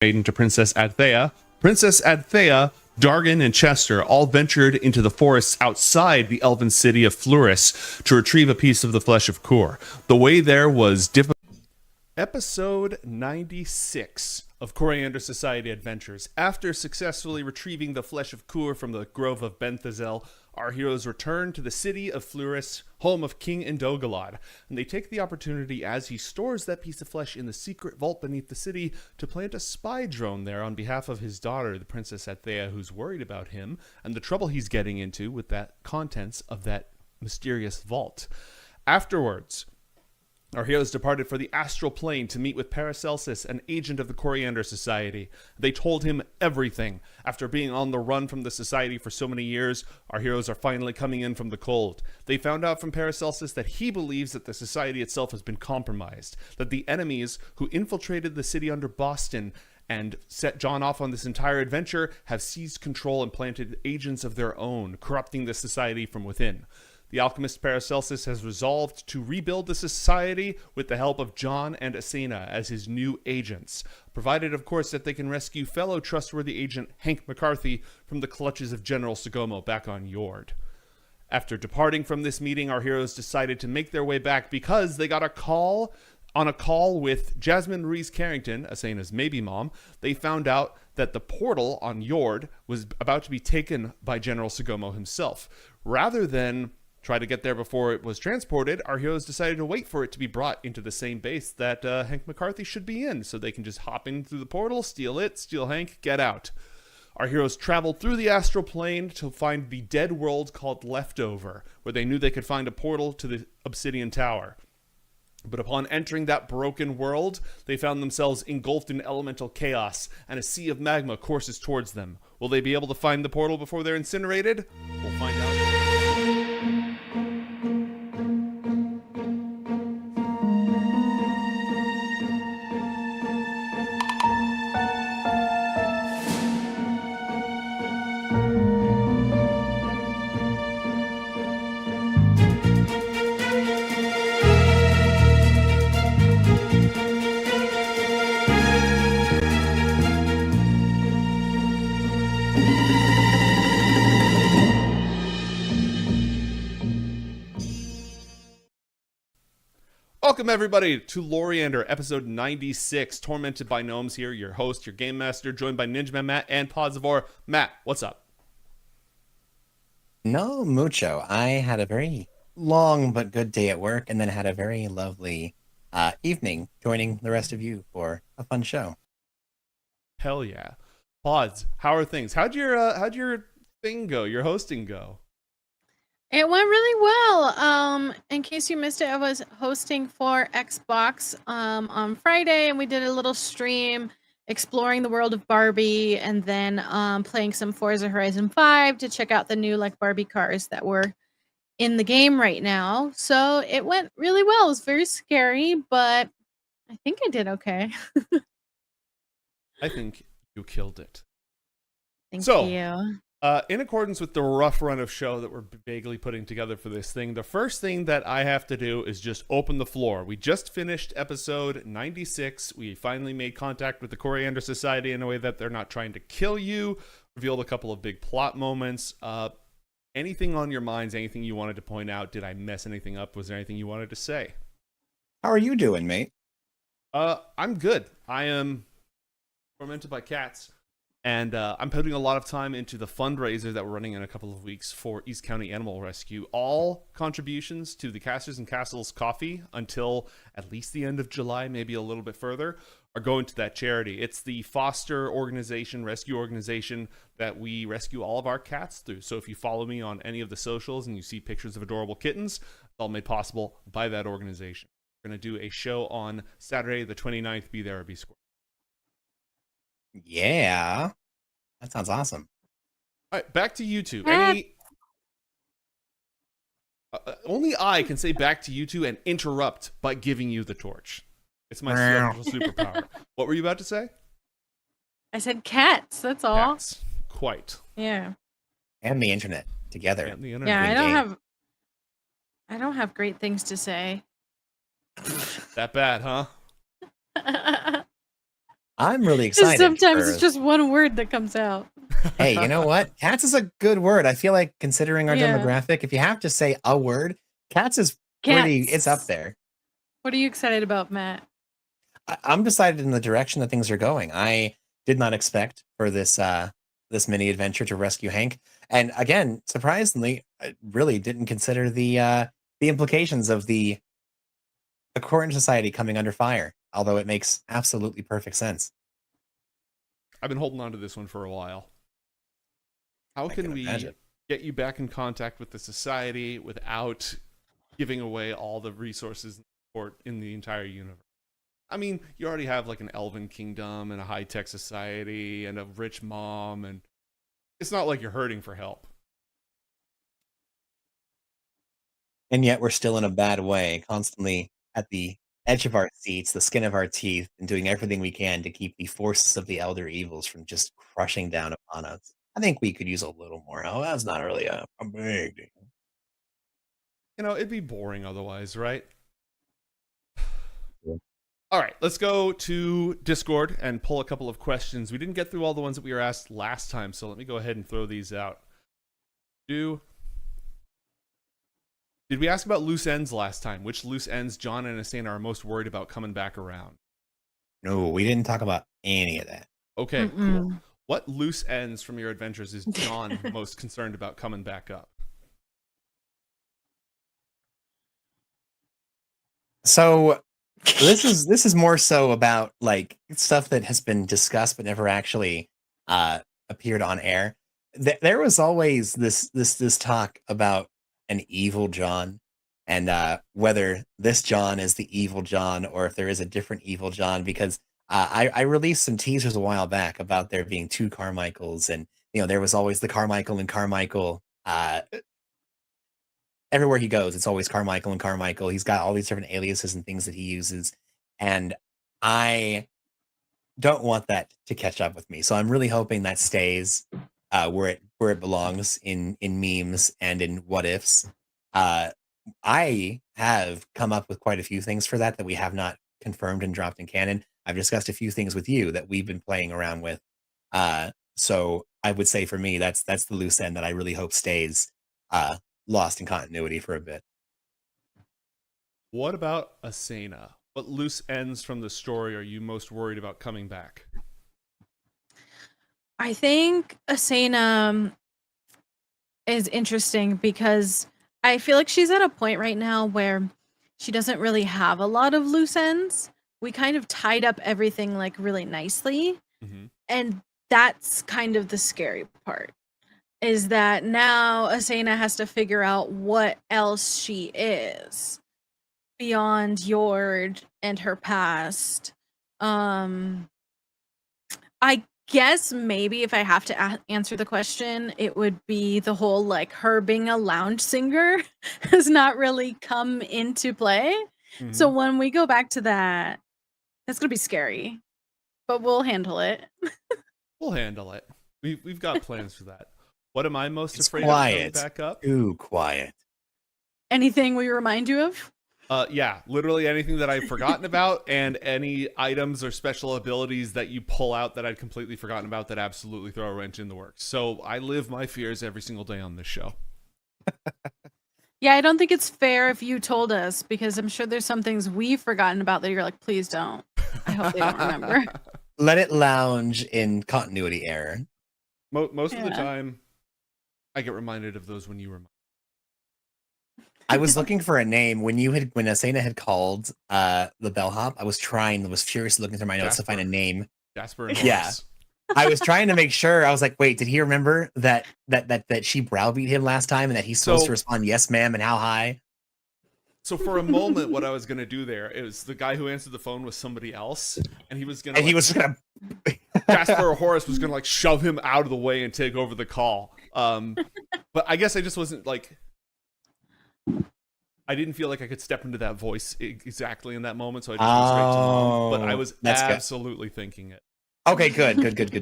maiden to Princess Adthea. Princess Adthea, Dargan, and Chester all ventured into the forests outside the elven city of Fluris to retrieve a piece of the flesh of Kur. The way there was difficult. Episode 96 of Coriander Society Adventures. After successfully retrieving the flesh of Kur from the grove of Benthazel, our heroes return to the city of Fluris, home of King Indogalad, and they take the opportunity as he stores that piece of flesh in the secret vault beneath the city to plant a spy drone there on behalf of his daughter, the Princess Adthea, who's worried about him and the trouble he's getting into with that contents of that mysterious vault. Afterwards, our heroes departed for the astral plane to meet with Paracelsus, an agent of the Coriander Society. They told him everything. After being on the run from the society for so many years, our heroes are finally coming in from the cold. They found out from Paracelsus that he believes that the society itself has been compromised, that the enemies who infiltrated the city under Boston and set John off on this entire adventure have seized control and planted agents of their own, corrupting the society from within. The alchemist Paracelsus has resolved to rebuild the society with the help of John and Asena as his new agents, provided, of course, that they can rescue fellow trustworthy agent Hank McCarthy from the clutches of General Sagomo back on Yord. After departing from this meeting, our heroes decided to make their way back because they got a call with Jasmine Reese Carrington, Asena's maybe mom. They found out that the portal on Yord was about to be taken by General Sagomo himself. Rather than try to get there before it was transported, our heroes decided to wait for it to be brought into the same base that Hank McCarthy should be in, so they can just hop in through the portal, steal Hank, get out. Our heroes traveled through the astral plane to find the dead world called Leftover, where they knew they could find a portal to the Obsidian Tower. But upon entering that broken world, they found themselves engulfed in elemental chaos, and a sea of magma courses towards them. Will they be able to find the portal before they're incinerated? We'll find out. Welcome, everybody, to Loriander, episode 96. Tormented by Gnomes here, your host, your game master, joined by Ninjaman Matt and Podzivore. Matt, what's up? No mucho. I had a very long but good day at work, and then had a very lovely evening joining the rest of you for a fun show. Hell yeah. Pods, how are things? How'd your thing go, your hosting go? It went really well. In case you missed it, I was hosting for Xbox on Friday, and we did a little stream exploring the world of Barbie, and then playing some Forza Horizon 5 to check out the new Barbie cars that were in the game right now. So it went really well. It was very scary, but I think I did okay. I think you killed it. Thank you. In accordance with the rough run of show that we're vaguely putting together for this thing, the first thing that I have to do is just open the floor. We just finished episode 96. We finally made contact with the Coriander Society in a way that they're not trying to kill you. Revealed a couple of big plot moments. Anything on your minds? Anything you wanted to point out? Did I mess anything up? Was there anything you wanted to say? How are you doing, mate? I'm good. I am tormented by cats. And I'm putting a lot of time into the fundraiser that we're running in a couple of weeks for East County Animal Rescue. All contributions to the Casters and Castles coffee until at least the end of July, maybe a little bit further, are going to that charity. It's the foster organization, rescue organization that we rescue all of our cats through. So if you follow me on any of the socials and you see pictures of adorable kittens, it's all made possible by that organization. We're going to do a show on Saturday the 29th. Be there or be square. Yeah, that sounds awesome. All right, back to you two. Only I can say back to you two and interrupt by giving you the torch. It's my special superpower. What were you about to say? I said cats. That's all. Cats. Quite. Yeah. And the internet together. And the internet. Yeah, I don't have great things to say. That bad, huh? I'm really Just excited. sometimes for- it's just one word that comes out. Hey, you know what? Cats is a good word. I feel like considering our Yeah. demographic, if you have to say a word, cats is it's up there. What are you excited about, Matt? I'm decided in the direction that things are going. I did not expect for this mini adventure to rescue Hank. And again, surprisingly, I really didn't consider the implications of the Coriander Society coming under fire, although it makes absolutely perfect sense. I've been holding on to this one for a while. How I can can we imagine. get you back in contact with the society without giving away all the resources and support in the entire universe? I mean, you already have like an elven kingdom and a high-tech society and a rich mom, and it's not like you're hurting for help. And yet we're still in a bad way, constantly at the edge of our seats, the skin of our teeth, and doing everything we can to keep the forces of the elder evils from just crushing down upon us. I think we could use a little more. Oh, that's not really a big deal. You know, it'd be boring otherwise, right? Yeah. All right, let's go to Discord and pull a couple of questions. We didn't get through all the ones that we were asked last time, so let me go ahead and throw these out. Did we ask about loose ends last time? Which loose ends John and Asana are most worried about coming back around? No, we didn't talk about any of that. Okay, cool. What loose ends from your adventures is John most concerned about coming back up? So this is more so about like stuff that has been discussed but never actually appeared on air. There was always this talk about an evil John, and whether this John is the evil John or if there is a different evil John. Because I released some teasers a while back about there being two Carmichaels, and there was always the Carmichael and Carmichael. Everywhere he goes, it's always Carmichael and Carmichael. He's got all these different aliases and things that he uses, and I don't want that to catch up with me. So I'm really hoping that stays where it belongs in memes and in what ifs. I have come up with quite a few things for that we have not confirmed and dropped in canon. I've discussed a few things with you that we've been playing around with. So I would say for me, that's the loose end that I really hope stays lost in continuity for a bit. What about Asana? What loose ends from the story are you most worried about coming back? I think Asana is interesting because I feel like she's at a point right now where she doesn't really have a lot of loose ends. We kind of tied up everything like really nicely. Mm-hmm. And that's kind of the scary part, is that now Asana has to figure out what else she is beyond Yord and her past. I guess maybe if I have to answer the question, it would be the whole like her being a lounge singer has not really come into play. Mm-hmm. So when we go back to that, that's gonna be scary, but we'll handle it. We'll handle it. We've got plans for that. What am I most It's afraid quiet. of coming back up? Too quiet. Anything we remind you of? Yeah, literally anything that I've forgotten about, and any items or special abilities that you pull out that I'd completely forgotten about that absolutely throw a wrench in the works. So I live my fears every single day on this show. Yeah, I don't think it's fair if you told us, because I'm sure there's some things we've forgotten about that you're like, please don't. I hope they don't remember. Let it lounge in continuity error. Most of the time, I get reminded of those when you remind. I was looking for a name when Asana had called the bellhop. I was furiously looking through my notes to find a name. Jasper and Yeah. Horace. I was trying to make sure. I was like, wait, did he remember that she browbeat him last time and that he's supposed to respond yes, ma'am, and how high? So for a moment, what I was gonna do there is the guy who answered the phone was somebody else, and he was gonna Jasper or Horace was gonna like shove him out of the way and take over the call. But I guess I just wasn't like, I didn't feel like I could step into that voice exactly in that moment, so I just went straight to mom. But I was absolutely thinking it. Okay, good.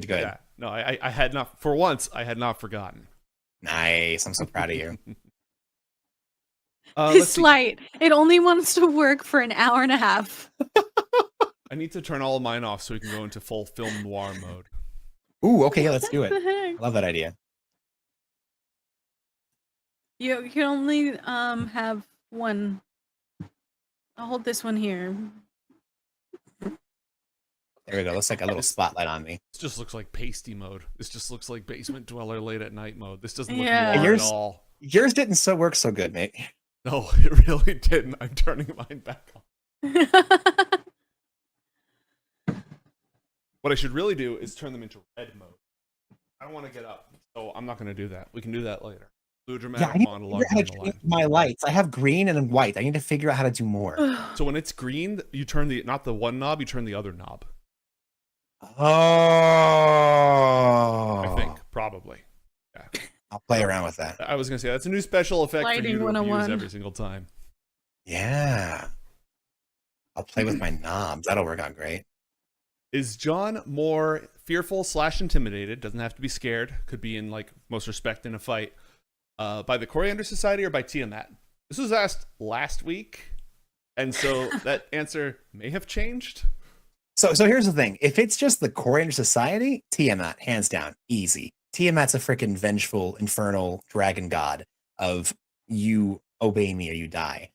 Yeah, no, I had not, for once, I had not forgotten. Nice, I'm so proud of you. This light, it only wants to work for an hour and a half. I need to turn all of mine off so we can go into full film noir mode. Ooh, okay, yeah, let's do What it. the heck? I love that idea. You can only have one. I'll hold this one here. There we go. Looks like a little spotlight on me. This just looks like pasty mode. This just looks like basement dweller late at night mode. This doesn't look Yeah. noir at Yours- all. Yours didn't work so good, mate. No, it really didn't. I'm turning mine back on. What I should really do is turn them into red mode. I don't want to get up, so I'm not going to do that. We can do that later. Do a Yeah, dramatic I need to monologue figure out how down to the change line. my lights. I have green and white. I need to figure out how to do more. So when it's green, you turn the not the one knob, you turn the other knob. Oh, I think probably. Yeah. I'll play around with that. I was going to say that's a new special effect for Lighting you to abuse 101. every single time. Yeah. I'll play with my knobs. That'll work out great. Is John more fearful / intimidated? Doesn't have to be scared. Could be in like most respect in a fight. By the Coriander Society or by Tiamat? This was asked last week, and so that answer may have changed. So here's the thing. If it's just the Coriander Society, Tiamat, hands down, easy. Tiamat's a freaking vengeful, infernal dragon god of you obey me or you die.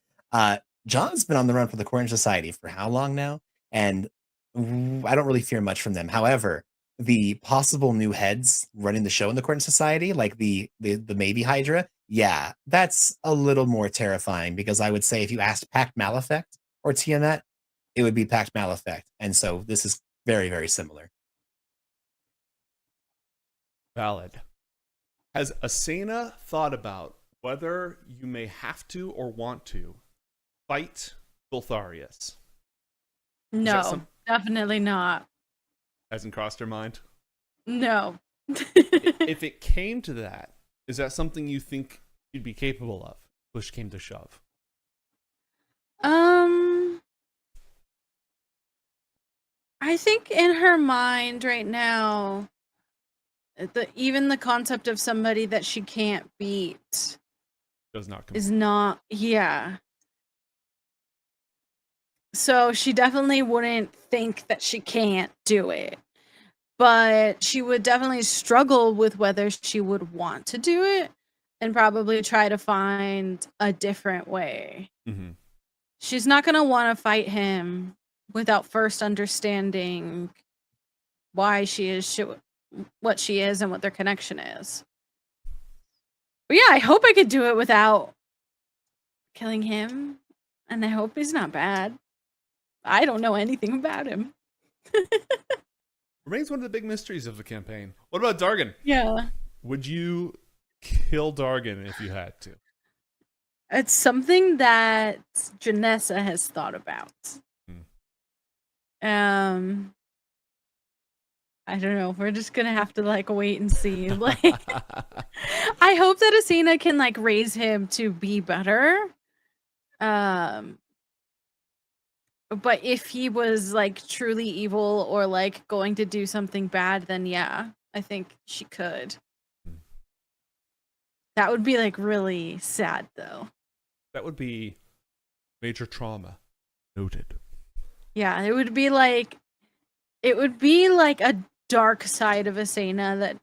John's been on the run for the Coriander Society for how long now? And I don't really fear much from them. However, the possible new heads running the show in the Coriander Society, like the maybe Hydra, yeah, that's a little more terrifying because I would say if you asked Pact Malefect or Tiamat, it would be Pact Malefect. And so this is very, very similar. Valid. Has Asena thought about whether you may have to or want to fight Bultharius? No, definitely not. Hasn't crossed her mind? No. If it came to that, is that something you think you'd be capable of? Push came to shove. I think in her mind right now, even the concept of somebody that she can't beat Does not come. is not, yeah. So she definitely wouldn't think that she can't do it. But she would definitely struggle with whether she would want to do it and probably try to find a different way. Mm-hmm. She's not going to want to fight him without first understanding why she is what she is and what their connection is. But yeah, I hope I could do it without killing him. And I hope he's not bad. I don't know anything about him. Remains one of the big mysteries of the campaign. What about Dargan? Yeah. Would you kill Dargan if you had to? It's something that Janessa has thought about. I don't know. We're just gonna have to like wait and see. Like, I hope that Asena can like raise him to be better. But if he was like truly evil or like going to do something bad, then yeah, I think she could. That would be like really sad though. That would be major trauma. Noted. Yeah, it would be like a dark side of Asena that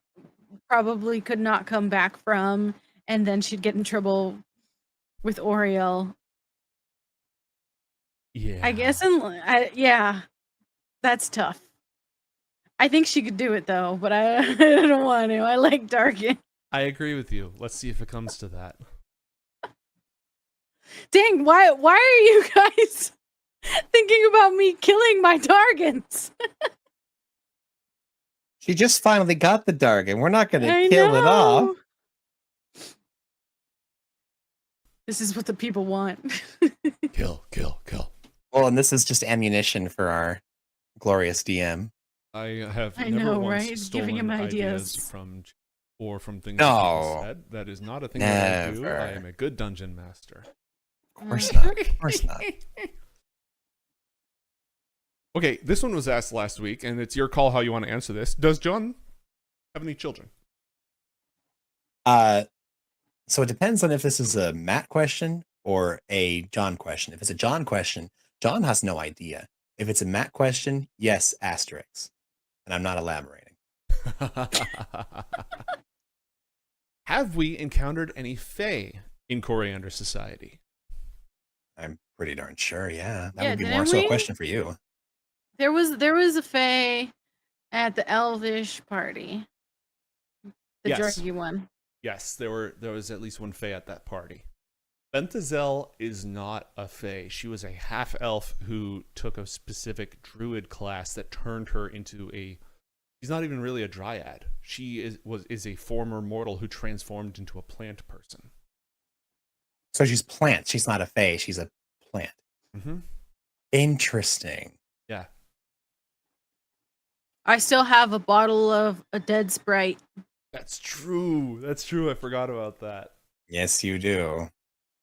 probably could not come back from, and then she'd get in trouble with Oriel. Yeah. I guess, yeah, that's tough. I think she could do it though, but I don't want to. I like Darkin. I agree with you. Let's see if it comes to that. Dang, why are you guys thinking about me killing my Dargans? She just finally got the Dargan. We're not going to kill it off. This is what the people want. Kill, kill, kill. Well, and this is just ammunition for our glorious DM. I have I never know, once right? stolen Giving him ideas ideas. from things No. that people said. That is not a thing that I do. Never. I am a good dungeon master. Of course not. Of course not. Okay, this one was asked last week, and it's your call how you want to answer this. Does John have any children? So it depends on if this is a Matt question or a John question. If it's a John question, John has no idea. If it's a Matt question, yes, asterisk. And I'm not elaborating. Have we encountered any Fae in Coriander Society? I'm pretty darn sure, yeah. That Yeah, would be didn't more so a we? question for you. There was a fae at the Elvish party. The Yes. Georgie one. Yes, there was at least one Fae at that party. Benthazel is not a Fae. She was a half-elf who took a specific druid class that turned her into a... She's not even really a dryad. She is a former mortal who transformed into a plant person. So she's plant. She's not a fae. She's a plant. Mm-hmm. Interesting. Yeah. I still have a bottle of a dead Sprite. That's true. That's true. I forgot about that. Yes, you do.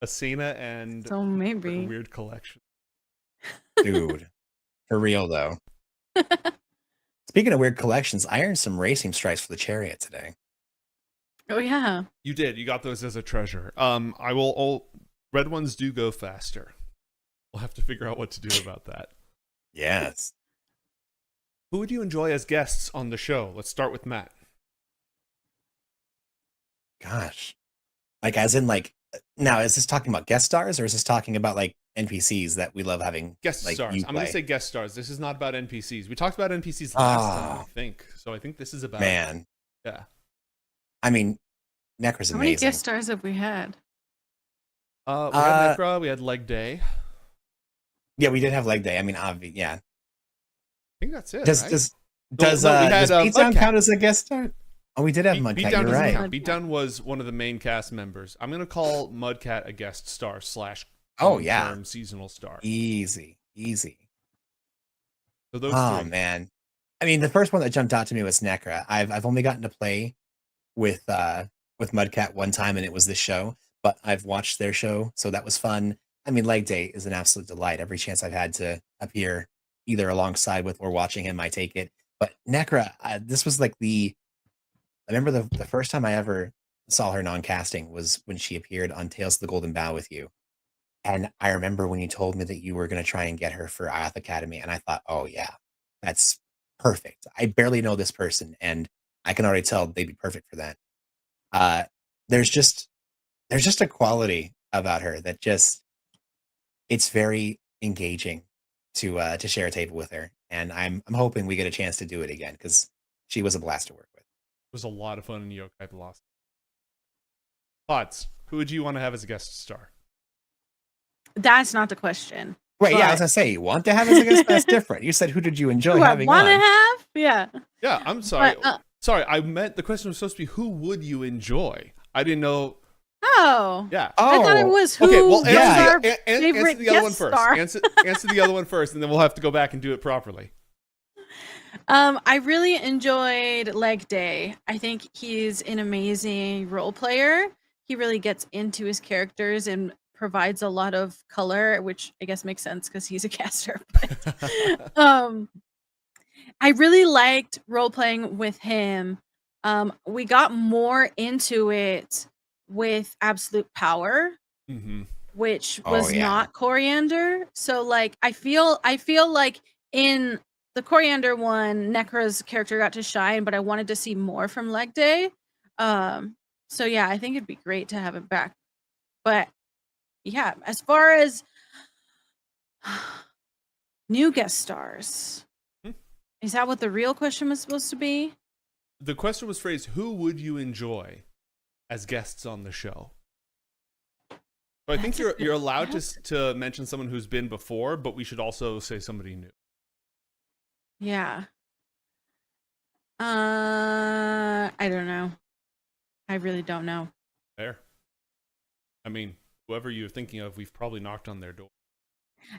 Asena and So maybe. a weird collection. Dude. For real, though. Speaking of weird collections, I earned some racing stripes for the chariot today. Oh yeah. You did. You got those as a treasure. Red ones do go faster. We'll have to figure out what to do about that. Yes. Who would you enjoy as guests on the show? Let's start with Matt. Gosh. Like, as in, like, now, is this talking about guest stars or is this talking about, like, NPCs that we love having? Guest like, stars. you I'm going to play? say guest stars. This is not about NPCs. We talked about NPCs last time, I think. So I think this is about... Man. Yeah. I mean, Necra's How many amazing. guest stars have we had? We had Necra, we had Leg Day. Yeah, we did have leg day. I mean, yeah. I think that's it, Does right? does we does had, Beatdown Mudcat. count as a guest star? Oh, we did have Mudcat. Beatdown You're doesn't right. count. Beatdown was one of the main cast members. I'm going to call Mudcat a guest star / Oh, yeah. seasonal star. Easy. So those Oh three. man, I mean, the first one that jumped out to me was Necra. I've only gotten to play with Mudcat one time, and it was this show. But I've watched their show, so that was fun. I mean, Leg Day is an absolute delight. Every chance I've had to appear either alongside with or watching him, I take it. But Necra, this was like I remember the first time I ever saw her non-casting was when she appeared on Tales of the Golden Bough with you. And I remember when you told me that you were going to try and get her for Ioth Academy, and I thought, oh yeah, that's perfect. I barely know this person, and I can already tell they'd be perfect for that. There's just a quality about her that just, it's very engaging to share a table with her, and I'm hoping we get a chance to do it again because she was a blast to work with. It was a lot of fun in Yokai Blossom. Pods, who would you want to have as a guest star? That's not the question. Wait, yeah, I was But- gonna say, you want to have as a guest? That's different. You said, who did you enjoy Who I having want to on? have? Yeah. Yeah, I'm sorry. But, Sorry, I meant the question was supposed to be who would you enjoy? I didn't know. Oh. Yeah. I thought it was who Okay, well, was yeah. our answer favorite the other one guest first. star. Answer the other one first, and then we'll have to go back and do it properly. I really enjoyed Leg Day. I think he's an amazing role player. He really gets into his characters and provides a lot of color, which I guess makes sense because he's a caster. But I really liked role playing with him. We got more into it with Absolute Power, Mm-hmm. which Oh, was yeah. not Coriander. So like I feel like in the Coriander one, Necra's character got to shine, but I wanted to see more from Leg Day. So yeah, I think it'd be great to have it back. But yeah, as far as new guest stars, Hmm. is that what the real question was supposed to be? The question was phrased, who would you enjoy as guests on the show? So I think That's a you're good- allowed that's- to mention someone who's been before, but we should also say somebody new. Yeah. I don't know. I really don't know. There. I mean, whoever you're thinking of, we've probably knocked on their door.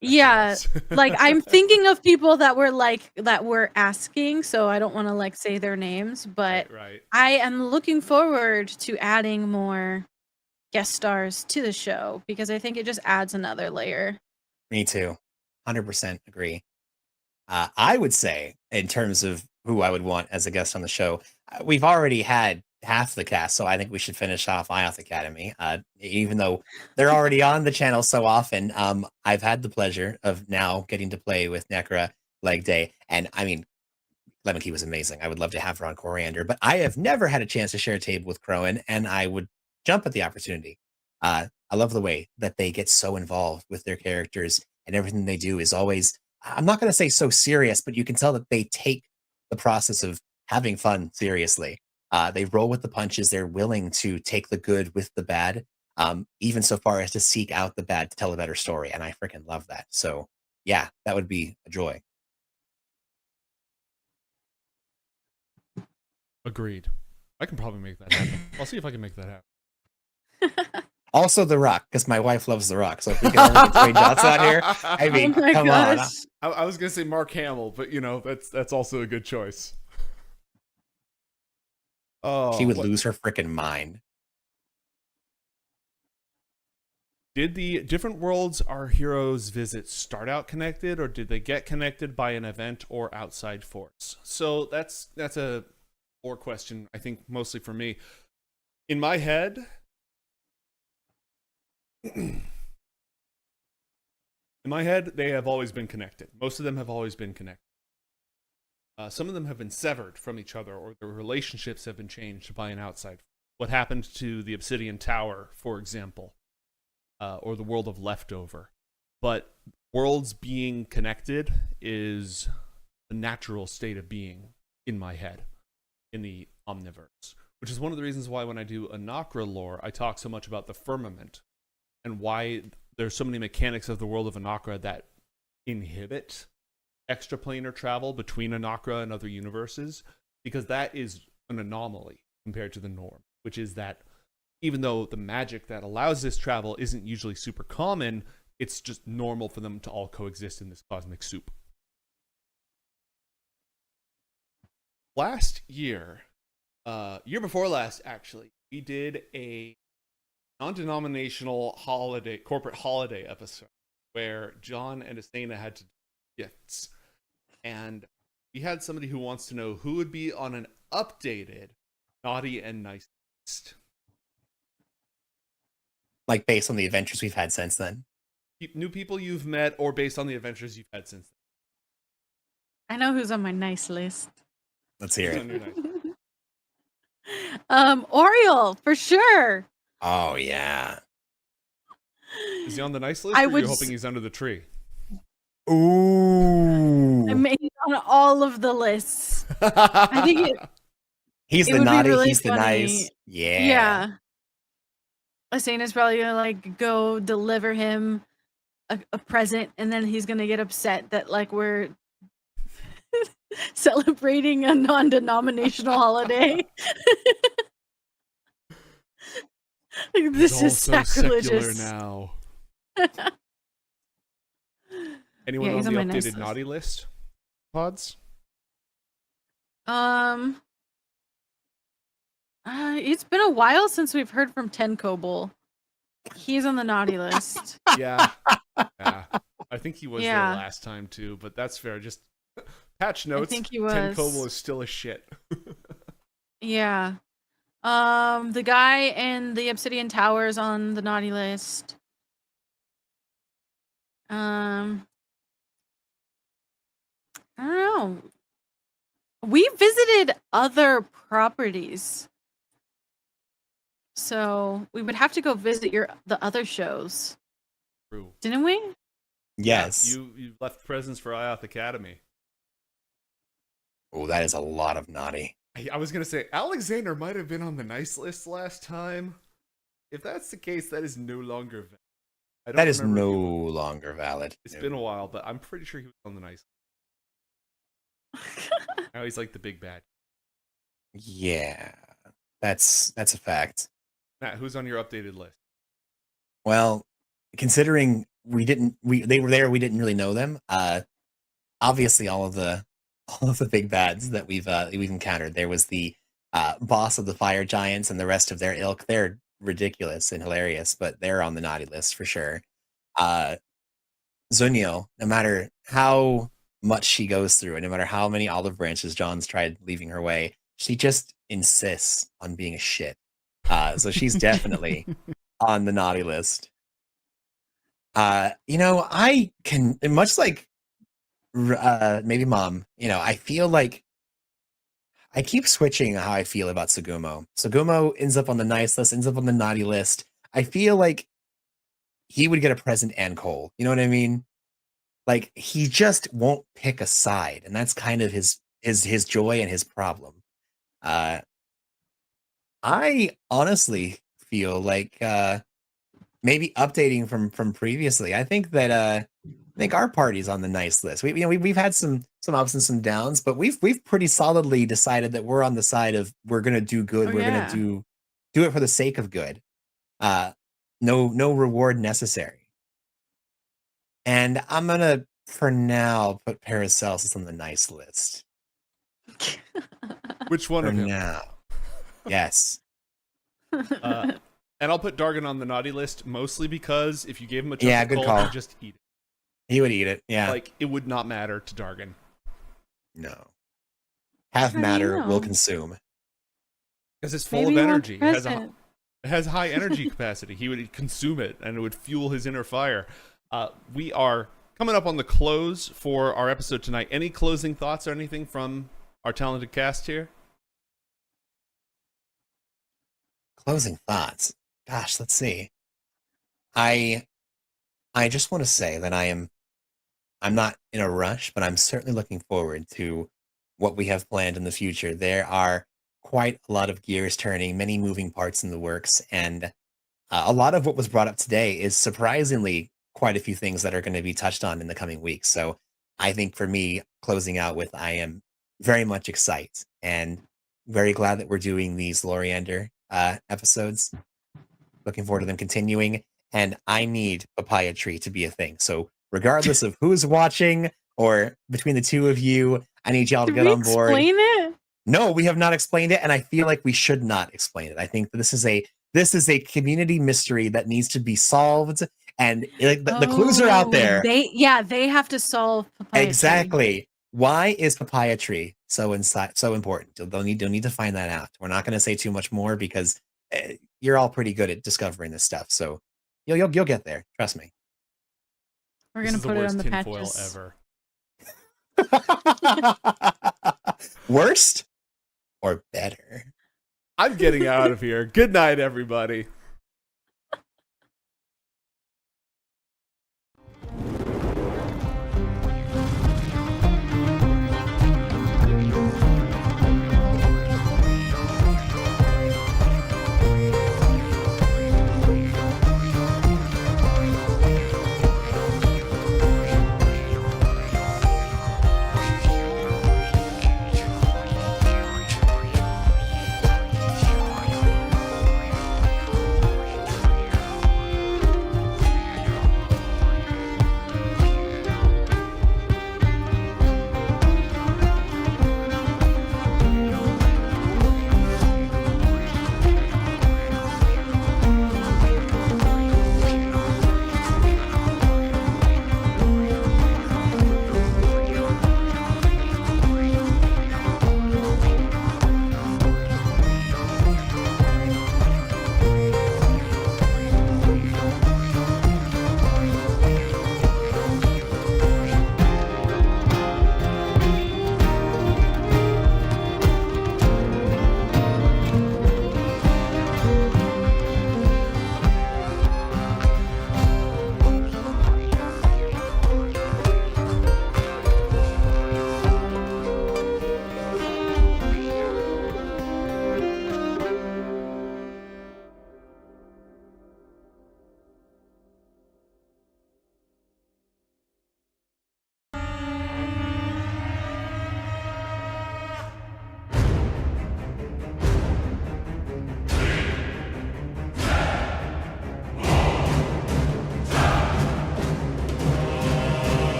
Yeah, like I'm thinking of people that were asking, so I don't want to like say their names, but right. I am looking forward to adding more guest stars to the show because I think it just adds another layer. Me too. 100% agree. I would say, in terms of who I would want as a guest on the show, we've already had half the cast, so I think we should finish off Ioth Academy. Even though they're already on the channel so often, I've had the pleasure of now getting to play with Necra Leg Day, and I mean, Lemon Key was amazing. I would love to have her on Coriander, but I have never had a chance to share a table with Crowan, and I would jump at the opportunity. I love the way that they get so involved with their characters, and everything they do is always, I'm not going to say so serious, but you can tell that they take the process of having fun seriously. They roll with the punches. They're willing to take the good with the bad, even so far as to seek out the bad to tell a better story. And I freaking love that. So yeah, that would be a joy. Agreed. I can probably make that happen. I'll see if I can make that happen. Also, The Rock, because my wife loves The Rock. So if we can only get Dwayne Johnson on here, I mean, Oh my come on. gosh. I was gonna say Mark Hamill, but that's also a good choice. Oh, She would lose her freaking mind. Did the different worlds our heroes visit start out connected, or did they get connected by an event or outside force? So that's a or question, I think, mostly for me. In my head, they have always been connected. Most of them have always been connected. Some of them have been severed from each other, or their relationships have been changed by an outside. What happened to the Obsidian Tower, for example, or the world of Leftover. But worlds being connected is a natural state of being in my head, in the Omniverse, which is one of the reasons why when I do Anakra lore, I talk so much about the firmament and why there's so many mechanics of the world of Anakra that inhibit extraplanar travel between Anakra and other universes, because that is an anomaly compared to the norm, which is that even though the magic that allows this travel isn't usually super common, it's just normal for them to all coexist in this cosmic soup. Last year, year before last, actually, we did a non-denominational corporate holiday episode where John and Asana had to do gifts. And we had somebody who wants to know who would be on an updated naughty and nice list. Like based on the adventures we've had since then. New people you've met, or based on the adventures you've had since then. I know who's on my nice list. Let's hear Who's it. on your nice list? Oriole, for sure. Oh, yeah. Is he on the nice list, I or are would you hoping he's under the tree? Ooh. I made it on all of the lists. I think He's it the would be naughty, really he's the funny. nice. Yeah. Yeah. Asana's probably gonna like go deliver him a present, and then he's gonna get upset that like we're celebrating a non-denominational holiday. Like, this He's is also sacrilegious. secular now. Anyone Yeah, on he's the on my updated nice list. naughty list? Pods? It's been a while since we've heard from Ten Kobold. He's on the naughty list. Yeah. Yeah. I think he was Yeah. there last time too, but that's fair. Just patch notes. think he Ten was. Kobold is still a shit. Yeah. The guy in the Obsidian Tower is on the naughty list. I don't know. We visited other properties. So we would have to go visit the other shows. True. Didn't we? Yes. You left presents for Ioth Academy. Oh, that is a lot of naughty. I was gonna say Alexander might have been on the nice list last time. If that's the case, that is no longer valid. I don't That is remember if no he was. longer valid. It's been a while, but I'm pretty sure he was on the nice list. Now he's like the big bad. Yeah. That's a fact. Matt, who's on your updated list? Well, considering they were there, we didn't really know them. Obviously all of the big bads that we've encountered. There was the boss of the fire giants and the rest of their ilk. They're ridiculous and hilarious, but they're on the naughty list for sure. Zunio, no matter how much she goes through, and no matter how many olive branches John's tried leaving her way, she just insists on being a shit. So she's definitely on the naughty list. I can, much like maybe mom, I feel like I keep switching how I feel about Segumo. Segumo ends up on the nice list, ends up on the naughty list. I feel like he would get a present and coal. You know what I mean? Like he just won't pick a side, and that's kind of his joy and his problem. I honestly feel like maybe updating from previously. I think that I think our party's on the nice list. We've had some ups and some downs, but we've pretty solidly decided that we're on the side of we're gonna do good. Oh, We're yeah. gonna do it for the sake of good. No reward necessary. And I'm gonna for now put Paracelsus on the nice list. Which one For of him? now. Yes. And I'll put Dargon on the naughty list mostly because if you gave him a Yeah, chocolate good coal, call. he'd just eat it. He would eat it. Yeah. Like it would not matter to Dargon. No. Have How do you matter will know? consume. Because it's full Maybe of you want energy. the It has, present. it has high energy capacity. He would consume it and it would fuel his inner fire. We are coming up on the close for our episode tonight. Any closing thoughts or anything from our talented cast here? Closing thoughts. Gosh, let's see. I just want to say that I'm not in a rush, but I'm certainly looking forward to what we have planned in the future. There are quite a lot of gears turning, many moving parts in the works, and a lot of what was brought up today is surprisingly quite a few things that are going to be touched on in the coming weeks. So I think for me, closing out with I am very much excited and very glad that we're doing these Coriander episodes. Looking forward to them continuing. And I need Papaya Tree to be a thing. So regardless of who's watching or between the two of you, I need y'all to Did get we on board. explain it? No, we have not explained it, and I feel like we should not explain it. I think that this is a community mystery that needs to be solved, and the clues are out there. They have to solve Papaya Tree. Exactly. Why is Papaya Tree so important? They'll need to find that out. We're not going to say too much more because you're all pretty good at discovering this stuff. So you'll get there. Trust me. We're gonna put it on the tinfoil patches. ever. Worst or better? I'm getting out of here. Good night, everybody.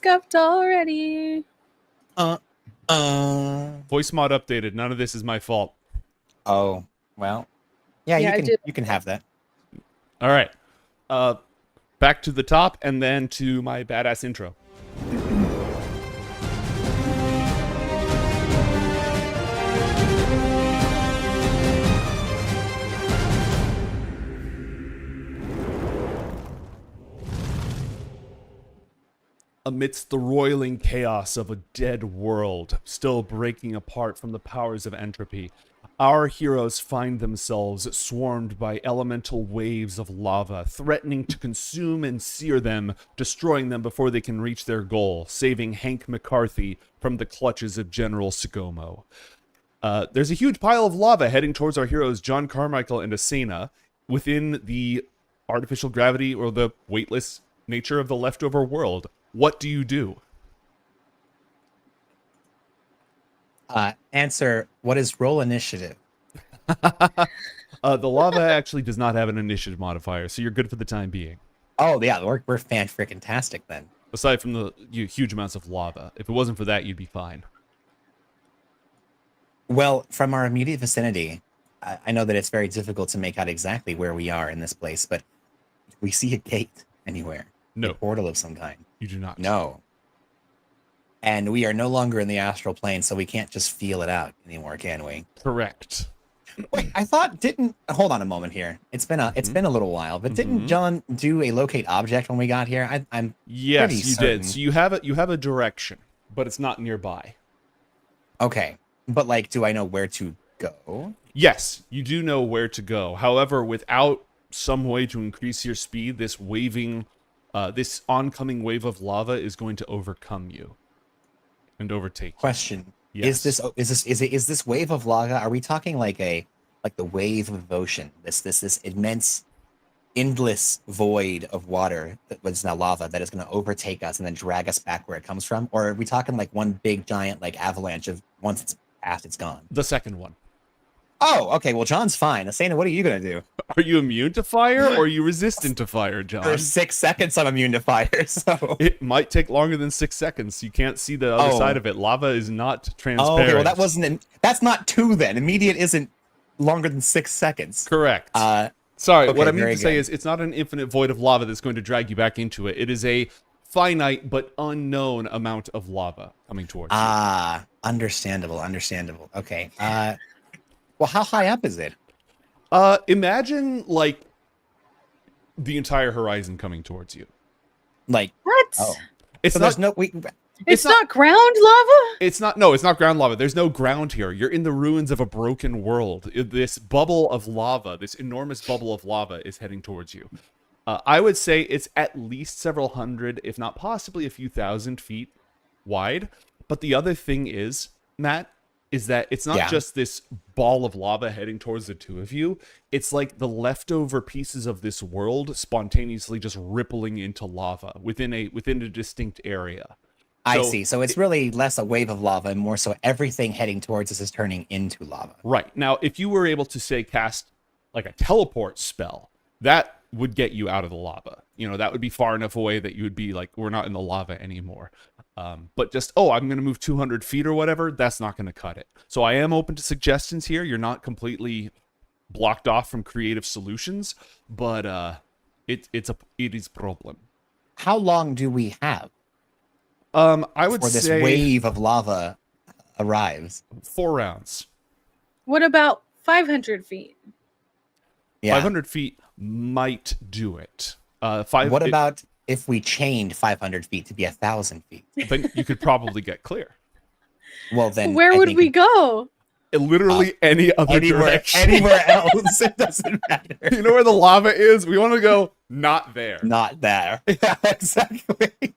scuffed already. Uh. Voice mod updated. None of this is my fault. Oh, well. Yeah, Yeah, I you did. can have that. All right. Back to the top and then to my badass intro. Amidst the roiling chaos of a dead world, still breaking apart from the powers of entropy, our heroes find themselves swarmed by elemental waves of lava, threatening to consume and sear them, destroying them before they can reach their goal, saving Hank McCarthy from the clutches of General Sugomo. There's a huge pile of lava heading towards our heroes John Carmichael and Asena within the artificial gravity or the weightless nature of the leftover world. What do you do? Answer, what is roll initiative? The lava actually does not have an initiative modifier, so you're good for the time being. Oh, yeah, we're fan-freaking-tastic then. Aside from the huge amounts of lava. If it wasn't for that, you'd be fine. Well, from our immediate vicinity, I know that it's very difficult to make out exactly where we are in this place, but do we see a gate anywhere? No. A portal of some kind? You do not. No. And we are no longer in the astral plane, so we can't just feel it out anymore, can we? Correct. Wait, I thought hold on a moment here. It's been a little while, but didn't John do a locate object when we got here? I'm Yes, pretty you certain. did. So you have a direction, but it's not nearby. Okay, but like, do I know where to go? Yes, you do know where to go. However, without some way to increase your speed, this oncoming wave of lava is going to overcome you and overtake you. Question: Yes. Is this wave of lava? Are we talking like the wave of ocean? This immense, endless void of water that was now lava that is going to overtake us and then drag us back where it comes from? Or are we talking like one big giant like avalanche of once it's past, it's gone? The second one. Oh, okay. Well, John's fine. Asena, what are you going to do? Are you immune to fire or are you resistant to fire, John? For 6 seconds, I'm immune to fire. So. It might take longer than 6 seconds. You can't see the other side of it. Lava is not transparent. Oh, okay. Well, that's not 2 then. Immediate isn't longer than 6 seconds. Correct. Sorry, okay, what I mean very to say good. is it's not an infinite void of lava that's going to drag you back into it. It is a finite but unknown amount of lava coming towards you. Understandable. Okay. Well, how high up is it? Imagine like the entire horizon coming towards you. Like, What? oh, It's so not. there's no. It's not ground lava? It's not. No, it's not ground lava. There's no ground here. You're in the ruins of a broken world. This bubble of lava, this enormous bubble of lava, is heading towards you. I would say it's at least several hundred, if not possibly a few thousand feet wide. But the other thing is, Matt, is that it's not just this ball of lava heading towards the two of you. It's like the leftover pieces of this world spontaneously just rippling into lava within a distinct area. I see. So it's really less a wave of lava and more so everything heading towards us is turning into lava. Right. Now, if you were able to, say, cast like a teleport spell, that would get you out of the lava. You know, that would be far enough away that you would be like, we're not in the lava anymore. But just, I'm going to move 200 feet or whatever, that's not going to cut it. So I am open to suggestions here. You're not completely blocked off from creative solutions, but it is a problem. How long do we have I would before this say wave of lava arrives? 4 rounds. What about 500 feet? Yeah. 500 feet might do it. What about if we chained 500 feet to be 1,000 feet? Then you could probably get clear. Well, then Where I would think we go? Literally any other direction. anywhere else, it doesn't matter. You know where the lava is? We want to go not there. Not there. Yeah, exactly.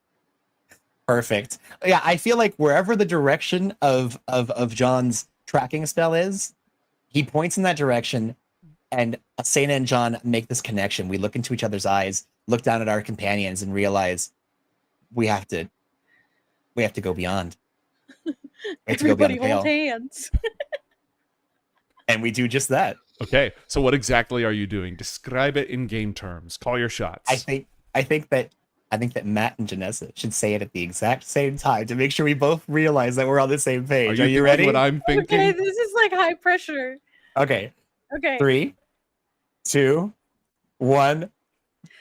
Perfect. Yeah, I feel like wherever the direction of John's tracking spell is, he points in that direction, and Asena and John make this connection. We look into each other's eyes, look down at our companions, and realize we have to go beyond. We have to go beyond Everybody the veil. hold hands. And we do just that. Okay, so what exactly are you doing? Describe it in game terms. Call your shots. I think that I think that Matt and Janessa should say it at the exact same time to make sure we both realize that we're on the same page. Are you thinking ready? what I'm thinking? Okay, this is like high pressure. Okay. Okay. 3, 2, 1.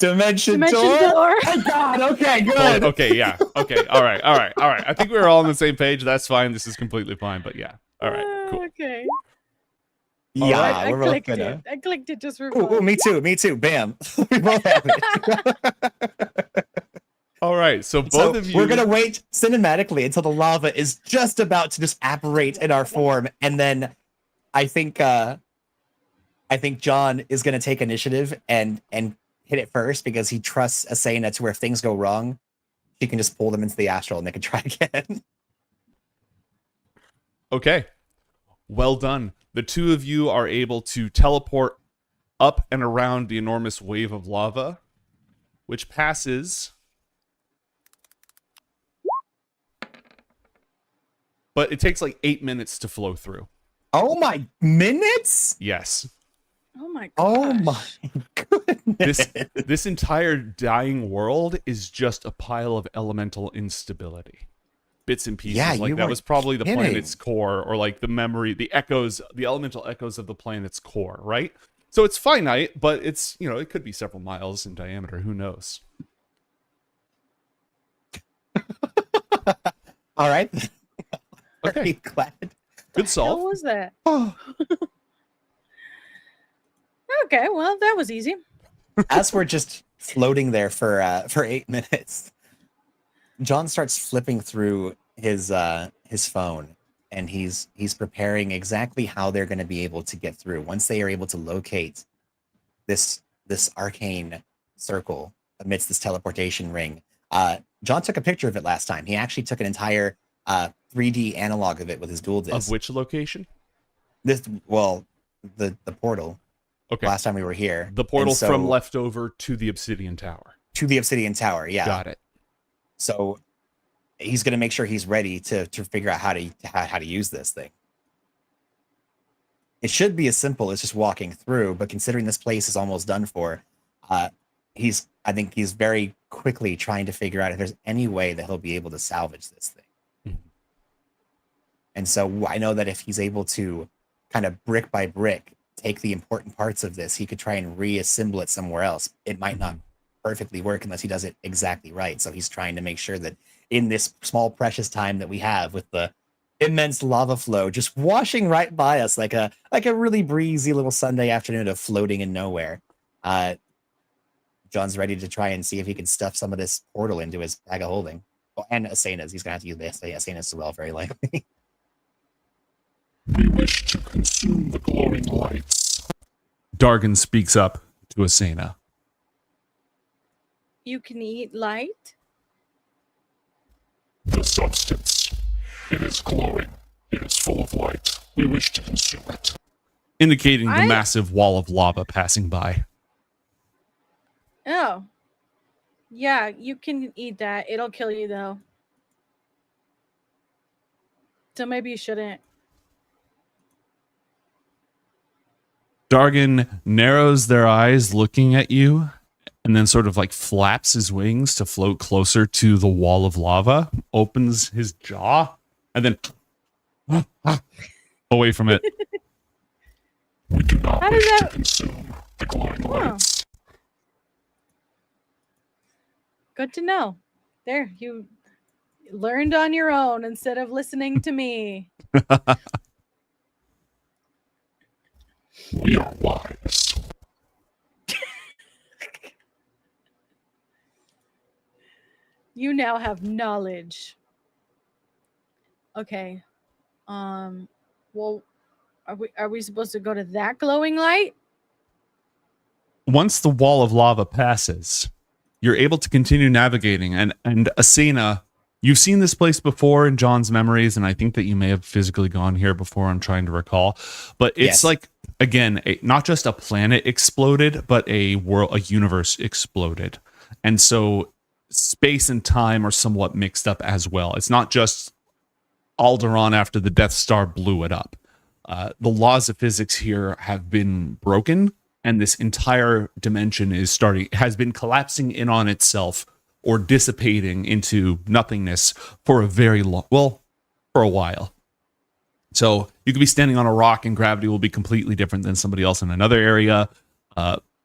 Dimension door. door. Oh God. Okay. Good. Oh, okay, yeah. Okay, all right. I think we were all on the same page. That's fine. This is completely fine, but yeah. All right, cool. Okay. Yeah, I we're both clicked gonna. it. I clicked it just for Ooh, fun. me too. Bam. We both have it. All right, so both So of you. we're gonna wait cinematically until the lava is just about to just apparate in our form, and then I think John is gonna take initiative and hit it first because he trusts Asana to where if things go wrong, he can just pull them into the astral and they can try again. Okay. Well done. The two of you are able to teleport up and around the enormous wave of lava, which passes. But it takes like 8 minutes to flow through. Oh my minutes! Yes. Oh my gosh. Oh my goodness! This entire dying world is just a pile of elemental instability. Bits and pieces. Yeah, like you that weren't was probably the kidding. planet's core, or like the memory, the echoes, the elemental echoes of the planet's core, right? So it's finite, but it's, you know, it could be several miles in diameter. Who knows? All right. Okay. Very glad. Good How solve. was that? Oh. Okay, well, that was easy. As we're just floating there for 8 minutes, John starts flipping through his phone, and he's preparing exactly how they're going to be able to get through once they are able to locate this arcane circle amidst this teleportation ring. John took a picture of it last time. He actually took an entire 3D analog of it with his dual disc. Of which location? The portal. Okay. Last time we were here. The portal And so- from leftover to the Obsidian Tower. to the Obsidian Tower. Yeah. Got it. So he's going to make sure he's ready to figure out how to use this thing. It should be as simple as just walking through, but considering this place is almost done for, I think he's very quickly trying to figure out if there's any way that he'll be able to salvage this thing. Mhm. And so I know that if he's able to kind of brick by brick take the important parts of this, he could try and reassemble it somewhere else. It might not perfectly work unless he does it exactly right. So he's trying to make sure that in this small precious time that we have with the immense lava flow just washing right by us like a really breezy little Sunday afternoon of floating in nowhere, John's ready to try and see if he can stuff some of this portal into his bag of holding. Well, and Asanas. He's gonna have to use the Asanas as well, very likely. We wish to consume the glowing lights. Dargan speaks up to Asana. You can eat light? The substance. It is glowing. It is full of light. We wish to consume it. Indicating the I- massive wall of lava passing by. Oh. Yeah, you can eat that. It'll kill you, though. So maybe you shouldn't. Dargan narrows their eyes looking at you and then sort of like flaps his wings to float closer to the wall of lava, opens his jaw, and then away from it. We do not How does wish to that- consume the glowing lights. Good to know. There, you learned on your own instead of listening to me. We are wise. You now have knowledge. Okay. Well, are we supposed to go to that glowing light? Once the wall of lava passes, you're able to continue navigating. And Asana, you've seen this place before in John's memories, and I think that you may have physically gone here before. I'm trying to recall, but it's Yes. like, again, not just a planet exploded, but a universe exploded, and so space and time are somewhat mixed up as well. It's not just Alderaan after the Death Star blew it up. The laws of physics here have been broken, and this entire dimension has been collapsing in on itself or dissipating into nothingness for a for a while. So you could be standing on a rock and gravity will be completely different than somebody else in another area.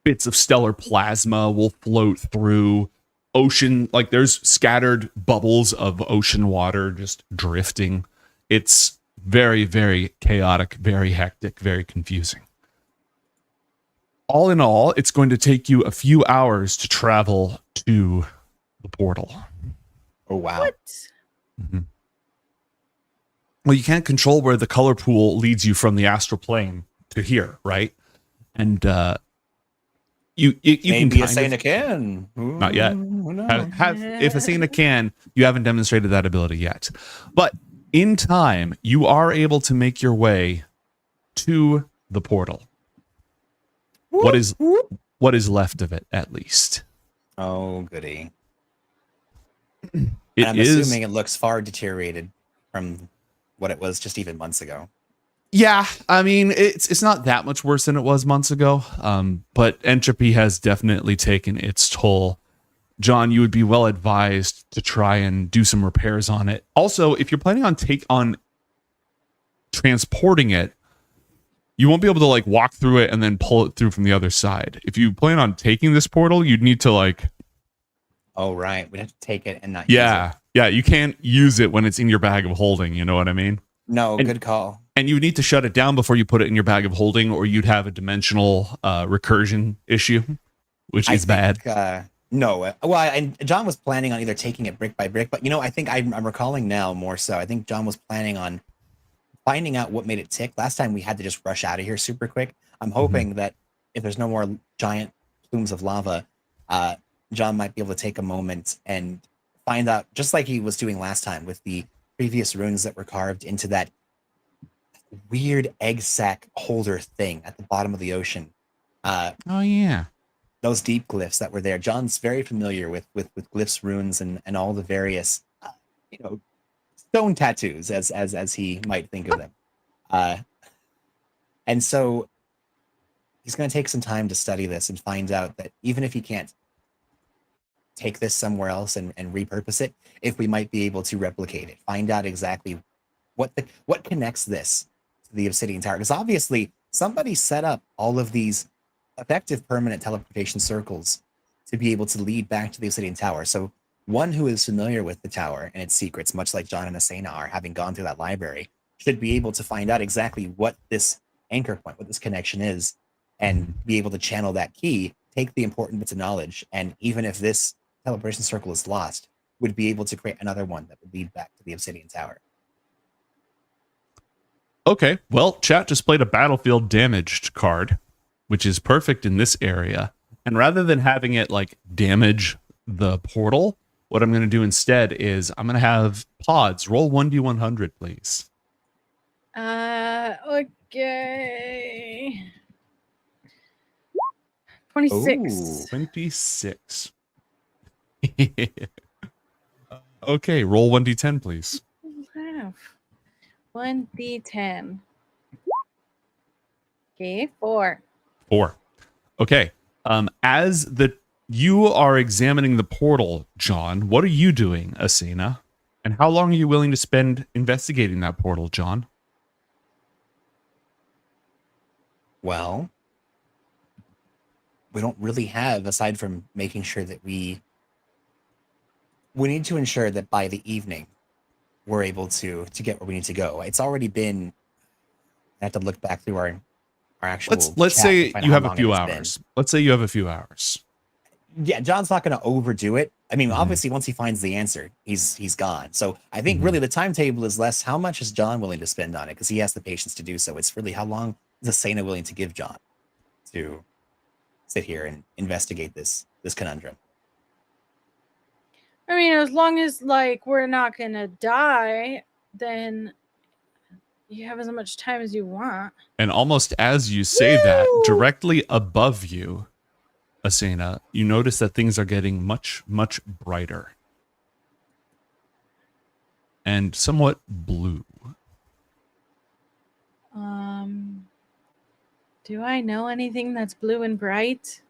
Bits of stellar plasma will float through ocean. Like there's scattered bubbles of ocean water just drifting. It's very, very chaotic, very hectic, very confusing. All in all, it's going to take you a few hours to travel to the portal. Oh wow. What? Mm-hmm. Well, you can't control where the color pool leads you from the astral plane to here, right? And you can Maybe kind Asana of, can. not yet. Who knows? If Asana can, you haven't demonstrated that ability yet. But in time, you are able to make your way to the portal. What is left of it, at least? Oh, goody. It I'm is. assuming it looks far deteriorated from what it was just even months ago. Yeah, I mean, it's not that much worse than it was months ago, but entropy has definitely taken its toll. John, you would be well advised to try and do some repairs on it. Also, if you're planning on transporting it, you won't be able to like walk through it and then pull it through from the other side. If you plan on taking this portal, you'd need to like. Oh right, we'd have to take it and not. Use it. Yeah, you can't use it when it's in your bag of holding. You know what I mean? No, good call. And you need to shut it down before you put it in your bag of holding, or you'd have a dimensional recursion issue, which is bad. No, and John was planning on either taking it brick by brick, but I think I'm recalling now more so. I think John was planning on finding out what made it tick. Last time we had to just rush out of here super quick. I'm hoping that if there's no more giant plumes of lava, John might be able to take a moment and find out, just like he was doing last time with the previous runes that were carved into that weird egg sac holder thing at the bottom of the ocean. Oh yeah, those deep glyphs that were there. John's very familiar with glyphs, runes, and all the various stone tattoos as he might think of them. And so he's going to take some time to study this and find out that even if he can't take this somewhere else and repurpose it, if we might be able to replicate it, find out exactly what connects this to the Obsidian Tower. Because obviously somebody set up all of these effective permanent teleportation circles to be able to lead back to the Obsidian Tower. So one who is familiar with the tower and its secrets, much like John and Asena are, having gone through that library, should be able to find out exactly what this anchor point, what this connection is, and be able to channel that key, take the important bits of knowledge, and even if this teleportation circle is lost, would be able to create another one that would lead back to the Obsidian Tower. Okay, well, chat just played a battlefield damaged card, which is perfect in this area. And rather than having it like damage the portal, what I'm going to do instead is I'm going to have Pods roll 1d100, please. Okay. 26. Ooh. 26. Okay, roll 1d10, please. Wow. 1d10. Okay, 4. 4. Okay. As you are examining the portal, John, what are you doing, Asena? And how long are you willing to spend investigating that portal, John? Well, we don't really have, aside from making sure that we need to ensure that by the evening we're able to get where we need to go. It's already been, I have to look back through our actual let's chat say to find you out have how a few long it's hours. been. Let's say you have a few hours. Yeah, John's not going to overdo it. I mean, obviously, once he finds the answer, he's gone. So I think really the timetable is less how much is John willing to spend on it, because he has the patience to do so. It's really how long is Asena willing to give John to sit here and investigate this conundrum. I mean, as long as like we're not gonna die, then you have as much time as you want. And almost as you say that, directly above you, Asena, you notice that things are getting much, much brighter. And somewhat blue. Do I know anything that's blue and bright?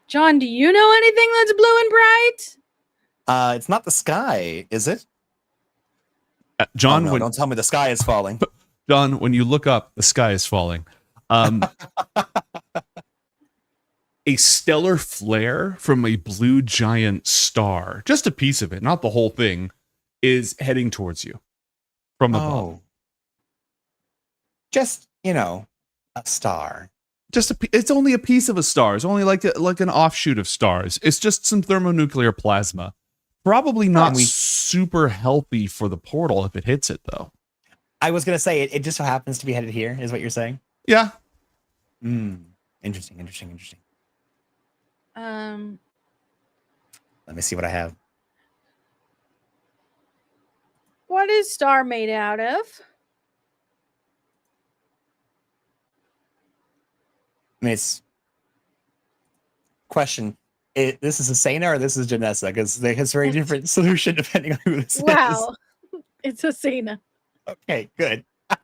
John, do you know anything that's blue and bright? It's not the sky, is it? John, Oh, no, don't tell me the sky is falling. John, when you look up, the sky is falling. A stellar flare from a blue giant star, just a piece of it, not the whole thing, is heading towards you from above. Oh. Just, a star. It's only a piece of a star. It's only like an offshoot of stars. It's just some thermonuclear plasma. Probably not super healthy for the portal if it hits it, though. I was going to say, it just so happens to be headed here, is what you're saying? Yeah. Interesting. Let me see what I have. What is star made out of? I mean, it's question. This is Asena or this is Janessa? Because they have a very different solution depending on who this is. Wow. It's Asena. Okay, good. That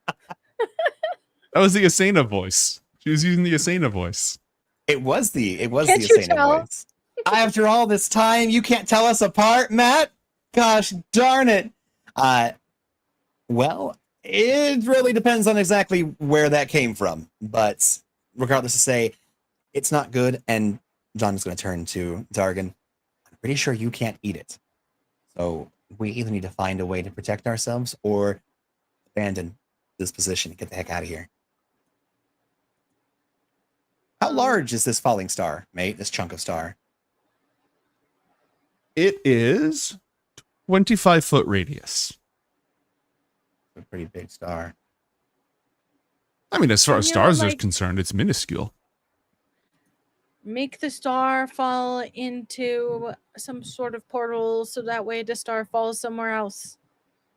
was the Asena voice. She was using the Asena voice. It was the Can't you Asena tell? voice. After all this time, you can't tell us apart, Matt? Gosh darn it. Well, it really depends on exactly where that came from. But regardless to say, it's not good. And John is going to turn to Dargan. I'm pretty sure you can't eat it. So we either need to find a way to protect ourselves or abandon this position and get the heck out of here. How large is this falling star, mate? This chunk of star? It is 25-foot radius. A pretty big star. I mean, as far as You know, stars are like- concerned, it's minuscule. Make the star fall into some sort of portal so that way the star falls somewhere else.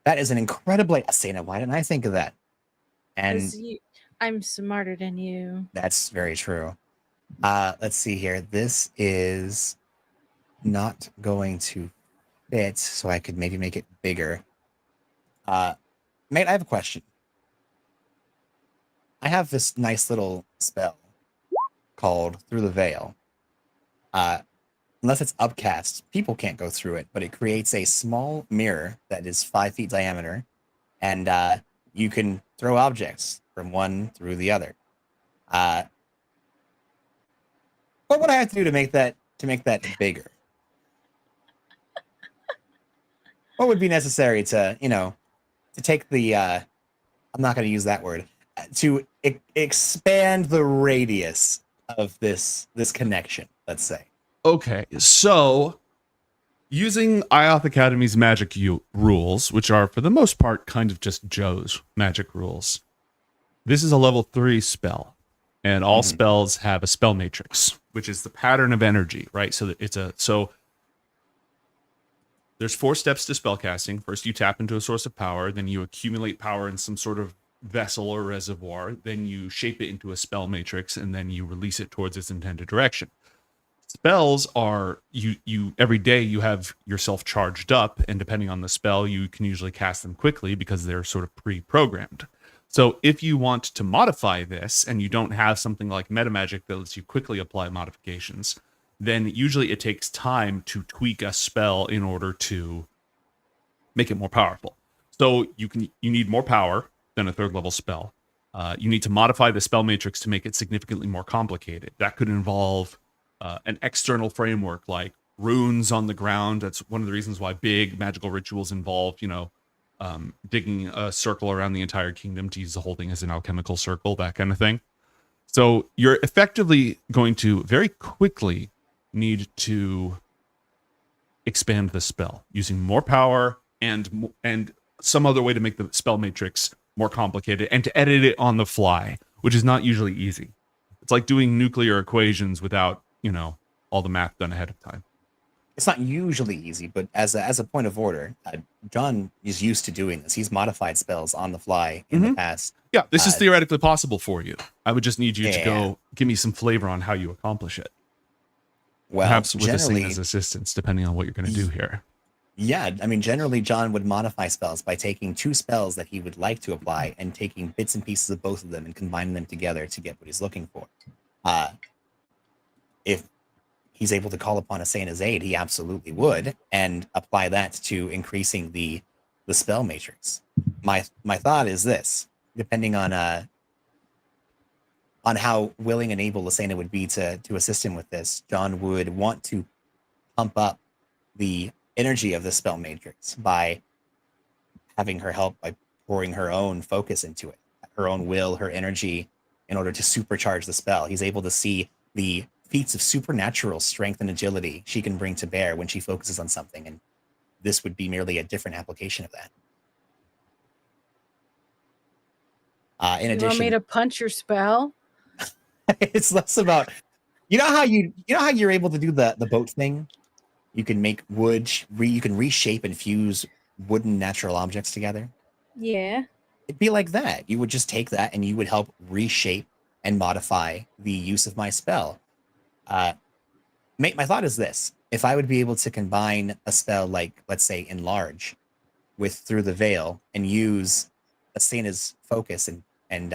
That is an incredible Asena, why didn't I think of that? And 'Cause I'm smarter than you. that's very true. Let's see here. This is not going to fit, so I could maybe make it bigger. Mate, I have a question. I have this nice little spell called Through the Veil. Unless it's upcast, people can't go through it, but it creates a small mirror that is 5 feet diameter, and you can throw objects from one through the other. What would I have to do to make that bigger? What would be necessary to take the I'm not going to use that word, to expand the radius of this connection, let's say. Okay, so using Ioth Academy's magic rules, which are for the most part kind of just Joe's magic rules, this is a level 3 spell, and all spells have a spell matrix, which is the pattern of energy, right? So that there's 4 steps to spellcasting. First, you tap into a source of power, then you accumulate power in some sort of vessel or reservoir, then you shape it into a spell matrix, and then you release it towards its intended direction. Spells are you every day you have yourself charged up, and depending on the spell, you can usually cast them quickly because they're sort of pre-programmed. So if you want to modify this and you don't have something like metamagic that lets you quickly apply modifications, then usually it takes time to tweak a spell in order to make it more powerful. So you need more power than a 3rd level spell. You need to modify the spell matrix to make it significantly more complicated. That could involve an external framework like runes on the ground. That's one of the reasons why big magical rituals involve, digging a circle around the entire kingdom to use the whole thing as an alchemical circle, that kind of thing. So you're effectively going to very quickly need to expand the spell using more power and some other way to make the spell matrix more complicated and to edit it on the fly, which is not usually easy. It's like doing nuclear equations without, all the math done ahead of time. It's not usually easy, but as a point of order, John is used to doing this. He's modified spells on the fly in the past. Yeah, this is theoretically possible for you. I would just need you to go give me some flavor on how you accomplish it. Well, Perhaps with generally, Asena's assistance, depending on what you're going to do here. yeah, I mean, generally, John would modify spells by taking 2 spells that he would like to apply and taking bits and pieces of both of them and combining them together to get what he's looking for. If he's able to call upon Asena's aid, he absolutely would, and apply that to increasing the spell matrix. My thought is this: depending on how willing and able Asena would be to assist him with this, John would want to pump up the energy of the spell matrix by having her help by pouring her own focus into it, her own will, her energy, in order to supercharge the spell. He's able to see the feats of supernatural strength and agility she can bring to bear when she focuses on something, and this would be merely a different application of that. In You addition, want me to punch your spell? it's less about you know how you're able to do the boat thing. You can make wood. You can reshape and fuse wooden natural objects together. Yeah. It'd be like that. You would just take that and you would help reshape and modify the use of my spell. My thought is this: if I would be able to combine a spell like, let's say, Enlarge with Through the Veil and use Asena's focus and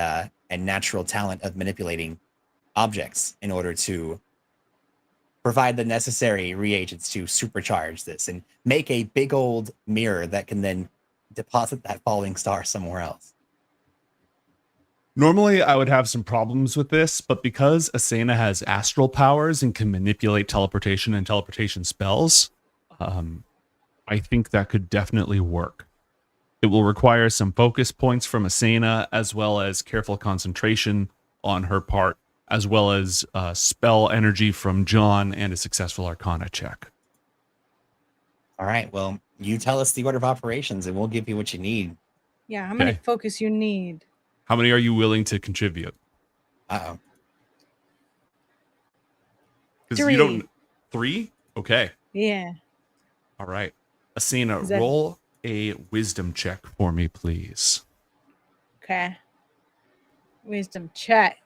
natural talent of manipulating objects in order to provide the necessary reagents to supercharge this and make a big old mirror that can then deposit that falling star somewhere else. Normally, I would have some problems with this, but because Asena has astral powers and can manipulate teleportation and teleportation spells, I think that could definitely work. It will require some focus points from Asena, as well as careful concentration on her part, as well as spell energy from John and a successful Arcana check. All right. Well, you tell us the order of operations and we'll give you what you need. Yeah. How many Okay. focus you need? How many are you willing to contribute? Uh-oh. Because you 3. don't... 3? Okay. Yeah. All right. Asena, Is that- roll a wisdom check for me, please. Okay. Wisdom check.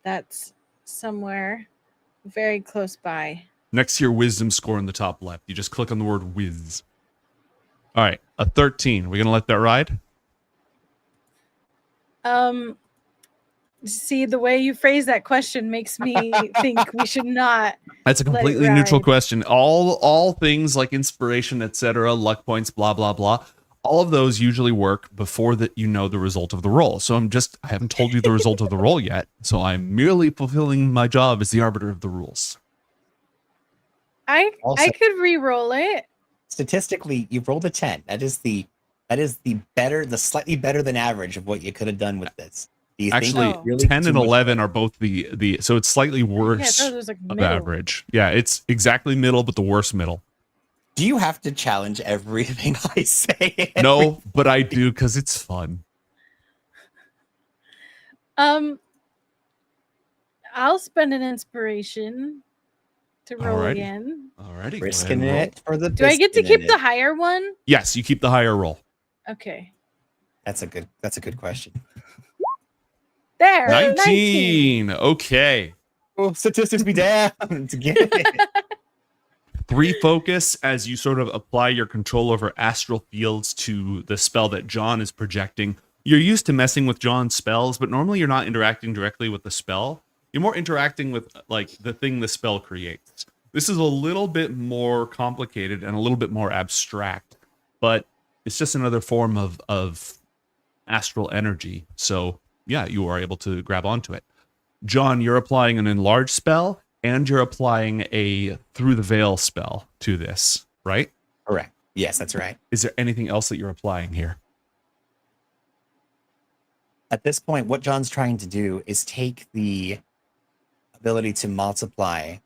That's somewhere very close by. Next to your wisdom score in the top left, you just click on the word whiz. All right, a 13. We're going to let that ride? See, the way you phrase that question makes me think we should not. That's a Let it completely neutral ride. question. All things like inspiration, etc., luck points, blah, blah, blah. All of those usually work before that you know the result of the roll. So I haven't told you the result of the roll yet. So I'm merely fulfilling my job as the arbiter of the rules. I Also- could re-roll it. Statistically, you've rolled a 10. That is the slightly better than average of what you could have done with this. Do you Actually, think really 10 too and much 11 better? are both the so it's slightly Yeah, I worse thought it was like of middle. average. Yeah, it's exactly middle, but the worst middle. Do you have to challenge everything I say? No, but I do because it's fun. I'll spend an inspiration to roll Alrighty. again. Alrighty. Risking it for the. Do I get to biscuit in keep the it. higher one? Yes, you keep the higher roll. Okay. That's a good question. There. 19. Okay. Oh, statistics be damned. To get it. 3 focus as you sort of apply your control over astral fields to the spell that John is projecting. You're used to messing with John's spells, but normally you're not interacting directly with the spell. You're more interacting with like the thing the spell creates. This is a little bit more complicated and a little bit more abstract, but it's just another form of astral energy. So yeah, you are able to grab onto it. John, you're applying an enlarge spell and you're applying a through the veil spell to this, right? Correct. Yes, that's right. Is there anything else that you're applying here? At this point, what John's trying to do is take the ability to multiply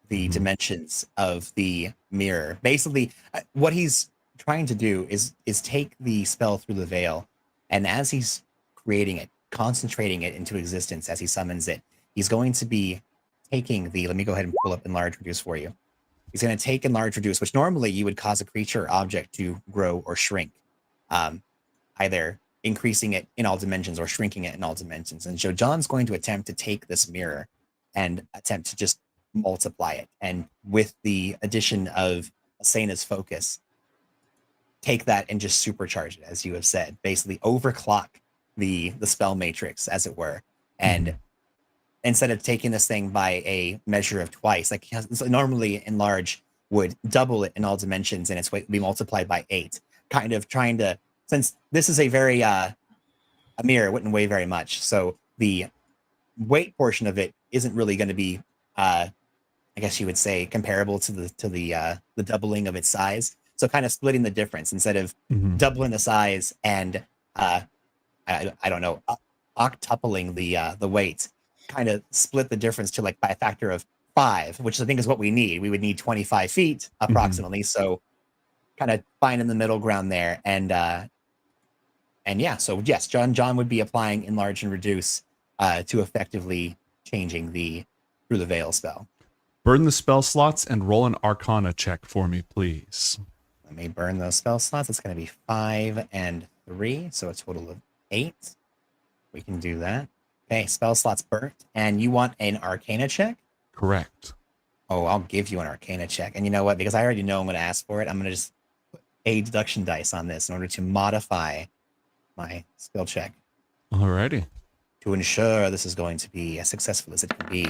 the dimensions of the mirror. Basically, what he's trying to do is take the spell through the veil, and as he's creating it, concentrating it into existence as he summons it, he's going to be taking the, let me go ahead and pull up enlarge reduce for you. He's going to take enlarge reduce, which normally you would cause a creature or object to grow or shrink, either increasing it in all dimensions or shrinking it in all dimensions. And so John's going to attempt to take this mirror and attempt to just multiply it. And with the addition of Asena's focus, take that and just supercharge it, as you have said, basically overclock the spell matrix, as it were, and instead of taking this thing by a measure of twice, like so normally enlarge would double it in all dimensions and its weight would be multiplied by 8. Kind of trying to, since this is a very a mirror, it wouldn't weigh very much. So the weight portion of it isn't really going to be I guess you would say comparable to the doubling of its size. So kind of splitting the difference instead of doubling the size and I don't know, octupling the weight, kind of split the difference to like by a factor of 5, which I think is what we need. We would need 25 feet approximately. So kind of finding the middle ground there. And yeah, so yes, John would be applying enlarge and reduce to effectively changing through the veil spell. Burn the spell slots and roll an Arcana check for me, please. Let me burn those spell slots. It's going to be 5 and 3, so a total of 8. We can do that. Okay, spell slots burnt. And you want an Arcana check? Correct. Oh, I'll give you an Arcana check. And you know what? Because I already know I'm going to ask for it, I'm going to just put a deduction dice on this in order to modify my skill check. Alrighty. To ensure this is going to be as successful as it can be.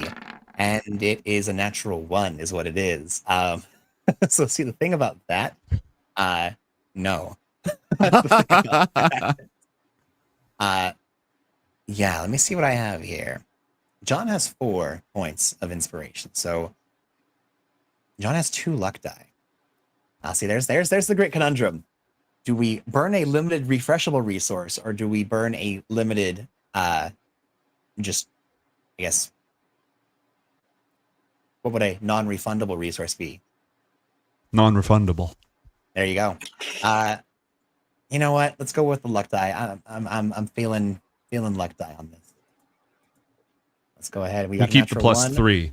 And it is a natural 1 is what it is. So see, the thing about that, no. Yeah, let me see what I have here. John has 4 points of inspiration. So John has 2 luck die. See, there's the great conundrum. Do we burn a limited refreshable resource or do we burn a limited just, I guess, what would a non-refundable resource be? Non-refundable. There you go. You know what? Let's go with the luck die. I'm feeling luck die on this. Let's go ahead. We keep the plus 3.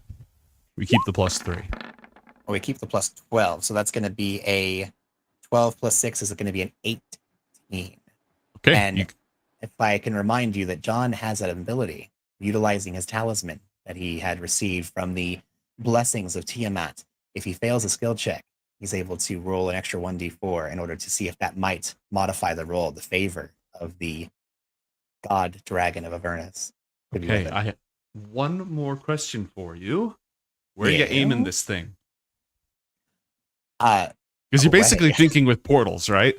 We keep the plus 3. Oh, we keep the plus 12. So that's going to be a 12 plus 6 is going to be an 18. Okay. And if I can remind you that John has that ability, utilizing his talisman that he had received from the blessings of Tiamat. If he fails a skill check, he's able to roll an extra 1d4 in order to see if that might modify the roll, the favor of the god dragon of Avernus. Okay, I have one more question for you. Where are you aiming this thing? Because you're basically thinking with portals, right?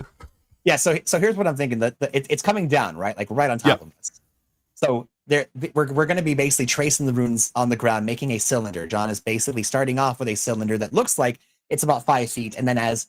Yeah, so here's what I'm thinking. It's coming down, right? Like right on top of us. So we're going to be basically tracing the runes on the ground, making a cylinder. John is basically starting off with a cylinder that looks like it's about 5 feet, and then as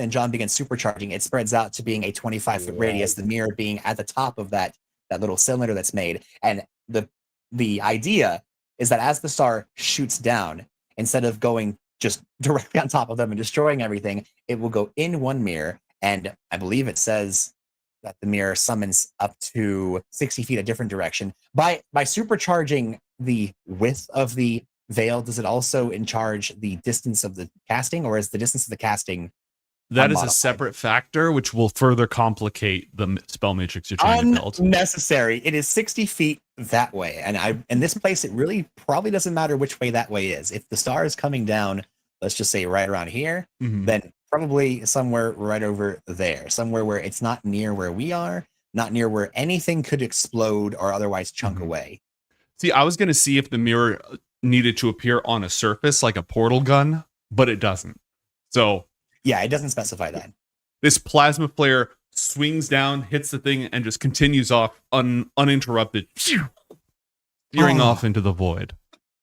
John begins supercharging, it spreads out to being a 25-foot radius, the mirror being at the top of that little cylinder that's made. And the idea is that as the star shoots down, instead of going just directly on top of them and destroying everything, it will go in one mirror, and I believe it says that the mirror summons up to 60 feet a different direction. By supercharging the width of the veil, does it also in charge the distance of the casting, or is the distance of the casting that is a separate factor, which will further complicate the spell matrix you're trying to build? Unnecessary. It is 60 feet that way, and in this place, it really probably doesn't matter which way that way is. If the star is coming down, let's just say right around here, then probably somewhere right over there, somewhere where it's not near where we are, not near where anything could explode or otherwise chunk away. See, I was going to see if the mirror needed to appear on a surface like a portal gun, but it doesn't. So yeah, it doesn't specify that. This plasma flare swings down, hits the thing, and just continues off uninterrupted, steering off into the void.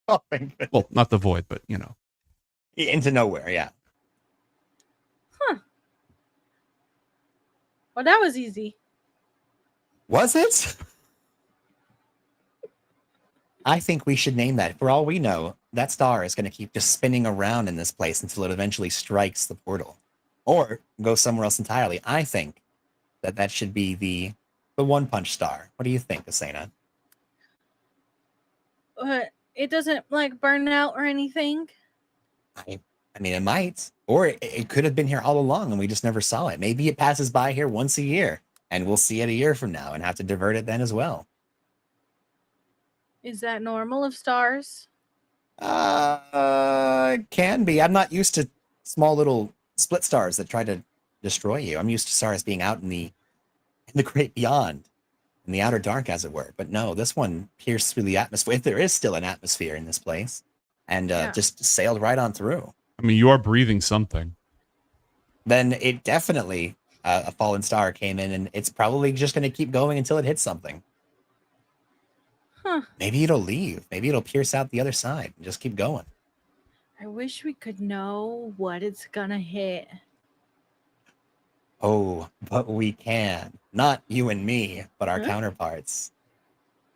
Oh, thank goodness. Well, not the void, but you know. Into nowhere, yeah. Huh. Well, that was easy. Was it? I think we should name that. For all we know, that star is going to keep just spinning around in this place until it eventually strikes the portal. Or go somewhere else entirely. I think that should be the one-punch star. What do you think, Asena? It doesn't, like, burn out or anything? I mean, it might. Or it could have been here all along and we just never saw it. Maybe it passes by here once a year, and we'll see it a year from now and have to divert it then as well. Is that normal of stars? Can be. I'm not used to small little split stars that try to destroy you. I'm used to stars being out in the great beyond. in the outer dark, as it were. But no, this one pierced through the atmosphere, if there is still an atmosphere in this place, and just sailed right on through. I mean, you are breathing something. Then it definitely, a fallen star came in, and it's probably just going to keep going until it hits something. Huh. Maybe it'll leave. Maybe it'll pierce out the other side and just keep going. I wish we could know what it's gonna hit. Oh, but we can. Not you and me, but our counterparts.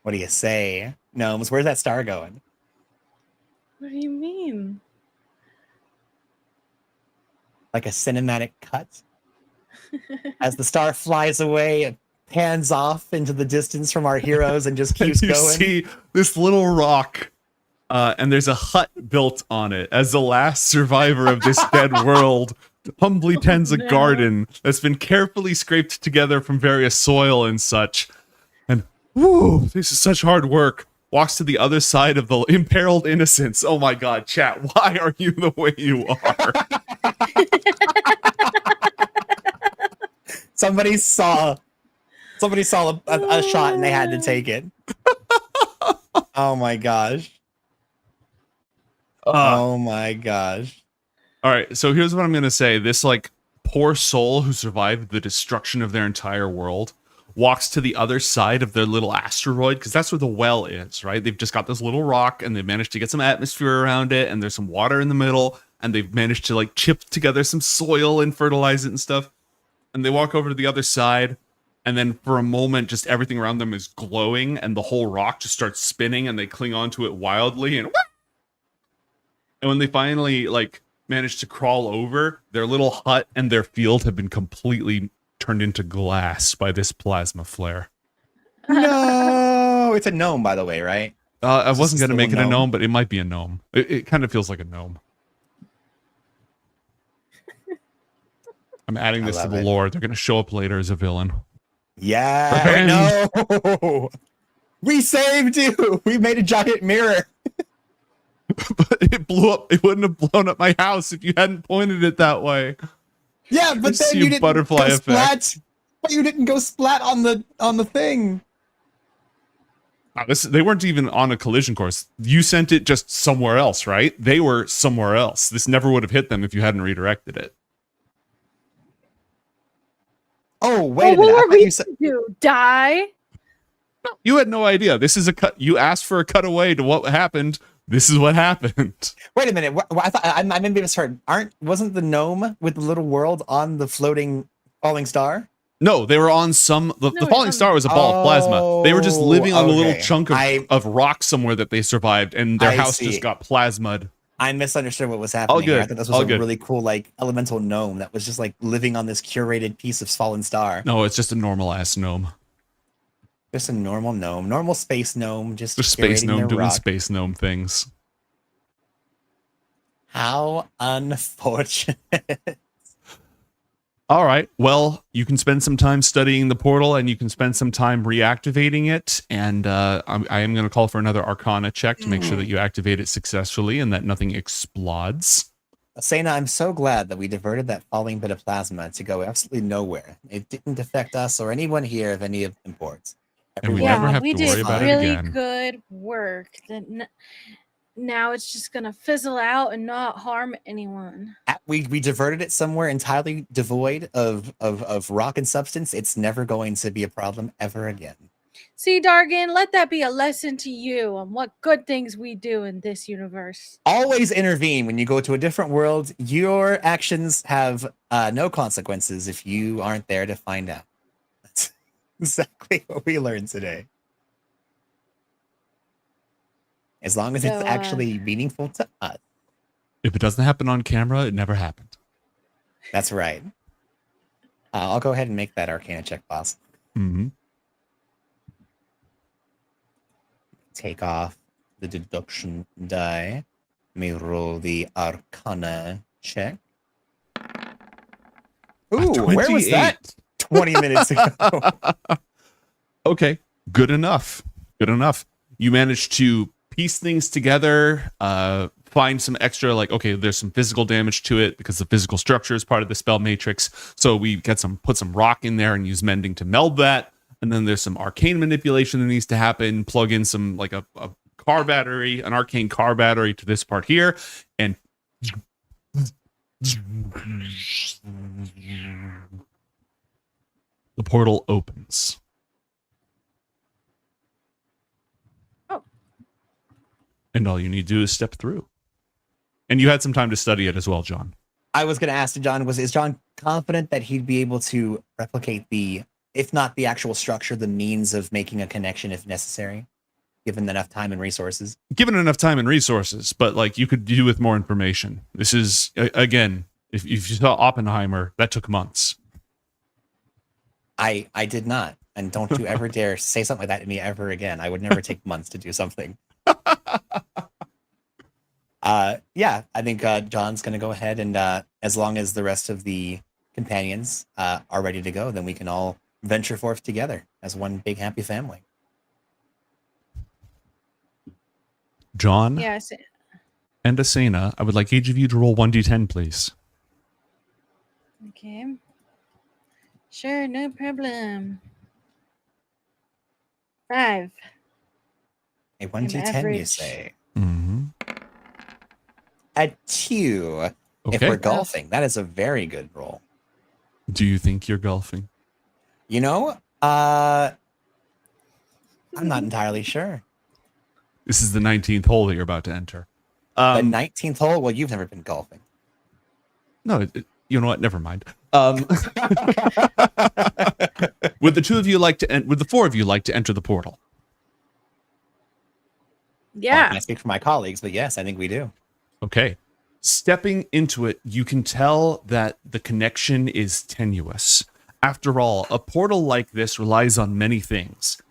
What do you say? Gnomes, where's that star going? What do you mean? Like a cinematic cut? As the star flies away, it pans off into the distance from our heroes and just keeps You going. see this little rock, and there's a hut built on it. As the last survivor of this dead world, humbly tends a garden that's been carefully scraped together from various soil and such. And whoo, this is such hard work. Walks to the other side of the imperiled innocence. Oh my God, chat, why are you the way you are? Somebody saw a shot and they had to take it. Oh my gosh. Oh my gosh. All right, so here's what I'm going to say. This, like, poor soul who survived the destruction of their entire world walks to the other side of their little asteroid, because that's where the well is, right? They've just got this little rock, and they've managed to get some atmosphere around it, and there's some water in the middle, and they've managed to, like, chip together some soil and fertilize it and stuff. And they walk over to the other side, and then for a moment, just everything around them is glowing, and the whole rock just starts spinning, and they cling onto it wildly, and when they finally, like, managed to crawl over, their little hut and their field have been completely turned into glass by this plasma flare. No, it's a gnome, by the way, right? I wasn't going to make it a gnome. gnome, but it might be a gnome. It kind of feels like a gnome. I'm adding this to the lore. They're going to show up later as a villain. Yeah. No. We saved you. We made a giant mirror. But it blew up. It wouldn't have blown up my house if you hadn't pointed it that way. Yeah, but See then a you didn't butterfly go effect. splat. But you didn't go splat on the thing. They weren't even on a collision course. You sent it just somewhere else, right? They were somewhere else. This never would have hit them if you hadn't redirected it. Oh, wait a What minute. I were thought we you said to do? Die? You had no idea. This is a cut. You asked for a cutaway to what happened. This is what happened. Wait a minute. I thought I maybe misheard. Wasn't the gnome with the little world on the floating falling star? No, they were on the falling star was a ball of plasma. They were just living on a little okay. chunk of rock somewhere that they survived, and their I house see. just got plasmid. I misunderstood what was happening. All good. I thought this All was a good. really cool, like, elemental gnome that was just like living on this curated piece of fallen star. No, it's just a normal ass gnome. Just a normal gnome, normal space gnome, just There's space curating gnome their doing rock. space gnome things. How unfortunate. All right. Well, you can spend some time studying the portal, and you can spend some time reactivating it. And I am going to call for another Arcana check to make sure that you activate it successfully and that nothing explodes. Sena, I'm so glad that we diverted that falling bit of plasma to go absolutely nowhere. It didn't affect us or anyone here of any of importance. And we Everyone- never have we to did worry about it really again. good work. Now it's just gonna fizzle out and not harm anyone. we diverted it somewhere entirely devoid of rock and substance. It's never going to be a problem ever again. See, Dargan, let that be a lesson to you on what good things we do in this universe. Always intervene when you go to a different world. Your actions have no consequences if you aren't there to find out. That's exactly what we learned today. As long as it's So, actually meaningful to us. If it doesn't happen on camera, it never happened. That's right. I'll go ahead and make that Arcana check, boss. Mm-hmm. Take off the deduction die. Let me roll the Arcana check. Ooh, where was that 20 minutes ago? Okay, good enough. Good enough. You managed to piece things together, find some extra, like, okay, there's some physical damage to it because the physical structure is part of the spell matrix. So we put some rock in there and use mending to meld that. And then there's some arcane manipulation that needs to happen. Plug in some like a car battery, an arcane car battery to this part here, and the portal opens. Oh. And all you need to do is step through. And you had some time to study it as well, John. I was going to ask John, is John confident that he'd be able to replicate if not the actual structure, the means of making a connection if necessary, given enough time and resources? Given enough time and resources, but like you could do with more information. This is, again, if you saw Oppenheimer, that took months. I did not. And don't you ever dare say something like that to me ever again. I would never take months to do something. Yeah, I think John's going to go ahead and as long as the rest of the companions are ready to go, then we can all venture forth together as one big happy family. John Yes. and Asena, I would like each of you to roll 1d10, please. Okay. Sure, no problem. 5. A 1d10, you average. say? Mm-hmm. A 2. If Okay. we're golfing, that is a very good roll. Do you think you're golfing? You know, I'm not entirely sure. This is the 19th hole that you're about to enter. The 19th hole? Well, you've never been golfing. No, you know what? Never mind. Would the two of you like to? Would the four of you like to enter the portal? Well, I Yeah. can't speak for my colleagues, but yes, I think we do. Okay. Stepping into it, you can tell that the connection is tenuous. After all, a portal like this relies on many things.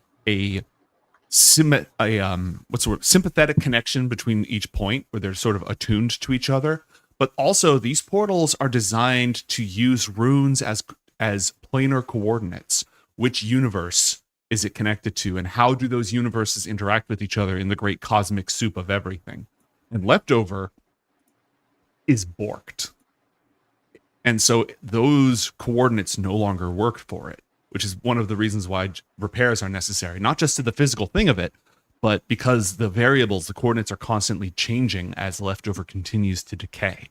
Sympathetic connection between each point where they're sort of attuned to each other. But also, these portals are designed to use runes as planar coordinates. Which universe is it connected to, and how do those universes interact with each other in the great cosmic soup of everything? And Leftover is borked. And so those coordinates no longer work for it, which is one of the reasons why repairs are necessary, not just to the physical thing of it, but because the variables, the coordinates are constantly changing as Leftover continues to decay.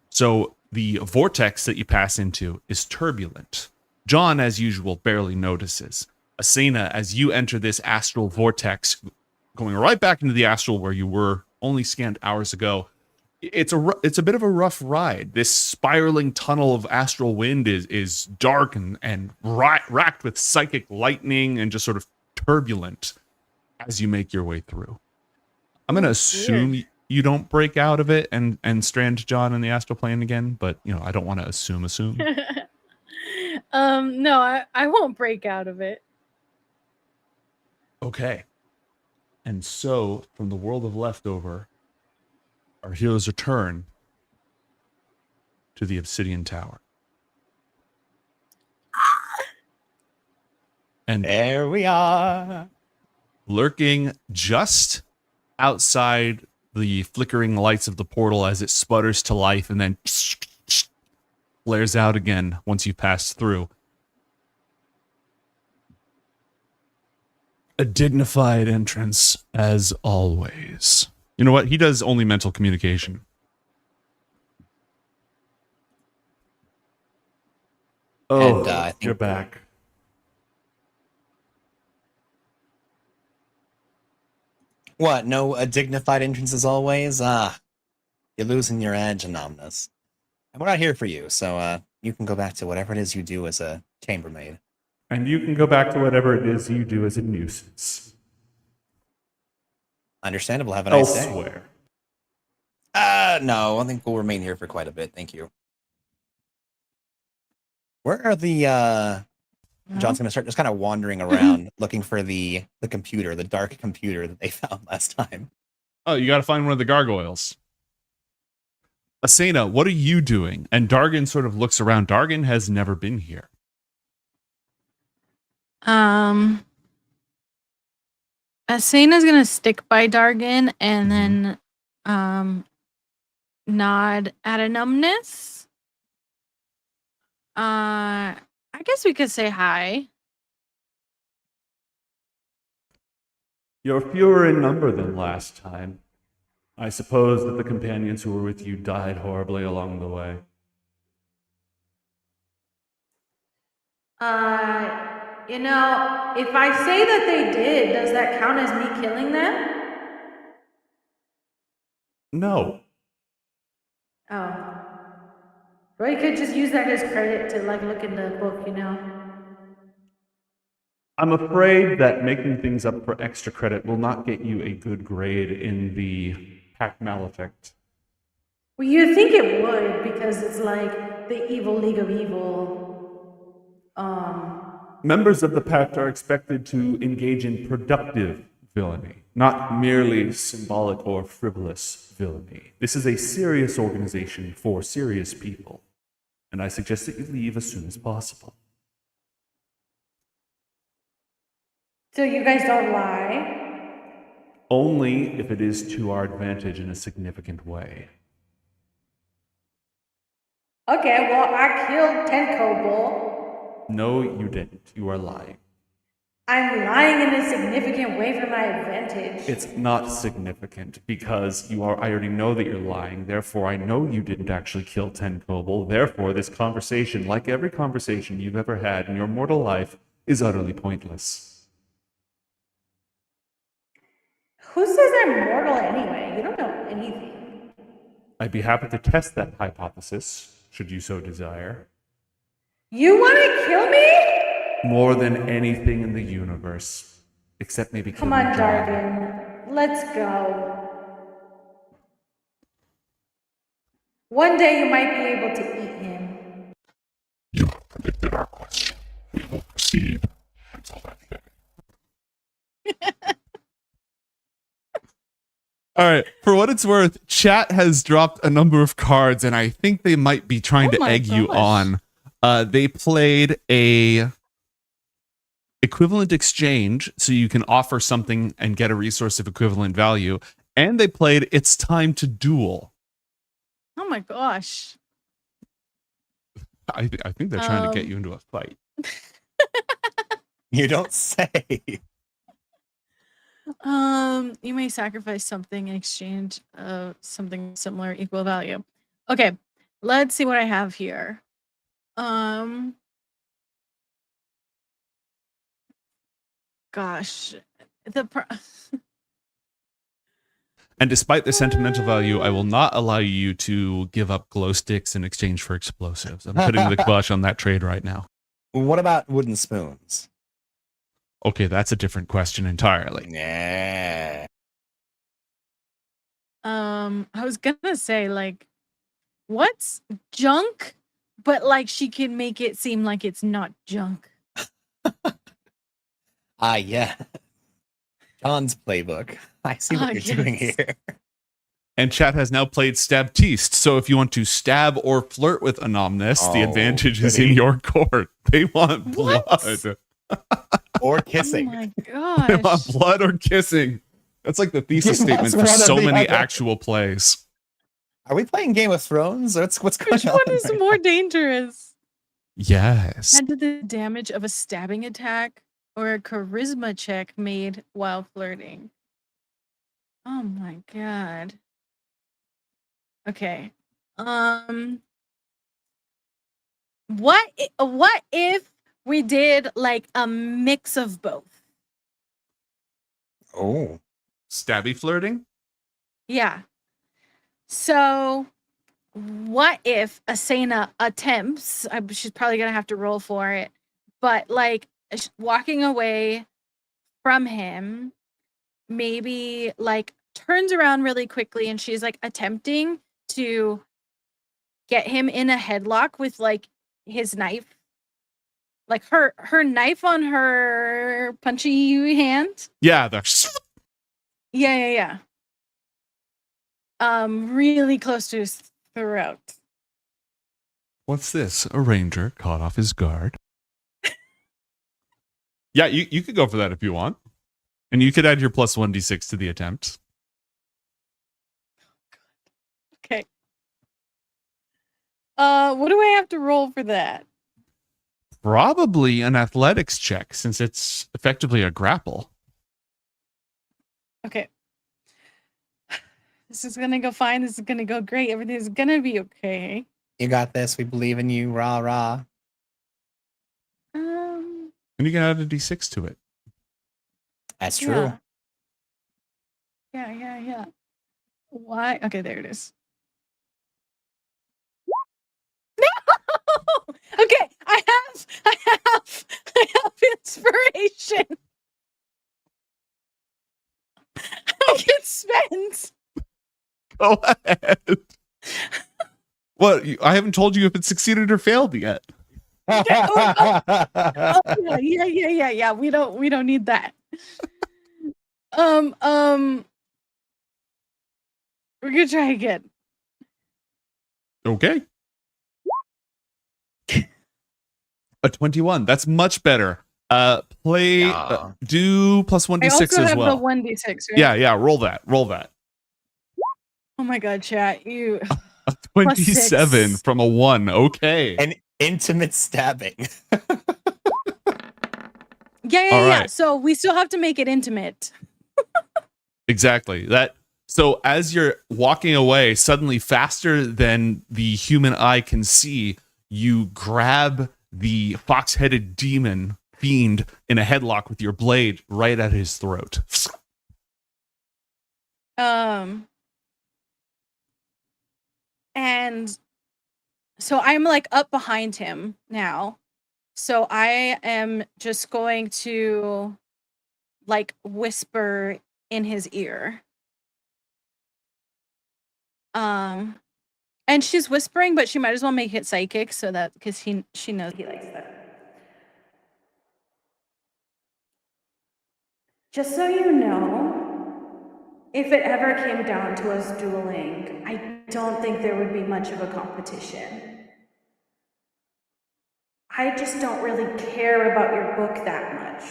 So the vortex that you pass into is turbulent. John, as usual, barely notices. Asena, as you enter this astral vortex, going right back into the astral where you were only scanned hours ago, it's a bit of a rough ride. This spiraling tunnel of astral wind is dark and racked with psychic lightning and just sort of turbulent as you make your way through. I'm going to assume you don't break out of it and strand John in the astral plane again, but I don't want to assume. No, I won't break out of it. Okay. And so, from the world of Leftover, our heroes return to the Obsidian Tower. And There we are. lurking just outside the flickering lights of the portal as it sputters to life and then flares out again once you pass through. A dignified entrance as always. You know what? He does only mental communication. Oh, And, I think- you're back. What? No, a dignified entrance as always? You're losing your edge, Anonymous. And we're not here for you, so you can go back to whatever it is you do as a chambermaid. And you can go back to whatever it is you do as a nuisance. Understandable. Have a nice day. Elsewhere. No, I think we'll remain here for quite a bit. Thank you. Where are the John's gonna start just kind of wandering around looking for the computer, the dark computer that they found last time. Oh, you got to find one of the gargoyles. Asena, what are you doing? And Dargan sort of looks around. Dargan has never been here. Asena's gonna stick by Dargan and then nod at a numbness. I guess we could say hi. You're fewer in number than last time. I suppose that the companions who were with you died horribly along the way. If I say that they did, does that count as me killing them? No. Oh. Roy could just use that as credit to like look in the book, you know? I'm afraid that making things up for extra credit will not get you a good grade in the Pact Malefict. Well, you'd think it would because it's like the evil League of Evil. Members of the Pact are expected to engage in productive villainy, not merely symbolic or frivolous villainy. This is a serious organization for serious people, and I suggest that you leave as soon as possible. So you guys don't lie? Only if it is to our advantage in a significant way. Okay, well, I killed 10 kobold. No, you didn't. You are lying. I'm lying in a significant way for my advantage. It's not significant because I already know that you're lying. Therefore, I know you didn't actually kill 10 kobold. Therefore, this conversation, like every conversation you've ever had in your mortal life, is utterly pointless. Who says I'm mortal anyway? You don't know anything. I'd be happy to test that hypothesis, should you so desire. You want to kill me? More than anything in the universe. Except maybe Come killing on, John. Dargan. Let's go. One day you might be able to eat him. You have predicted our question. We will proceed until that day. All right. For what it's worth, chat has dropped a number of cards, and I think they might be trying Oh to my egg you gosh. on. They played a equivalent exchange, so you can offer something and get a resource of equivalent value, and they played It's Time to Duel. Oh my gosh. I think they're trying to get you into a fight. You don't say. You may sacrifice something in exchange of something similar, equal value. Okay, let's see what I have here. Gosh, And despite the sentimental value, I will not allow you to give up glow sticks in exchange for explosives. I'm putting the kibosh on that trade right now. What about wooden spoons? Okay, that's a different question entirely. Yeah. I was gonna say, like, what's junk, but like she can make it seem like it's not junk. Yeah. John's playbook. I see what you're doing yes. here. And chat has now played Stabtiste. So if you want to stab or flirt with Anonymous, the Oh, advantage is in goody. your court. They want What? blood. Or Oh kissing. my They want gosh. blood or kissing. That's like the thesis You statement must for run so the many other. actual plays. Are we playing Game of Thrones? What's going Which on? one is right more dangerous? Yes. Add to the damage of a stabbing attack or a charisma check made while flirting. Oh my god. Okay. What if we did like a mix of both? Oh. Stabby flirting? Yeah. So what if Asena attempts, she's probably gonna have to roll for it, but like walking away from him, maybe like turns around really quickly and she's like attempting to get him in a headlock with like his knife, like her knife on her punchy hand. Yeah, Yeah. Really close to his throat. What's this? A ranger caught off his guard. Yeah, you could go for that if you want. And you could add your plus 1d6 to the attempt. Okay. What do I have to roll for that? Probably an athletics check, since it's effectively a grapple. Okay. This is gonna go fine. This is gonna go great. Everything's gonna be okay. You got this. We believe in you. Rah rah. Um. And you can add a d6 to it. That's true. Yeah. Why? Okay, there it is. No! Okay, I have inspiration. I can spend. Go ahead. What? I haven't told you if it succeeded or failed yet. Oh, yeah. We don't need that. We're gonna try again. Okay. A 21. That's much better. Play. Yeah. Do plus I 1d6 also as have well. the 1d6, right? Yeah. Roll that. Oh my god, chat. You A 27 6. from a 1. Okay. An intimate stabbing. Yeah. All right. So we still have to make it intimate. Exactly. So as you're walking away, suddenly faster than the human eye can see, you grab the fox-headed demon fiend in a headlock with your blade right at his throat. And so I'm like up behind him now. So I am just going to like whisper in his ear. And she's whispering, but she might as well make it psychic so that because she knows he likes that. Just so you know, if it ever came down to us dueling, I don't think there would be much of a competition. I just don't really care about your book that much.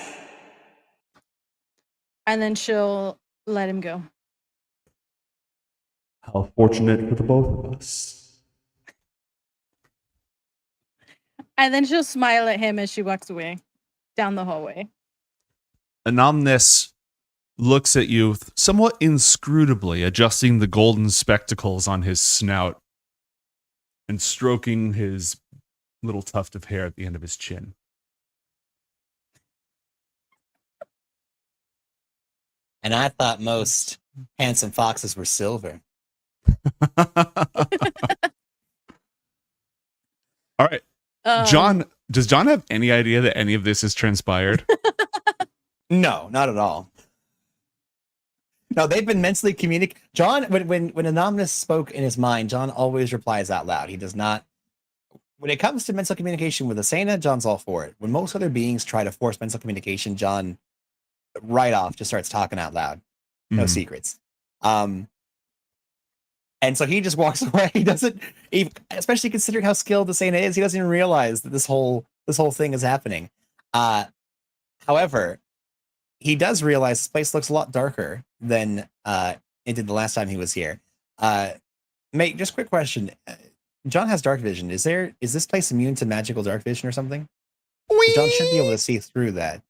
And then she'll let him go. How fortunate for the both of us. And then she'll smile at him as she walks away down the hallway. Anonymous looks at you somewhat inscrutably, adjusting the golden spectacles on his snout and stroking his little tuft of hair at the end of his chin. And I thought most handsome foxes were silver. All right. John, does John have any idea that any of this has transpired? No, not at all. No, they've been mentally communicating. John, when Anonymous spoke in his mind, John always replies out loud. He does not. When it comes to mental communication with Asena, John's all for it. When most other beings try to force mental communication, John right off just starts talking out loud. No secrets. And so he just walks away. He doesn't even, especially considering how skilled Asena is, he doesn't even realize that this whole thing is happening. However, he does realize this place looks a lot darker than it did the last time he was here. Mate, just quick question. John has dark vision. Is this place immune to magical dark vision or something? John should be able to see through that.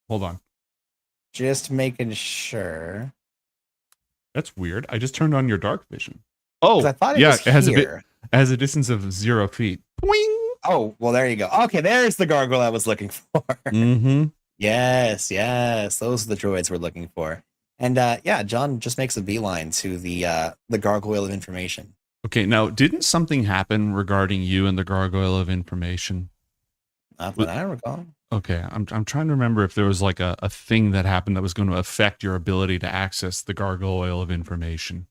Hold on. Just making sure. That's weird. I just turned on your dark vision. Oh, I thought it yeah, was it has here. it has a distance of 0 feet. Boing! Oh, well, there you go. Okay, there's the gargoyle I was looking for. Mm-hmm. Yes. Those are the droids we're looking for. And yeah, John just makes a beeline to the gargoyle of information. Okay, now didn't something happen regarding you and the gargoyle of information? Not that I recall. Okay, I'm trying to remember if there was like a thing that happened that was going to affect your ability to access the gargoyle of information.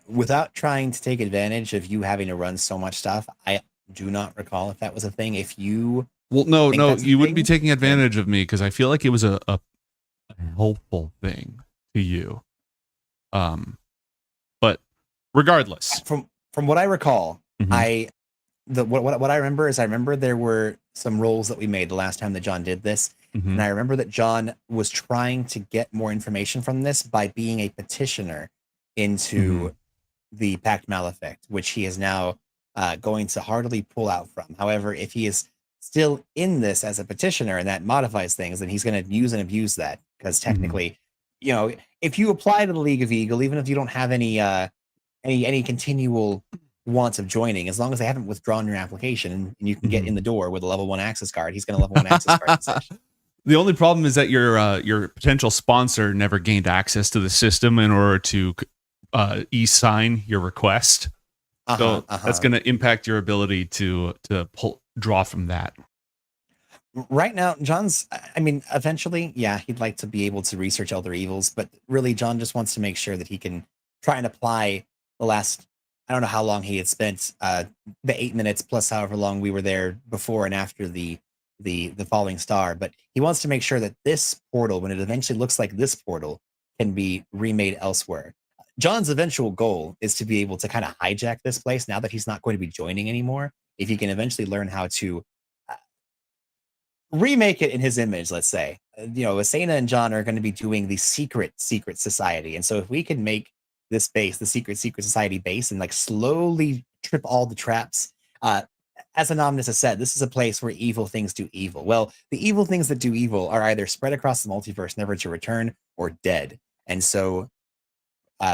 Without trying to take advantage of you having to run so much stuff, I do not recall if that was a thing. If you no, that's a you wouldn't be thing, taking advantage of me because I feel like it was a helpful thing to you. But regardless, from what I recall, Mhm. what I remember is I remember there were some rolls that we made the last time that John did this. Mhm. And I remember that John was trying to get more information from this by being a petitioner into the Pact Malefict, which he is now going to heartily pull out from. However, if he is still in this as a petitioner and that modifies things, then he's going to use and abuse that because technically, you know, if you apply to the League of Eagle, even if you don't have any continual wants of joining, as long as they haven't withdrawn your application and you can get in the door with a level 1 access card, he's going to level 1 access card session. The only problem is that your potential sponsor never gained access to the system in order to e-sign your request. So that's going to impact your ability to draw from that. Right now, John's, I mean, eventually, yeah, he'd like to be able to research Elder Evils, but really, John just wants to make sure that he can try and apply the last, I don't know how long he had spent, the 8 minutes plus however long we were there before and after the falling star, but he wants to make sure that this portal, when it eventually looks like this portal, can be remade elsewhere. John's eventual goal is to be able to kind of hijack this place now that he's not going to be joining anymore. If he can eventually learn how to remake it in his image, let's say, you know, Asena and John are going to be doing the secret society. And so if we can make this base, the secret society base, and like slowly trip all the traps, as Anonymous has said, this is a place where evil things do evil. Well, the evil things that do evil are either spread across the multiverse, never to return, or dead. And so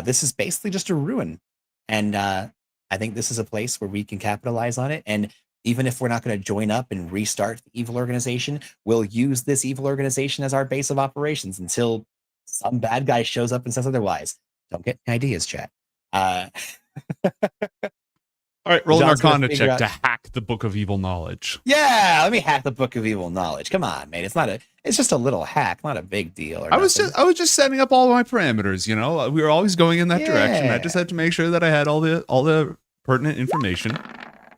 this is basically just a ruin. And I think this is a place where we can capitalize on it. And even if we're not going to join up and restart the evil organization, we'll use this evil organization as our base of operations until some bad guy shows up and says otherwise. Don't get any ideas, chat. All right, roll an John's gonna Arcana figure check out- to hack the Book of Evil Knowledge. Yeah, let me hack the Book of Evil Knowledge. Come on, man. It's just a little hack, not a big deal. Or I was nothing. just setting up all my parameters. You know, we were always going in that direction. I Yeah. just had to make sure that I had all the pertinent information.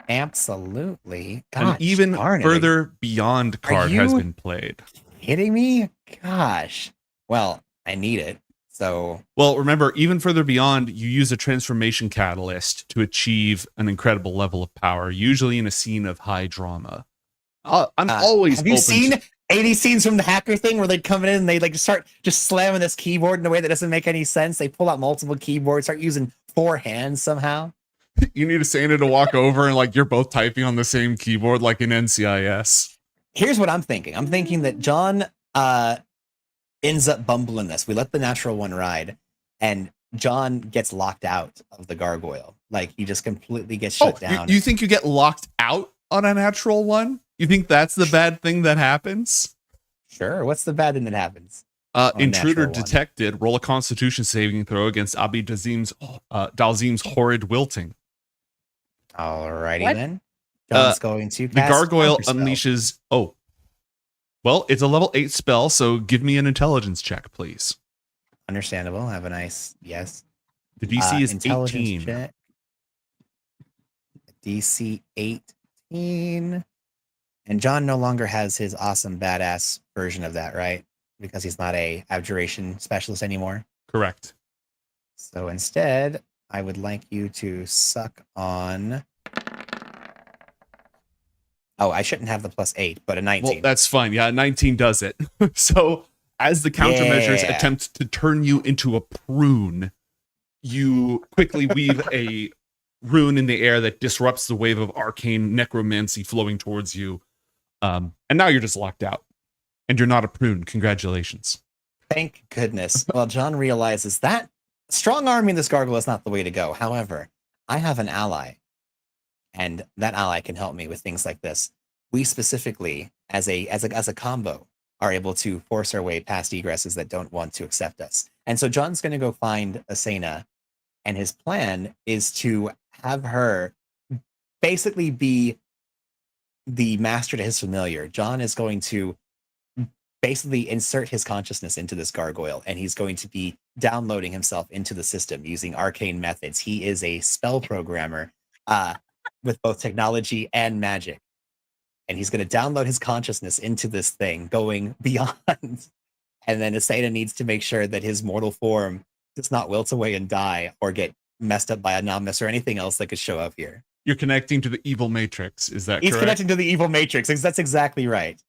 Absolutely. And Gosh, even darn it. further beyond card has you- been played. Kidding me? Gosh. Well, I need it. So Well, remember, even further beyond, you use a transformation catalyst to achieve an incredible level of power, usually in a scene of high drama. I'm always have you open seen to- 80 scenes from the hacker thing where they come in and they like start just slamming this keyboard in a way that doesn't make any sense? They pull out multiple keyboards, start using 4 hands somehow. you need a Santa to walk over and like you're both typing on the same keyboard like in NCIS. Here's what I'm thinking. I'm thinking that John ends up bumbling this. We let the natural one ride, and John gets locked out of the gargoyle. Like he just completely gets shut down. You think you get locked out on a natural one? You think that's the bad thing that happens? Sure. What's the bad thing that happens? Intruder natural one. detected. Roll a Constitution saving throw against Abi Dalzim's horrid wilting. Alrighty What? then. John's going to The cast gargoyle Counterspell. unleashes. Oh, well, it's a level 8 spell, so give me an intelligence check, please. Understandable. Have a nice yes. The DC is Intelligence 18. check. DC 18. And John no longer has his awesome badass version of that, right? Because he's not a abjuration specialist anymore. Correct. So instead, I would like you to suck on. Oh, I shouldn't have the +8, but a 19. Well, that's fine. Yeah, 19 does it. So, as the countermeasures Yeah. attempt to turn you into a prune, you quickly weave a rune in the air that disrupts the wave of arcane necromancy flowing towards you. And now you're just locked out. And you're not a prune. Congratulations. Thank goodness. Well, John realizes that strong arming this gargoyle is not the way to go. However, I have an ally, and that ally can help me with things like this. We specifically, as a combo, are able to force our way past egresses that don't want to accept us. And so John's going to go find Asena, and his plan is to have her basically be the master to his familiar. John is going to basically insert his consciousness into this gargoyle, and he's going to be downloading himself into the system using arcane methods. He is a spell programmer with both technology and magic, and he's going to download his consciousness into this thing, going beyond. And then Asena needs to make sure that his mortal form does not wilt away and die or get messed up by Anonymous or anything else that could show up here. You're connecting to the evil matrix. Is that He's correct? connecting to the evil matrix. That's exactly right.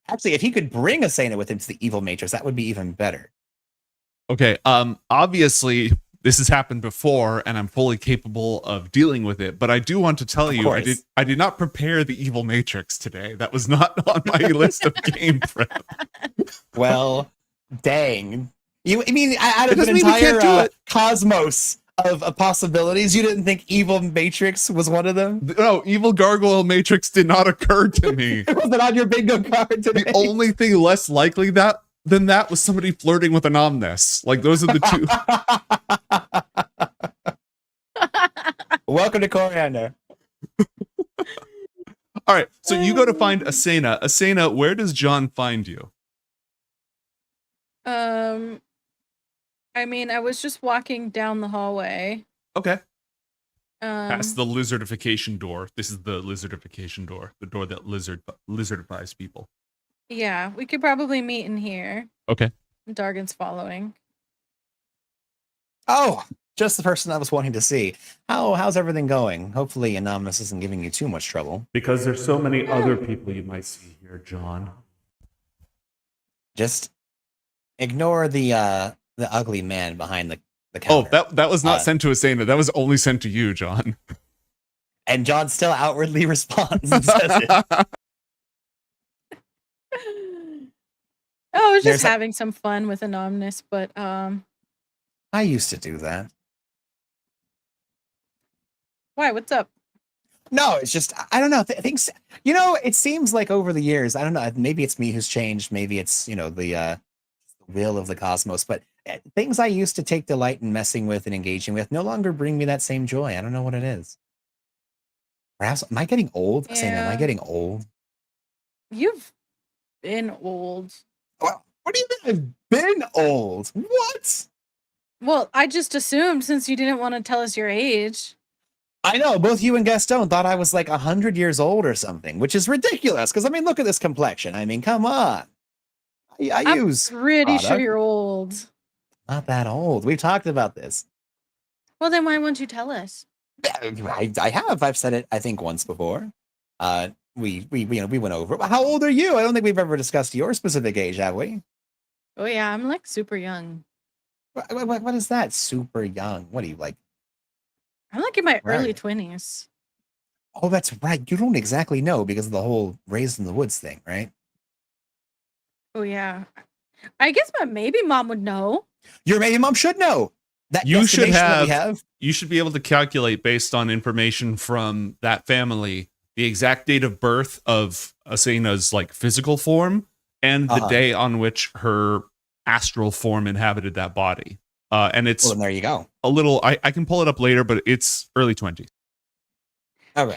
Actually, if he could bring Asena with him to the evil matrix, that would be even better. Okay. Obviously, this has happened before, and I'm fully capable of dealing with it. But I do want to tell Of you, course. I did not prepare the evil matrix today. That was not on my list of game prep. Well, Dang. I mean, out It of an doesn't mean we can't do entire it. cosmos of possibilities, you didn't think evil Matrix was one of them? No, evil gargoyle matrix did not occur to me. It wasn't on your bingo card today. The only thing less likely than that was somebody flirting with an omnis. Like those are the two. Welcome to Coriander. All right, so you go to find Asena. Asena, where does John find you? I mean, I was just walking down the hallway. Okay. Um, Past the lizardification door. This is the lizardification door, the door that lizardifies people. yeah, we could probably meet in here. Okay. Dargan's following. Oh, just the person I was wanting to see. How's everything going? Hopefully Anonymous isn't giving you too much trouble. Because there's so many other people you might see here, John. Just ignore the ugly man behind the Oh, counter. that was not sent to Asena. That was only sent to you, John. And John still outwardly responds and says it. Oh, I was There's just a- having some fun with Anonymous, but I used to do that. why? What's up? No, it's just I don't know. Things, you know, it seems like over the years, I don't know, maybe it's me who's changed, maybe it's, you know, the will of the cosmos, but things I used to take delight in messing with and engaging with no longer bring me that same joy. I don't know what it is. Perhaps am I getting old? Saying, am I Yeah. getting old? You've been old. What do you mean I've been old? What? Well, I just assumed since you didn't want to tell us your age. I know both you and Gaston thought I was like 100 years old or something, which is ridiculous. Because I mean, look at this complexion. I mean, come on. I I'm use pretty sure product. you're old. Not that old. We've talked about this. Well, then why won't you tell us? I have. I've said it. I think once before. We went over it. How old are you? I don't think we've ever discussed your specific age, have we? Oh yeah, I'm like super young. What is that? Super young. What are you like? I'm like in my early Right. 20s. Oh, that's right. You don't exactly know because of the whole raised in the woods thing, right? Oh yeah. I guess my maybe mom would know. Your baby mom should know. That You should guesstimation that we have- have. You should be able to calculate based on information from that family the exact date of birth of Asena's like physical form and the Uh-huh. day on which her astral form inhabited that body. And it's Well, then there you go. a little I can pull it up later, but it's early 20s. Okay.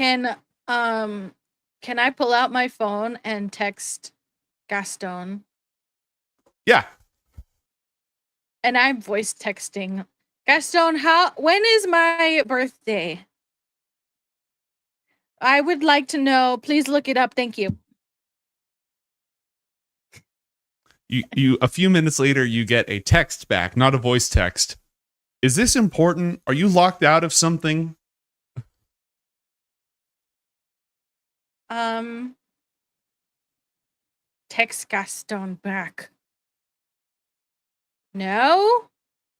Can I pull out my phone and text Gaston? Yeah. And I'm voice texting Gaston, when is my birthday? I would like to know. Please look it up. Thank you. You a few minutes later you get a text back, not a voice text. Is this important? Are you locked out of something? Text Gaston back. No?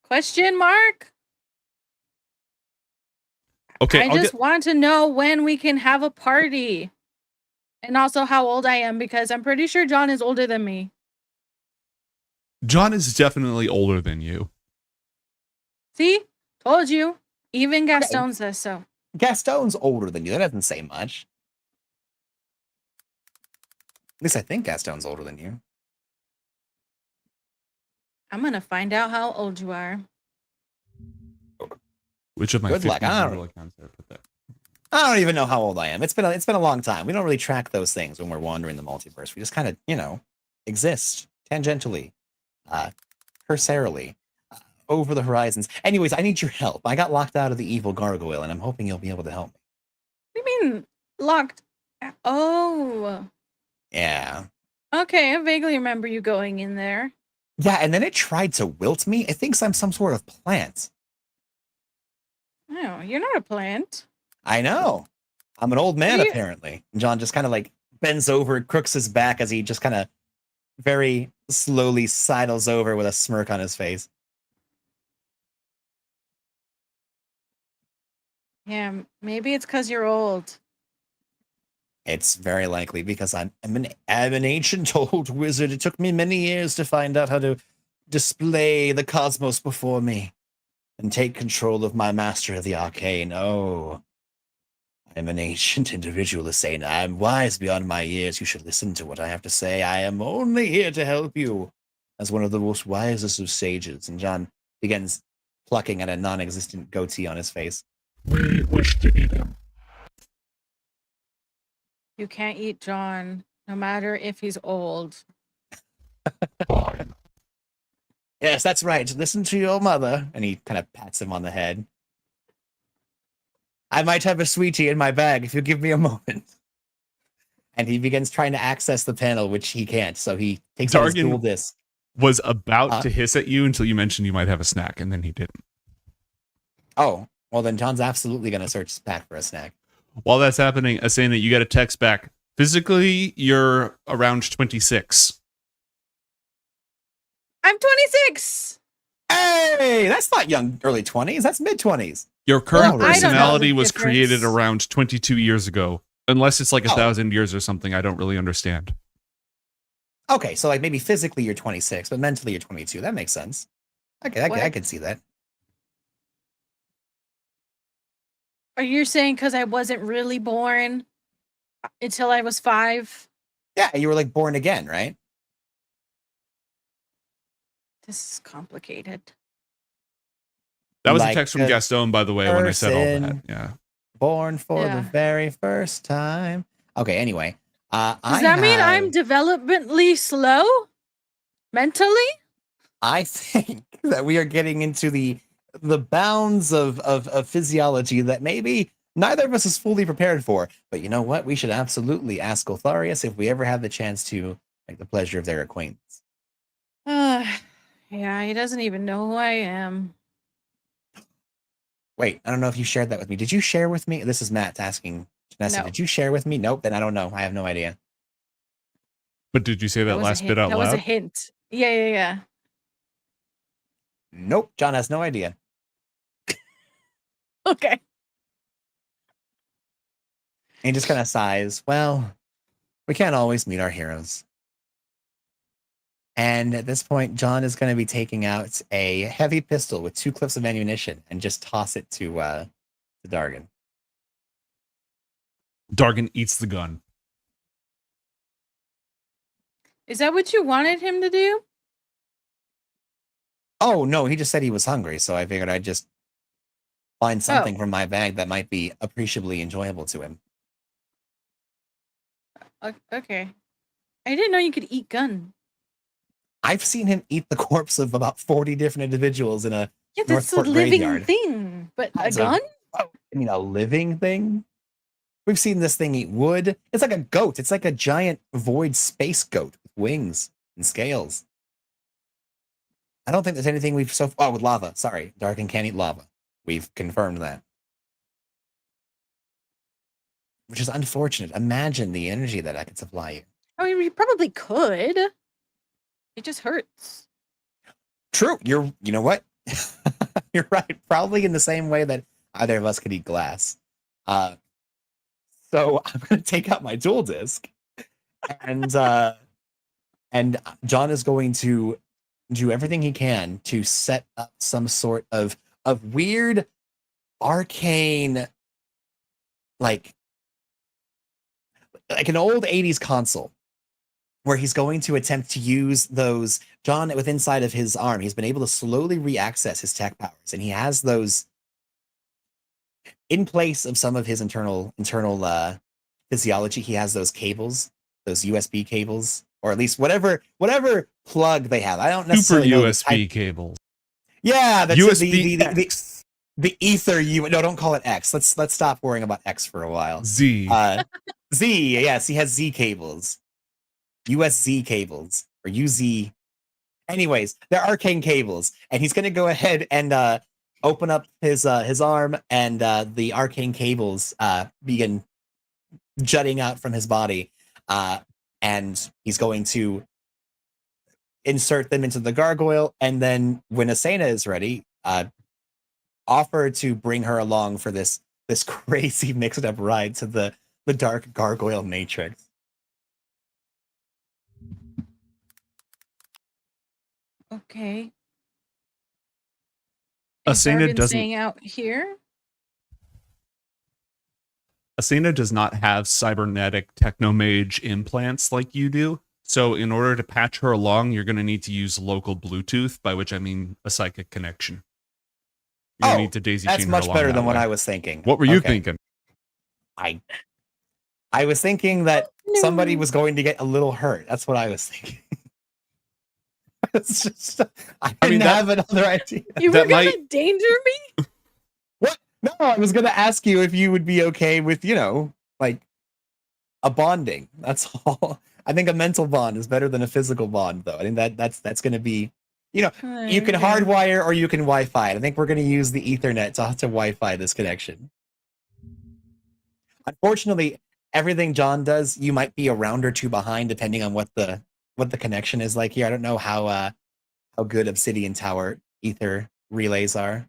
Question mark? Okay, I just want to know when we can have a party. And also how old I am because I'm pretty sure John is older than me. John is definitely older than you. See? Told you. Even Gaston says so. Gaston's older than you. That doesn't say much. At least I think Gaston's older than you. I'm going to find out how old you are. Which of my Good luck. 50 I don't- Google accounts did I put that? I don't even know how old I am. It's been a long time. We don't really track those things when we're wandering the multiverse. We just kind of, exist tangentially, cursorily, over the horizons. Anyways, I need your help. I got locked out of the evil gargoyle, and I'm hoping you'll be able to help me. What do you mean locked? Oh. Yeah. Okay, I vaguely remember you going in there. Yeah, and then it tried to wilt me. It thinks I'm some sort of plant. Oh, you're not a plant. I know. I'm an old man, Do you- apparently. And John just kind of like bends over, crooks his back as he just kind of very slowly sidles over with a smirk on his face. Yeah, maybe it's because you're old. It's very likely because I'm an ancient old wizard. It took me many years to find out how to display the cosmos before me and take control of my master of the arcane. Oh, I'm an ancient individual, Asana. I am wise beyond my years. You should listen to what I have to say. I am only here to help you as one of the most wisest of sages. And John begins plucking at a non-existent goatee on his face. We wish to eat him. You can't eat John, no matter if he's old. Fine. Yes, that's right. Listen to your mother. And he kind of pats him on the head. I might have a sweetie in my bag if you give me a moment. And he begins trying to access the panel, which he can't. So he takes out his Dargan dual disc. Was about to hiss at you until you mentioned you might have a snack, and then he didn't. Oh, well, then John's absolutely going to search his pack for a snack. While that's happening, Asana, you get a text back. Physically, you're around 26. I'm 26. Hey, that's not young, early 20s. That's mid 20s. Your current Well, I don't know personality the was difference. created around 22 years ago. Unless it's like Oh. 1,000 years or something, I don't really understand. Okay, so like maybe physically you're 26, but mentally you're 22. That makes sense. Okay, I What? could see that. Are you saying because I wasn't really born until I was 5? Yeah, you were like born again, right? This is complicated. That was Like a text from a Gaston, by the way, when I said all that. person. Yeah. Born for the Yeah. very first time. Okay, anyway. Does that mean I'm developmentally slow? Mentally? I think that we are getting into the bounds of physiology that maybe neither of us is fully prepared for. But you know what? We should absolutely ask Gotharius if we ever have the chance to make the pleasure of their acquaintance. Yeah, he doesn't even know who I am. Wait, I don't know if you shared that with me. Did you share with me? This is Matt asking Janessa. No. Did you share with me? Nope, then I don't know. I have no idea. But did you say that was a last hint. bit out That was a loud? hint. Yeah. Nope, John has no idea. Okay. And he just kind of sighs. Well, we can't always meet our heroes. And at this point, John is going to be taking out a heavy pistol with 2 clips of ammunition and just toss it to Dargan. Dargan eats the gun. Is that what you wanted him to do? Oh, no, he just said he was hungry, so I figured I'd just find something from my bag that might be appreciably enjoyable to him. Okay. I didn't know you could eat gun. I've seen him eat the corpse of about 40 different individuals in a Yeah, that's a Northport living graveyard. thing. But a That's a- gun? I mean, a living thing? We've seen this thing eat wood. It's like a goat. It's like a giant void space goat with wings and scales. I don't think there's anything we've with lava. Sorry, Darkin can't eat lava. We've confirmed that. Which is unfortunate. Imagine the energy that I could supply you. I mean, you probably could. It just hurts. True. You know what? You're right. Probably in the same way that either of us could eat glass. So I'm going to take out my dual disc, and John is going to do everything he can to set up some sort of weird arcane, like an old 80s console, where he's going to attempt to use those. John, with inside of his arm, he's been able to slowly re-access his tech powers, and he has those in place of some of his internal physiology. He has those cables, those USB cables, or at least whatever plug they have. I don't Super necessarily know the USB type. cables. Yeah, that's USB the ether. No, don't call it X. Let's stop worrying about X for a while. Z. Z. Yes, he has Z cables, USZ cables, or UZ. Anyways, they're arcane cables, and he's going to go ahead and open up his arm, and the arcane cables begin jutting out from his body, and he's going to insert them into the gargoyle, and then when Asena is ready, offer to bring her along for this crazy mixed up ride to the dark gargoyle matrix. Okay. Asena Dargan doesn't. staying out here? Asena does not have cybernetic technomage implants like you do. So in order to patch her along, you're going to need to use local Bluetooth, by which I mean a psychic connection. You're going to need to daisy that's chain her much along better that than what way. I was thinking. What were you Okay. thinking? I was thinking that No. somebody was going to get a little hurt. That's what I was thinking. It's just, I didn't have another idea. You were That gonna might- danger me? What? No, I was going to ask you if you would be okay with, like a bonding. That's all. I think a mental bond is better than a physical bond, though. I think that's going to be, you can hardwire or you can Wi-Fi. I think we're going to use the Ethernet to Wi-Fi this connection. Unfortunately, everything John does, you might be a round or two behind, depending on what the connection is like here. I don't know how good Obsidian Tower Ether relays are.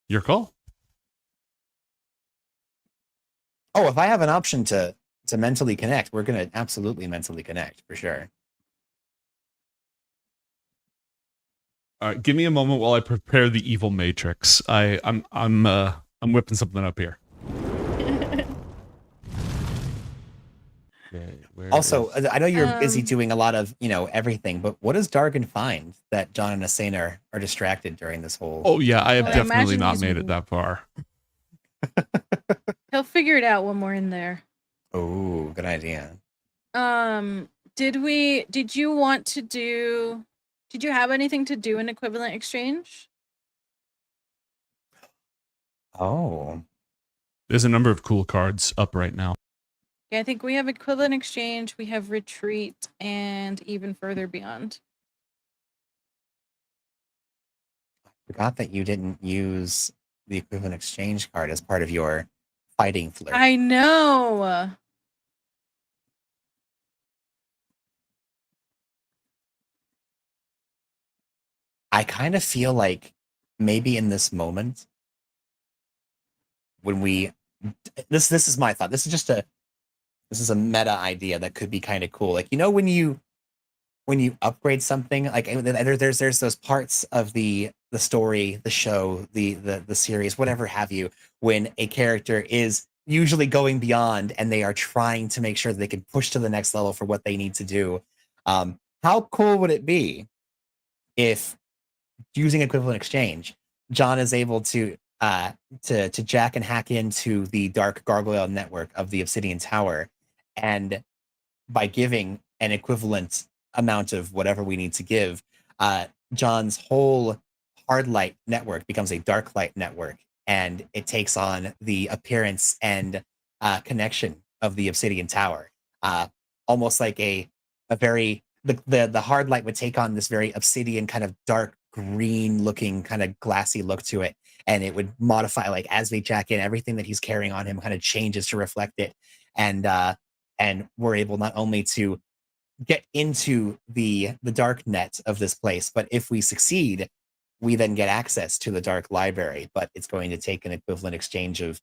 Your call. Oh, if I have an option to mentally connect, we're gonna absolutely mentally connect for sure. All right, give me a moment while I prepare the evil matrix. I'm whipping something up here. Okay, Also, I know you're busy doing a lot of everything, but what does Dargan find that John and Asena are distracted during this whole? Oh yeah, I have Well, I definitely imagine not he's- made it that far. He'll figure it out when we're in there. Oh, good idea. Did you have anything to do in equivalent exchange? Oh, There's a number of cool cards up right now. Yeah, I think we have equivalent exchange, we have retreat, and even further beyond. forgot that you didn't use the equivalent exchange card as part of your fighting flirt. I know. I kind of feel like maybe in this moment, when this is my thought. This is a meta idea that could be kind of cool. Like when you upgrade something, like there's those parts of the story, the show, the series, whatever have you, when a character is usually going beyond and they are trying to make sure that they can push to the next level for what they need to do. How cool would it be if, using equivalent exchange, John is able to jack and hack into the dark gargoyle network of the Obsidian Tower, and by giving an equivalent amount of whatever we need to give, John's whole hard light network becomes a dark light network, and it takes on the appearance and connection of the Obsidian Tower. Almost like the hard light would take on this very obsidian kind of dark green looking kind of glassy look to it, and it would modify, like, as we jack in, everything that he's carrying on him kind of changes to reflect it, and we're able not only to get into the dark net of this place, but if we succeed, we then get access to the dark library. But it's going to take an equivalent exchange of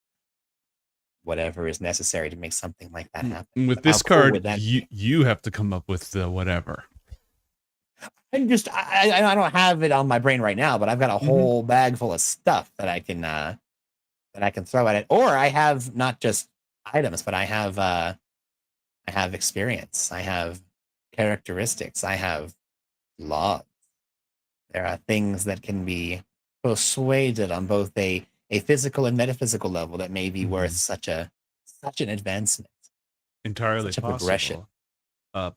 whatever is necessary to make something like that happen. With But this how cool card, would that be? you have to come up with the whatever. I don't have it on my brain right now, but I've got a whole bag full of stuff that I can throw at it. Or I have not just items, but I have experience. I have characteristics. I have laws. There are things that can be persuaded on both a physical and metaphysical level that may be worth such an advancement. Entirely Such a possible. progression.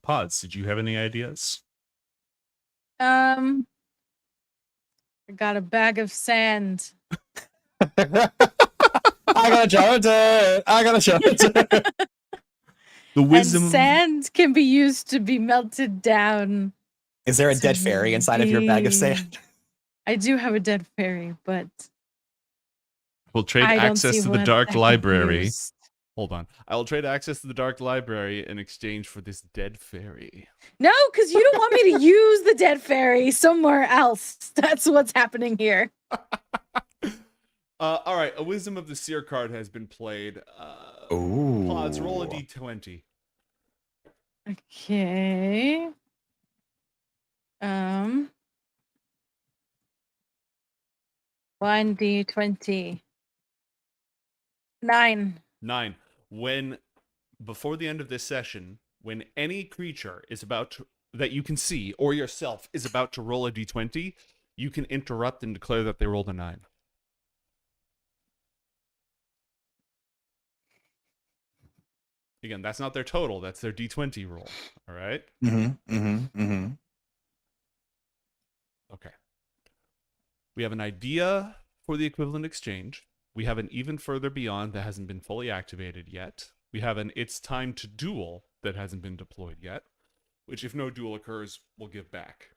Pods, did you have any ideas? I got a bag of sand. I gotta show it to I gotta show it to The wisdom. And sand can be used to be melted down. Is there a dead fairy inside of your bag of sand? I do have a dead fairy, but We'll trade I don't access see to the what dark that could be library. used. Hold on. I will trade access to the dark library in exchange for this dead fairy. No, because you don't want me to use the dead fairy somewhere else. That's what's happening here. All right. A Wisdom of the Seer card has been played. Ooh. Pods, roll a d20. Okay. 1d20. 9. 9. When before the end of this session, when any creature is about to, that you can see or yourself is about to roll a d20, you can interrupt and declare that they rolled a 9. Again, that's not their total, that's their d20 roll. All right? Okay. We have an idea for the equivalent exchange. We have an even further beyond that hasn't been fully activated yet. We have an it's time to duel that hasn't been deployed yet, which if no duel occurs, we'll give back.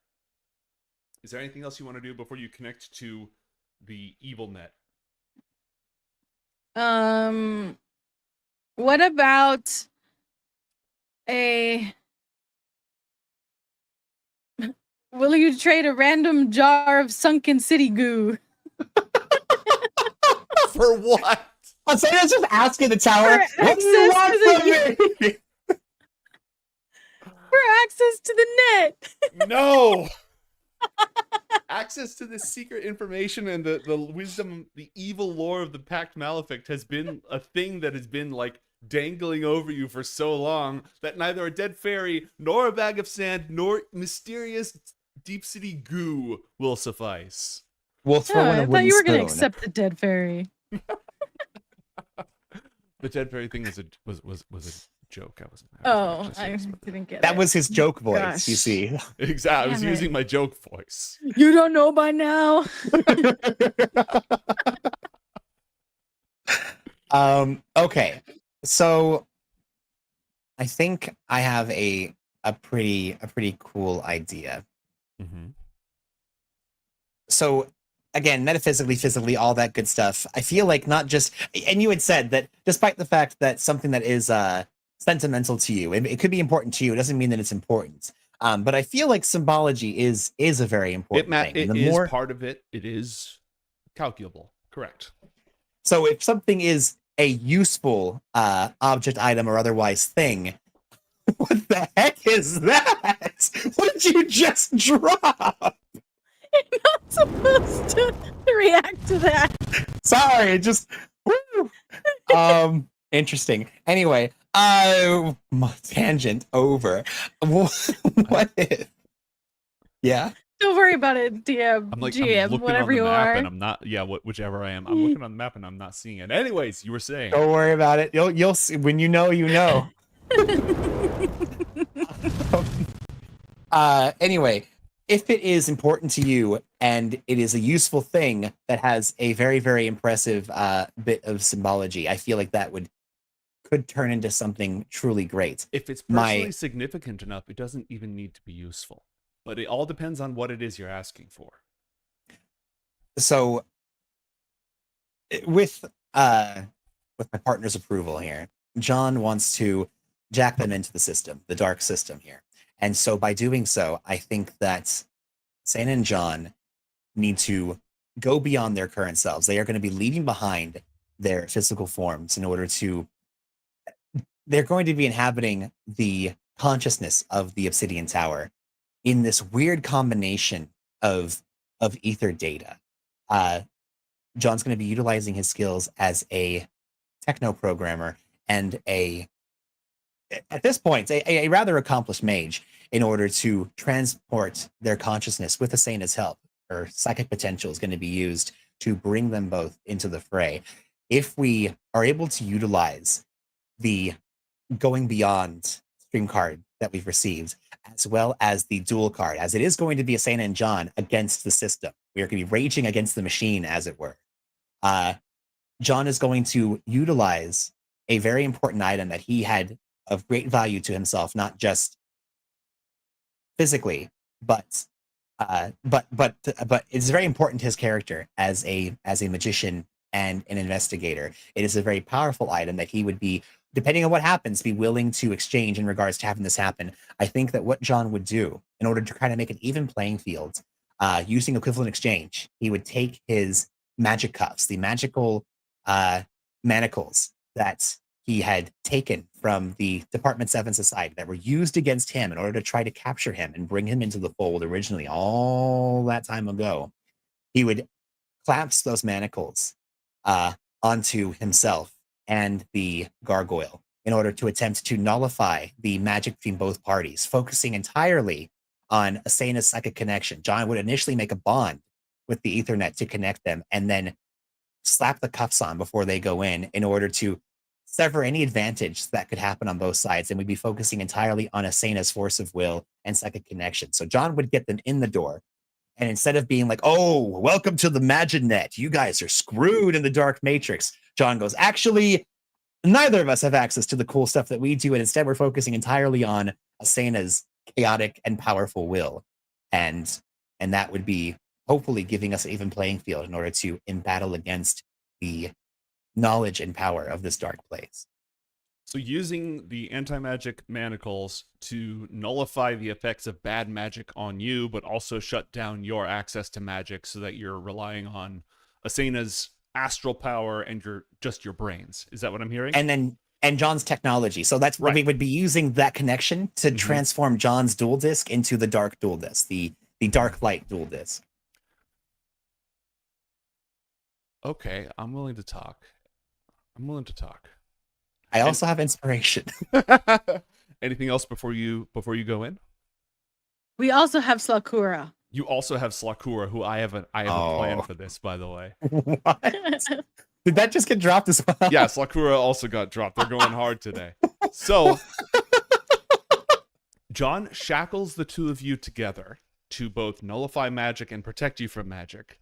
Is there anything else you want to do before you connect to the evil net? What about a will you trade a random jar of sunken city goo For what? I'm saying that's just asking the tower. For What do you access want to from me? for access to the net? No! Access to this secret information and the wisdom, the evil lore of the Pact Malefic has been a thing that has been like dangling over you for so long that neither a dead fairy, nor a bag of sand, nor mysterious deep city goo will suffice. We'll throw in a I thought wooden you were going to spoon. accept the dead fairy. The dead fairy thing was a joke. I wasn't. Oh, just I serious, but- didn't get That it. was his joke voice, Gosh. you see. Exactly. I was Damn it. using my joke voice. You don't know by now. Okay. So I think I have a pretty cool idea. Mm-hmm. So again, metaphysically, physically, all that good stuff. I feel like not just, and you had said that despite the fact that something that is sentimental to you, it could be important to you, it doesn't mean that it's important. But I feel like symbology is a very important thing. It And is part of it. It is calculable. Correct. So if something is a useful object, item, or otherwise thing, what the heck is that? What did you just drop? You're not supposed to react to that. Sorry, it just woo. Interesting. Anyway, tangent over. What if? Yeah. Don't worry about it, DM, I'm like GM, I'm looking whatever on the you map are. and I'm not. Yeah, whichever I am. I'm looking on the map and I'm not seeing it. Anyways, you were saying. Don't worry about it. You'll see when you know. You know. Anyway, if it is important to you and it is a useful thing that has a very, very impressive bit of symbology, I feel like that could turn into something truly great. If it's personally significant enough, it doesn't even need to be useful. But it all depends on what it is you're asking for. So, with my partner's approval here, John wants to jack them into the system, the dark system here. And so by doing so, I think that Sana and John need to go beyond their current selves. They are going to be leaving behind their physical forms in order to, they're going to be inhabiting the consciousness of the Obsidian Tower in this weird combination of ether data. John's going to be utilizing his skills as a techno programmer and at this point, a rather accomplished mage in order to transport their consciousness with Asena's help. Her psychic potential is going to be used to bring them both into the fray. If we are able to utilize the going beyond stream card that we've received, as well as the dual card, as it is going to be Asena and John against the system. We are going to be raging against the machine, as it were. John is going to utilize a very important item that he had of great value to himself, not just physically, but it's very important to his character as a magician and an investigator. It is a very powerful item that he would be, depending on what happens, be willing to exchange in regards to having this happen. I think that what John would do in order to kind of make an even playing field, using equivalent exchange, he would take his magic cuffs, the magical manacles that he had taken from the Department 7 Society that were used against him in order to try to capture him and bring him into the fold originally, all that time ago, he would clamps those manacles onto himself and the gargoyle in order to attempt to nullify the magic between both parties, focusing entirely on Asena's psychic connection. John would initially make a bond with the Ethernet to connect them and then slap the cuffs on before they go in order to sever any advantage that could happen on both sides. And we'd be focusing entirely on Asena's force of will and psychic connection. So John would get them in the door. And instead of being like, oh, welcome to the Maginet, you guys are screwed in the dark matrix, John goes, actually, neither of us have access to the cool stuff that we do. And instead, we're focusing entirely on Asena's chaotic and powerful will. And that would be hopefully giving us an even playing field in order to in battle against the knowledge and power of this dark place. So using the anti-magic manacles to nullify the effects of bad magic on you, but also shut down your access to magic so that you're relying on Asena's astral power and your brains. Is that what I'm hearing? And John's technology. So that's what we would be using that connection to transform John's dual disc into the dark dual disc, the dark light dual disc. Okay, I'm willing to talk. I also have inspiration. Anything else before you go in? We also have Slakura. You also have Slakura, who I have a plan for this, by the way. What? Did that just get dropped as well? Yeah, Slakura also got dropped. They're going hard today. So John shackles the two of you together to both nullify magic and protect you from magic.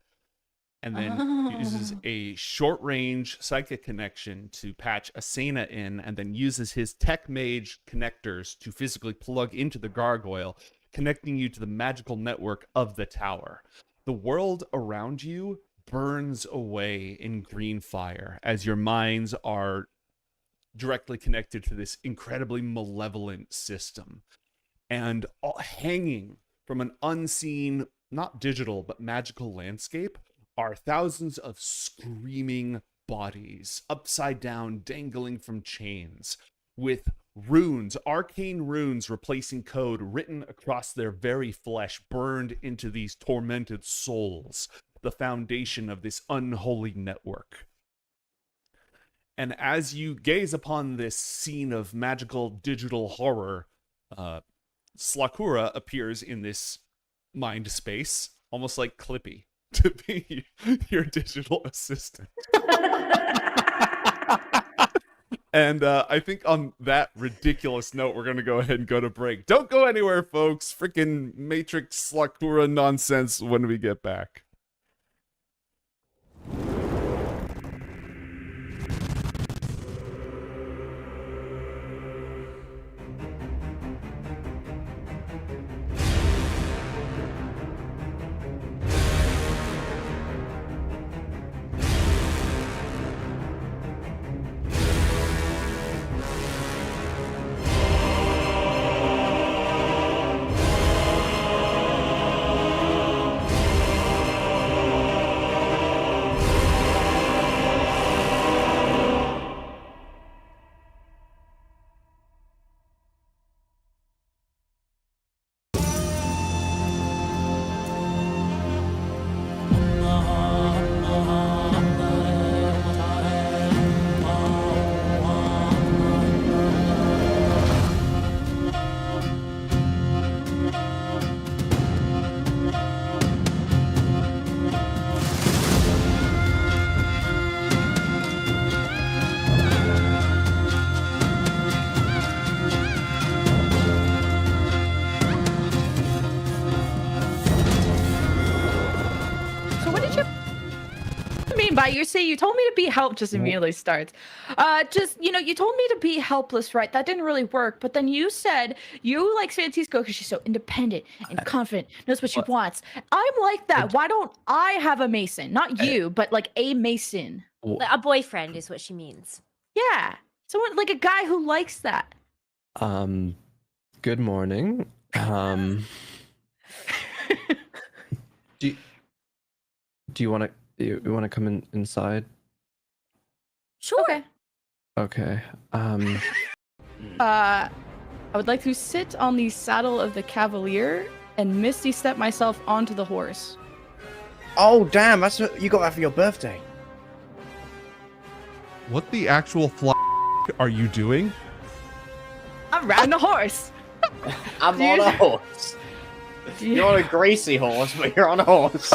And then uses a short-range psychic connection to patch Asena in, and then uses his tech mage connectors to physically plug into the gargoyle, connecting you to the magical network of the tower. The world around you burns away in green fire as your minds are directly connected to this incredibly malevolent system. And hanging from an unseen, not digital, but magical landscape are thousands of screaming bodies, upside down, dangling from chains, with runes, arcane runes replacing code written across their very flesh, burned into these tormented souls, the foundation of this unholy network. And as you gaze upon this scene of magical digital horror, Slakura appears in this mind space, almost like Clippy, to be your digital assistant. And I think on that ridiculous note, we're going to go ahead and go to break. Don't go anywhere, folks. Freaking Matrix Slakura nonsense when we get back. By you told me to be help just immediately starts. You told me to be helpless, right? That didn't really work. But then you said you like Francisco because she's so independent and confident, knows what she wants. I'm like that. Why don't I have a Mason? Not you, but like a Mason. A boyfriend is what she means. Yeah. Someone like a guy who likes that. Good morning. Do you want to come inside? Sure. Okay. Okay. I would like to sit on the saddle of the cavalier and misty step myself onto the horse. Oh damn! That's what you got that for your birthday. What the actual are you doing? I'm riding a horse. I'm Dude. on a horse. You're on a Gracie horse, but you're on a horse.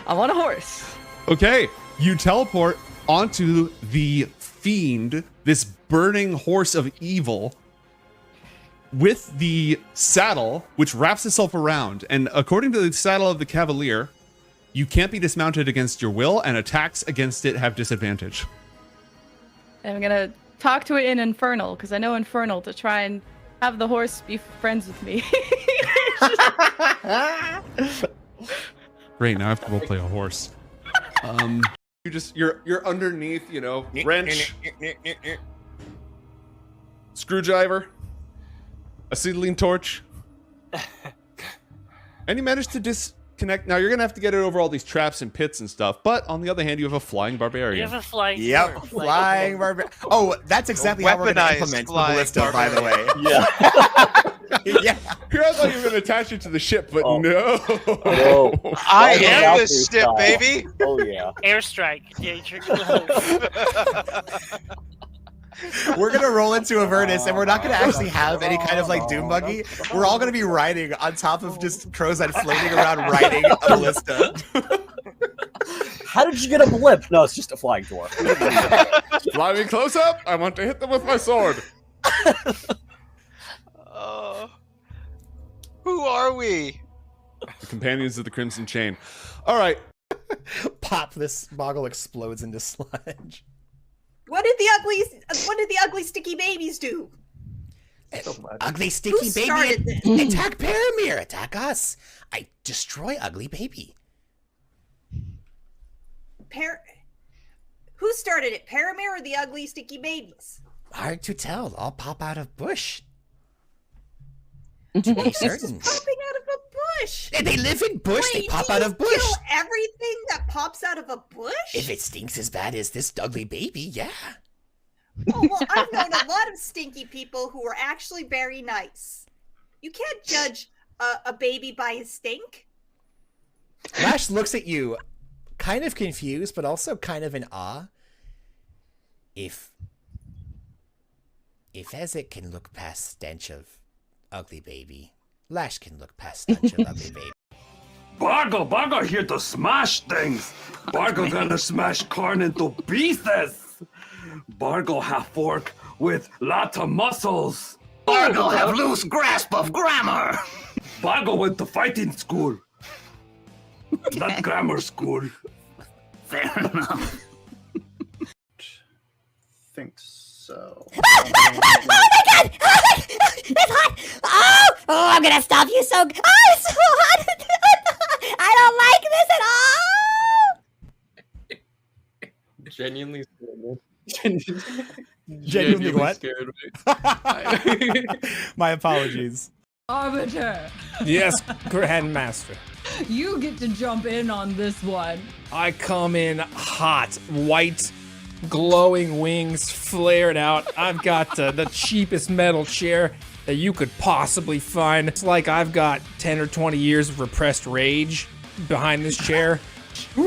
I'm on a horse. Okay, you teleport onto the fiend, this burning horse of evil, with the saddle, which wraps itself around. And according to the saddle of the cavalier, you can't be dismounted against your will, and attacks against it have disadvantage. I'm gonna talk to it in Infernal, because I know Infernal, to try and have the horse be friends with me. Great, now I have to roleplay a horse. You're underneath, you know, wrench, screwdriver, acetylene torch, and you manage to disconnect. Now you're gonna have to get it over all these traps and pits and stuff. But on the other hand, you have a flying barbarian. You have a flying. Yep, sword. flying barbarian. Oh, that's exactly how we're going to Weaponized implement the flying ballista, by the way. Yeah. Yeah. Here I thought you were gonna attach it to the ship, but Oh. no. Whoa. I Flying am Valkyrie this ship, style. baby. Oh yeah. Airstrike. Yeah, you trigger the host. We're gonna roll into Avernus, and we're not gonna actually have any kind of like doom buggy. We're all gonna be riding on top of just Crozat floating around riding a ballista. How did you get a blip? No, it's just a flying dwarf. Fly me close up. I want to hit them with my sword. Who are we? The companions of the Crimson Chain. All right. Pop! This boggle explodes into sludge. What did the ugly sticky babies do? Ugly sticky Who baby, started this? attack Paramir! Attack us! I destroy ugly baby. Who started it? Paramir or the ugly sticky babies? Hard to tell. I'll pop out of bush. To be certain. Popping out of a bush. They live in bush. Wait, They pop do out you of bush. Kill everything that pops out of a bush? If it stinks as bad as this ugly baby, yeah. Oh, well, I've known a lot of stinky people who are actually very nice. You can't judge a baby by his stink. Lash looks at you, kind of confused, but also kind of in awe. If Ezek can look past stench of ugly baby, Lash can look past stench of ugly baby. Bargo here to smash things. Bargo gonna smash corn into pieces. Bargo have fork with lot of muscles. Bargo have loose grasp of grammar. Bargo went to fighting school. Not grammar school. Fair enough. Think so. Oh my god! It's hot! Oh, I'm gonna stop you so. Oh, it's so hot! I don't like this at all! Genuinely scared. Genuinely what? Scared. My apologies. Arbiter, Yes, Grandmaster. you get to jump in on this one. I come in hot, white, glowing wings flared out. I've got the cheapest metal chair that you could possibly find. It's like I've got 10 or 20 years of repressed rage behind this chair. I'm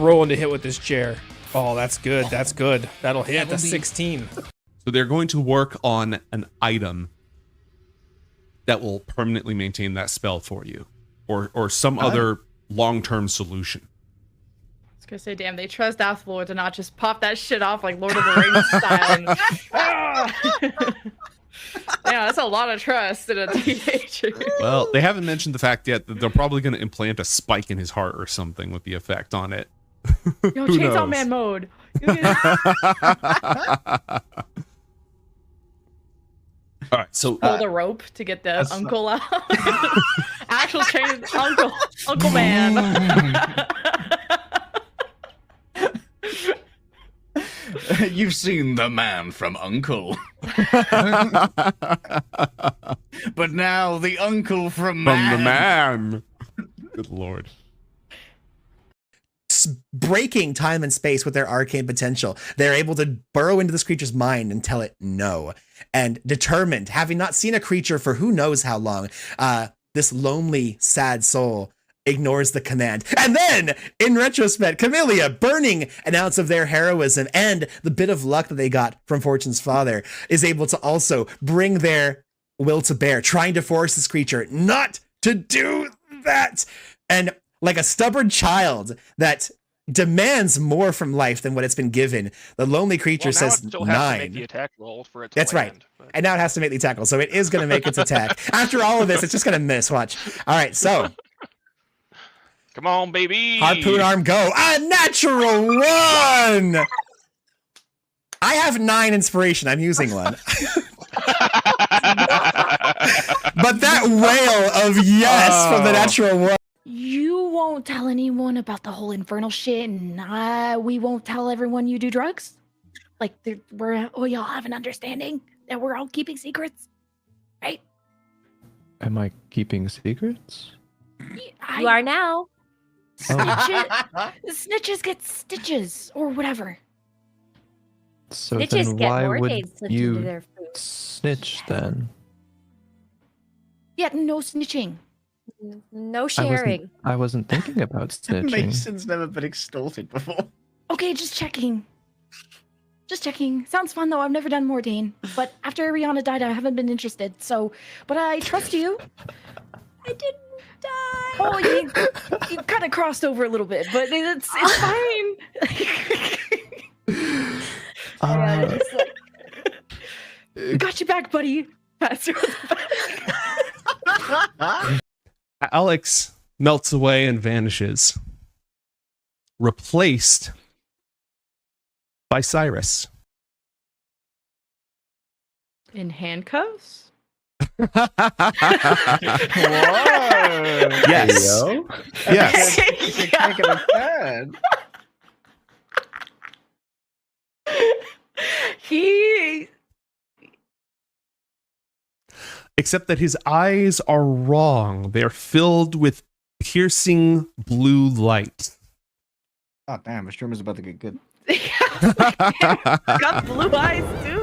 rolling to hit with this chair. Oh, that's good. That's good. That'll hit. That's 16. So they're going to work on an item that will permanently maintain that spell for you, or some other long-term solution. I was gonna say, damn, they trust Aethelward to not just pop that shit off like Lord of the Rings style. Yeah, that's a lot of trust in a teenager. Well, they haven't mentioned the fact yet that they're probably going to implant a spike in his heart or something with the effect on it. Yo, Who Chainsaw knows? Man mode. All right, so Pull the rope to get the uncle out. Actual chain, Uncle Man. You've seen the man from Uncle. But now the uncle from man. From the man. Good lord. breaking time and space with their arcane potential. They're able to burrow into this creature's mind and tell it no. And determined, having not seen a creature for who knows how long, this lonely, sad soul ignores the command. And then, in retrospect, Camellia, burning an ounce of their heroism and the bit of luck that they got from Fortune's father, is able to also bring their will to bear, trying to force this creature not to do that. And like a stubborn child that demands more from life than what it's been given, the lonely creature says it still has to make 9. the attack roll for it to That's land, right. And now it has to make the attack roll, so it is going to make its attack. After all of this, it's just going to miss. Watch. All right, so. Come on, baby. Harpoon arm, go. A natural 1! I have 9 inspiration. I'm using one. But that wail of yes from the natural 1. You won't tell anyone about the whole infernal shit, and we won't tell everyone you do drugs? Like, we all have an understanding that we're all keeping secrets, right? Am I keeping secrets? You are now. Snitches get stitches, or whatever. So Snitches then get why more would days slipped into you their food. snitch then? Yeah, no snitching. No sharing. I wasn't thinking about snitching. Mason's never been extorted before. Okay, just checking. Just checking. Sounds fun though. I've never done Mordain, but after Ariana died, I haven't been interested. So, but I trust you. I didn't die. Oh, you kind of crossed over a little bit, but it's fine. Got you back, buddy. Pass you back. Alex melts away and vanishes, replaced by Cyrus. In handcuffs? Yes. Yes. Taking a turn. He. Except that his eyes are wrong. They're filled with piercing blue light. Oh damn! This room is about to get good. Got blue eyes too.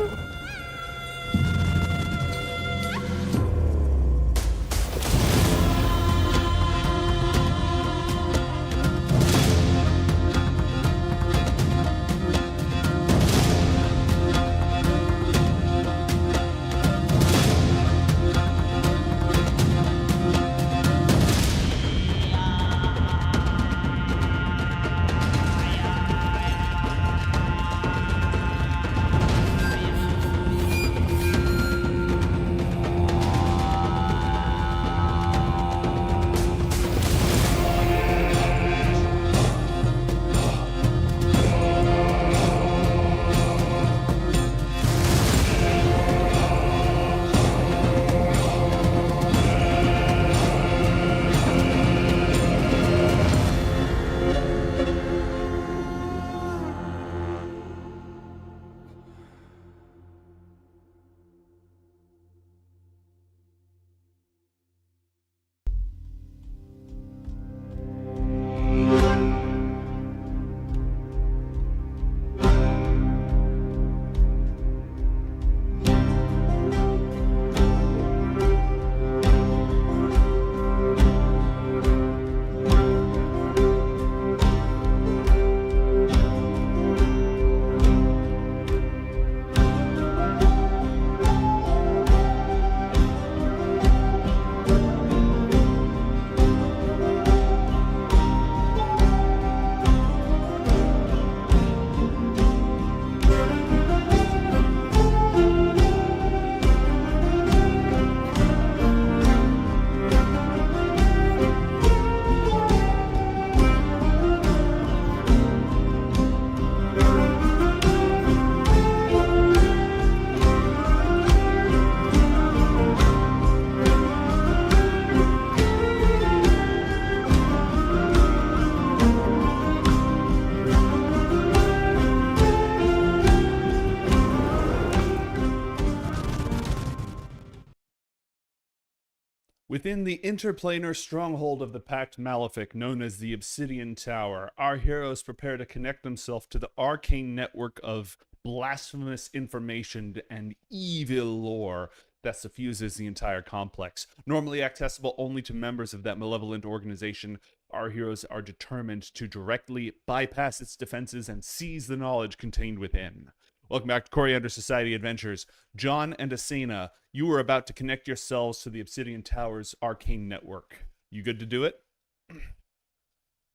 Within the interplanar stronghold of the Pact Malefic, known as the Obsidian Tower, our heroes prepare to connect themselves to the arcane network of blasphemous information and evil lore that suffuses the entire complex. Normally accessible only to members of that malevolent organization, our heroes are determined to directly bypass its defenses and seize the knowledge contained within. Welcome back to Coriander Society Adventures. John and Asena, you are about to connect yourselves to the Obsidian Tower's arcane network. You good to do it?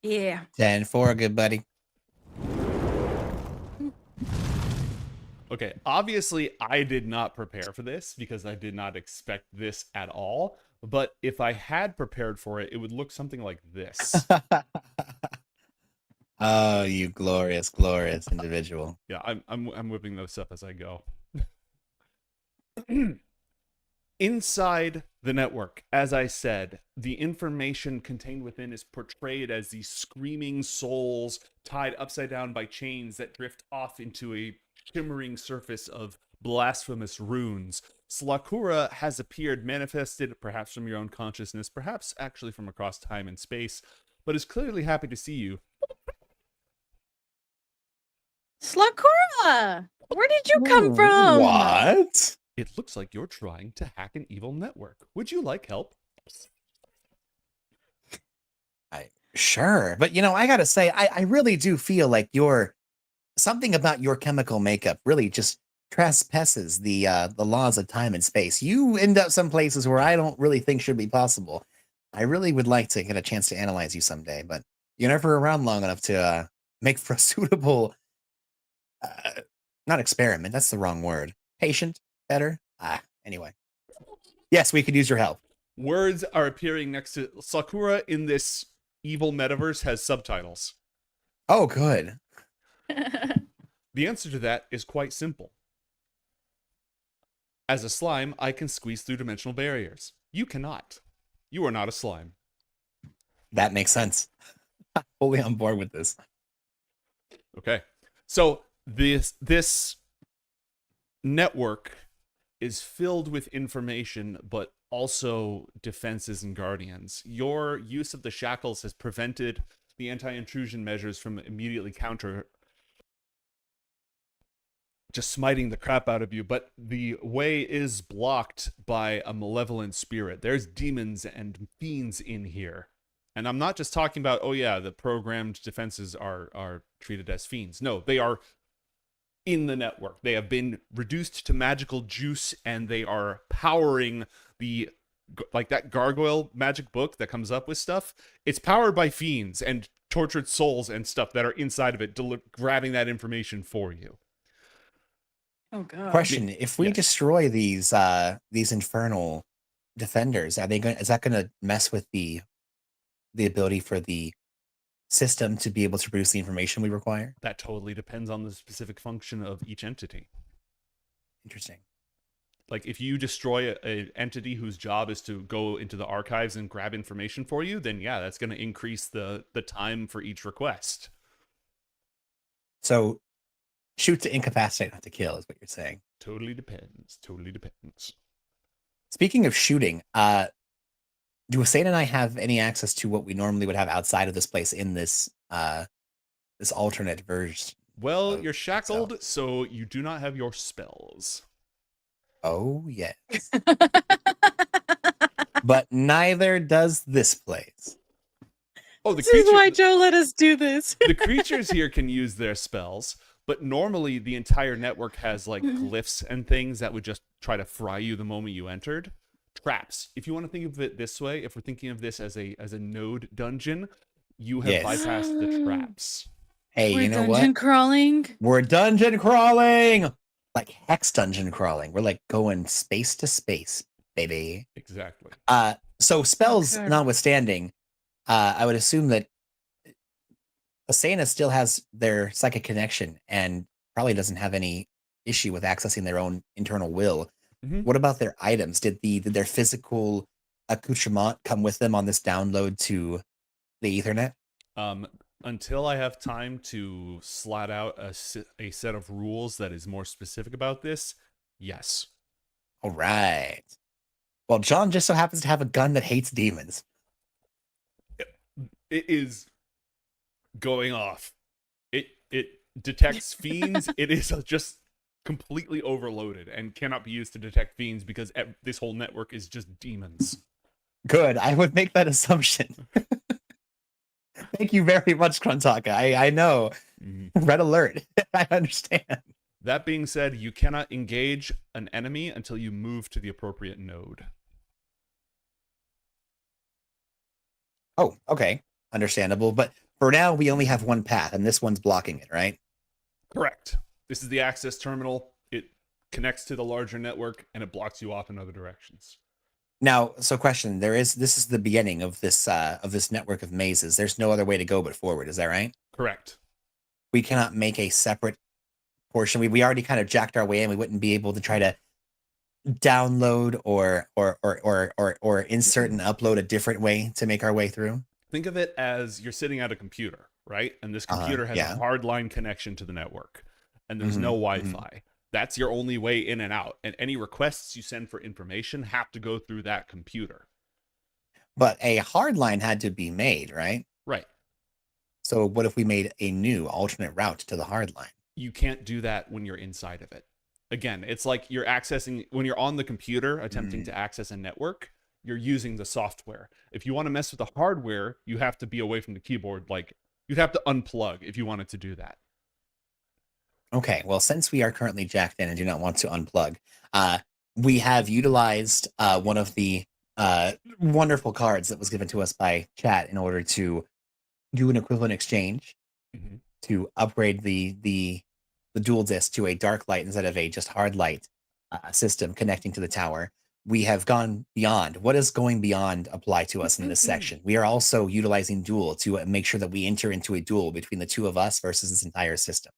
Yeah. 10-4, good buddy. Okay, obviously I did not prepare for this because I did not expect this at all. But if I had prepared for it, it would look something like this. Oh, you glorious, glorious individual. Yeah, I'm whipping those up as I go. Inside the network, as I said, the information contained within is portrayed as these screaming souls tied upside down by chains that drift off into a shimmering surface of blasphemous runes. Slakura has appeared manifested, perhaps from your own consciousness, perhaps actually from across time and space, but is clearly happy to see you. Slakura! Where did you come from? What? It looks like you're trying to hack an evil network. Would you like help? Sure. But, you know, I got to say, I really do feel like something about your chemical makeup really just trespasses the laws of time and space. You end up some places where I don't really think should be possible. I really would like to get a chance to analyze you someday, but you're never around long enough to make for a suitable, not experiment, that's the wrong word. Patient, better? Anyway. Yes, we could use your help. Words are appearing next to Sakura in this evil metaverse has subtitles. Oh, good. The answer to that is quite simple. As a slime, I can squeeze through dimensional barriers. You cannot. You are not a slime. That makes sense. Fully on board with this. Okay. So this network is filled with information, but also defenses and guardians. Your use of the shackles has prevented the anti-intrusion measures from immediately just smiting the crap out of you, but the way is blocked by a malevolent spirit. There's demons and fiends in here. And I'm not just talking about, oh yeah, the programmed defenses are treated as fiends. No, they are in the network. They have been reduced to magical juice, and they are powering like that gargoyle magic book that comes up with stuff. It's powered by fiends and tortured souls and stuff that are inside of it, grabbing that information for you. Oh god. Question: if we destroy these infernal defenders, is that going to mess with the ability for the system to be able to produce the information we require? That totally depends on the specific function of each entity. Interesting. Like if you destroy an entity whose job is to go into the archives and grab information for you, then yeah, that's going to increase the time for each request. So shoot to incapacitate, not to kill, is what you're saying. Totally depends. Totally depends. Speaking of shooting, do Hussein and I have any access to what we normally would have outside of this place in this this alternate version? Well, you're shackled, so you do not have your spells. Oh, yes. But neither does this place. Oh, the This is why Joe let us do this. The creatures here can use their spells, but normally the entire network has like glyphs and things that would just try to fry you the moment you entered. Traps. If you want to think of it this way, if we're thinking of this as a node dungeon, you have bypassed the traps. Hey, you know what? Dungeon crawling. We're dungeon crawling! Like hex dungeon crawling. We're like going space to space, baby. Exactly. So spells notwithstanding, I would assume that Asena still has their psychic connection and probably doesn't have any issue with accessing their own internal will. Mm-hmm. What about their items? Did their physical accoutrement come with them on this download to the Ethernet? Until I have time to slat out a set of rules that is more specific about this, yes. All right. Well, John just so happens to have a gun that hates demons. It is going off. It detects fiends. It is just completely overloaded and cannot be used to detect fiends because this whole network is just demons. Good. I would make that assumption. Thank you very much, Gruntaka. I know. Red alert. I understand. That being said, you cannot engage an enemy until you move to the appropriate node. Oh, okay. Understandable. But for now, we only have one path, and this one's blocking it, right? Correct. This is the access terminal. It connects to the larger network, and it blocks you off in other directions. Now, so question: this is the beginning of this network of mazes. There's no other way to go but forward. Is that right? Correct. We cannot make a separate portion. We already kind of jacked our way in. We wouldn't be able to try to download or insert and upload a different way to make our way through. Think of it as you're sitting at a computer, right? And this computer has a hardline connection to the network, and there's no Wi-Fi. That's your only way in and out. And any requests you send for information have to go through that computer. But a hard line had to be made, right? Right. So what if we made a new alternate route to the hard line? You can't do that when you're inside of it. Again, it's like you're accessing, when you're on the computer attempting to access a network, you're using the software. If you want to mess with the hardware, you have to be away from the keyboard. Like, you'd have to unplug if you wanted to do that. Okay, well, since we are currently jacked in and do not want to unplug, we have utilized one of the wonderful cards that was given to us by chat in order to do an equivalent exchange to upgrade the dual disc to a dark light instead of a just hard light system connecting to the tower. We have gone beyond. What does going beyond apply to us in this section? We are also utilizing duel to make sure that we enter into a duel between the two of us versus this entire system.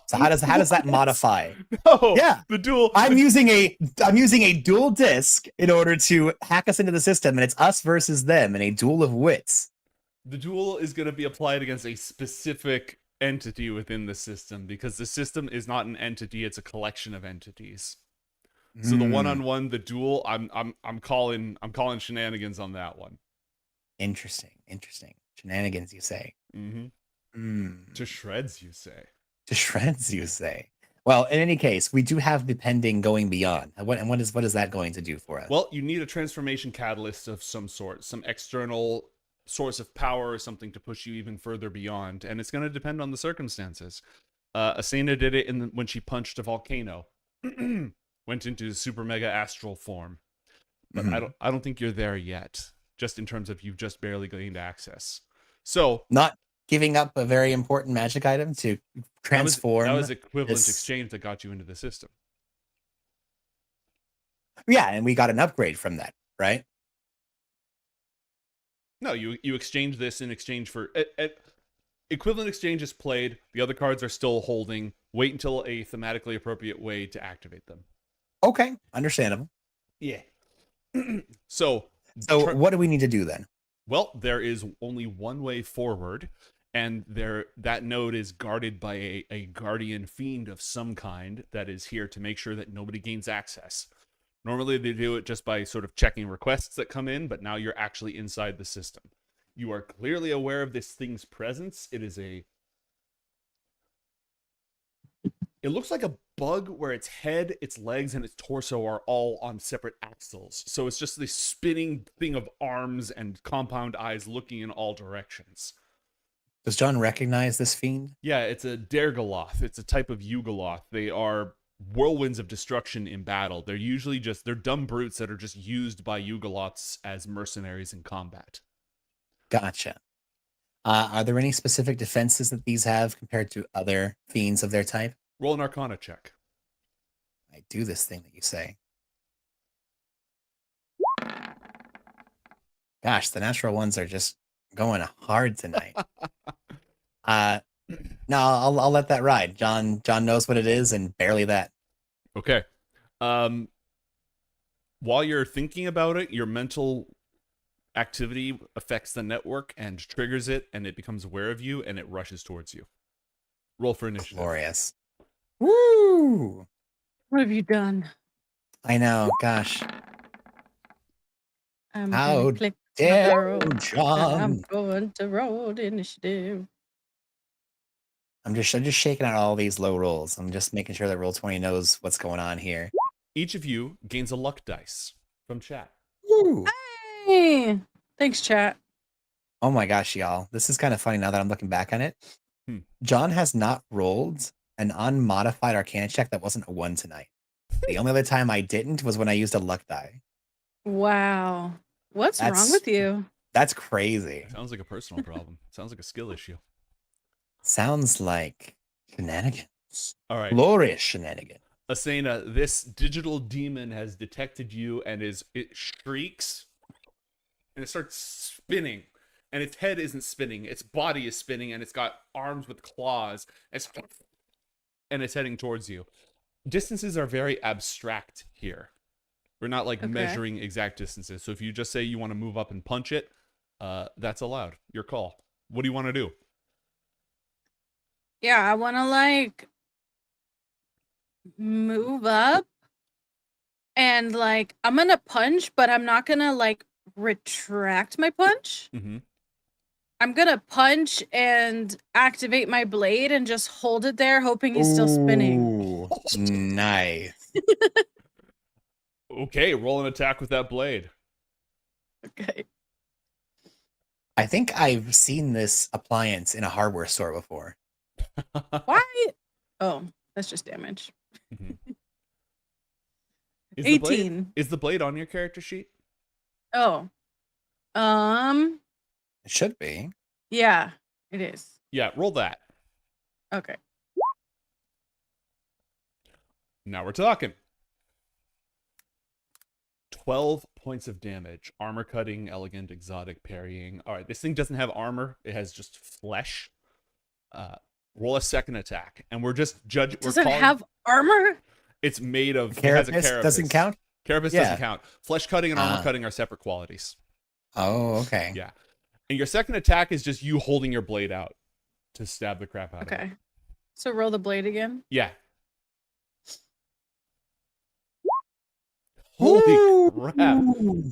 So how does that modify? No, yeah, the duel. I'm using a dual disc in order to hack us into the system, and it's us versus them in a duel of wits. The duel is going to be applied against a specific entity within the system because the system is not an entity; it's a collection of entities. So the one-on-one, the duel, I'm calling shenanigans on that one. Interesting. Shenanigans, you say? To shreds, you say? To shreds, you say? Well, in any case, we do have the pending going beyond. What is that going to do for us? Well, you need a transformation catalyst of some sort, some external source of power or something to push you even further beyond, and it's going to depend on the circumstances. Asena did it when she punched a volcano. Went into super mega astral form, but I don't think you're there yet. Just in terms of you've just barely gained access. So not giving up a very important magic item to transform. That was equivalent exchange that got you into the system. Yeah, and we got an upgrade from that, right? No, you exchange this in exchange for equivalent exchange is played. The other cards are still holding. Wait until a thematically appropriate way to activate them. Okay, understandable. Yeah. So what do we need to do then? Well, there is only one way forward, and that node is guarded by a guardian fiend of some kind that is here to make sure that nobody gains access. Normally they do it just by sort of checking requests that come in, but now you're actually inside the system. You are clearly aware of this thing's presence. It looks like a bug where its head, its legs, and its torso are all on separate axles. So it's just this spinning thing of arms and compound eyes looking in all directions. Does John recognize this fiend? Yeah, it's a Dergaloth. It's a type of Yugoloth. They are whirlwinds of destruction in battle. They're usually they're dumb brutes that are just used by Yugoloths as mercenaries in combat. Gotcha. Are there any specific defenses that these have compared to other fiends of their type? Roll an Arcana check. I do this thing that you say. Gosh, the natural ones are just going hard tonight. No, I'll let that ride. John knows what it is, and barely that. Okay. While you're thinking about it, your mental activity affects the network and triggers it, and it becomes aware of you, and it rushes towards you. Roll for initiative. Glorious. Woo! What have you done? I know, gosh. I'm How gonna click dare another roll. you, I'm John? going to roll initiative. I'm just shaking out all these low rolls. I'm just making sure that roll 20 knows what's going on here. Each of you gains a luck dice from chat. Ooh. Hey, thanks, chat. Oh my gosh, y'all. This is kind of funny now that I'm looking back on it. John has not rolled an unmodified Arcana check that wasn't a 1 tonight. The only other time I didn't was when I used a luck die. Wow. What's wrong That's- with you? That's crazy. Sounds like a personal problem. Sounds like a skill issue. Sounds like shenanigans. All right. Glorious shenanigans. Asena, this digital demon has detected you and it shrieks and it starts spinning. And its head isn't spinning, its body is spinning, and it's got arms with claws. And it's heading towards you. Distances are very abstract here. We're not like measuring exact distances. So if you just say you want to move up and punch it, that's allowed. Your call. What do you want to do? Yeah, I want to like move up and like I'm gonna punch, but I'm not gonna like retract my punch. Mm-hmm. I'm gonna punch and activate my blade and just hold it there, hoping he's still spinning. Ooh, nice. Okay, roll an attack with that blade. Okay. I think I've seen this appliance in a hardware store before. Why? Oh, that's just damage. Is 18. Is the blade on your character sheet? Oh. It should be. Yeah, it is. Yeah, roll that. Okay. Now we're talking. 12 points of damage. Armor cutting, elegant, exotic, parrying. All right, this thing doesn't have armor. It has just flesh. Roll a second attack. And we're just judging. Does it have armor? It's made of... Carapace it has a carapace. doesn't count? Carapace Yeah. doesn't count. Flesh cutting and armor cutting are separate qualities. Oh, okay. Yeah. And your second attack is just you holding your blade out to stab the crap out of it. Okay. So roll the blade again. Yeah. Holy crap.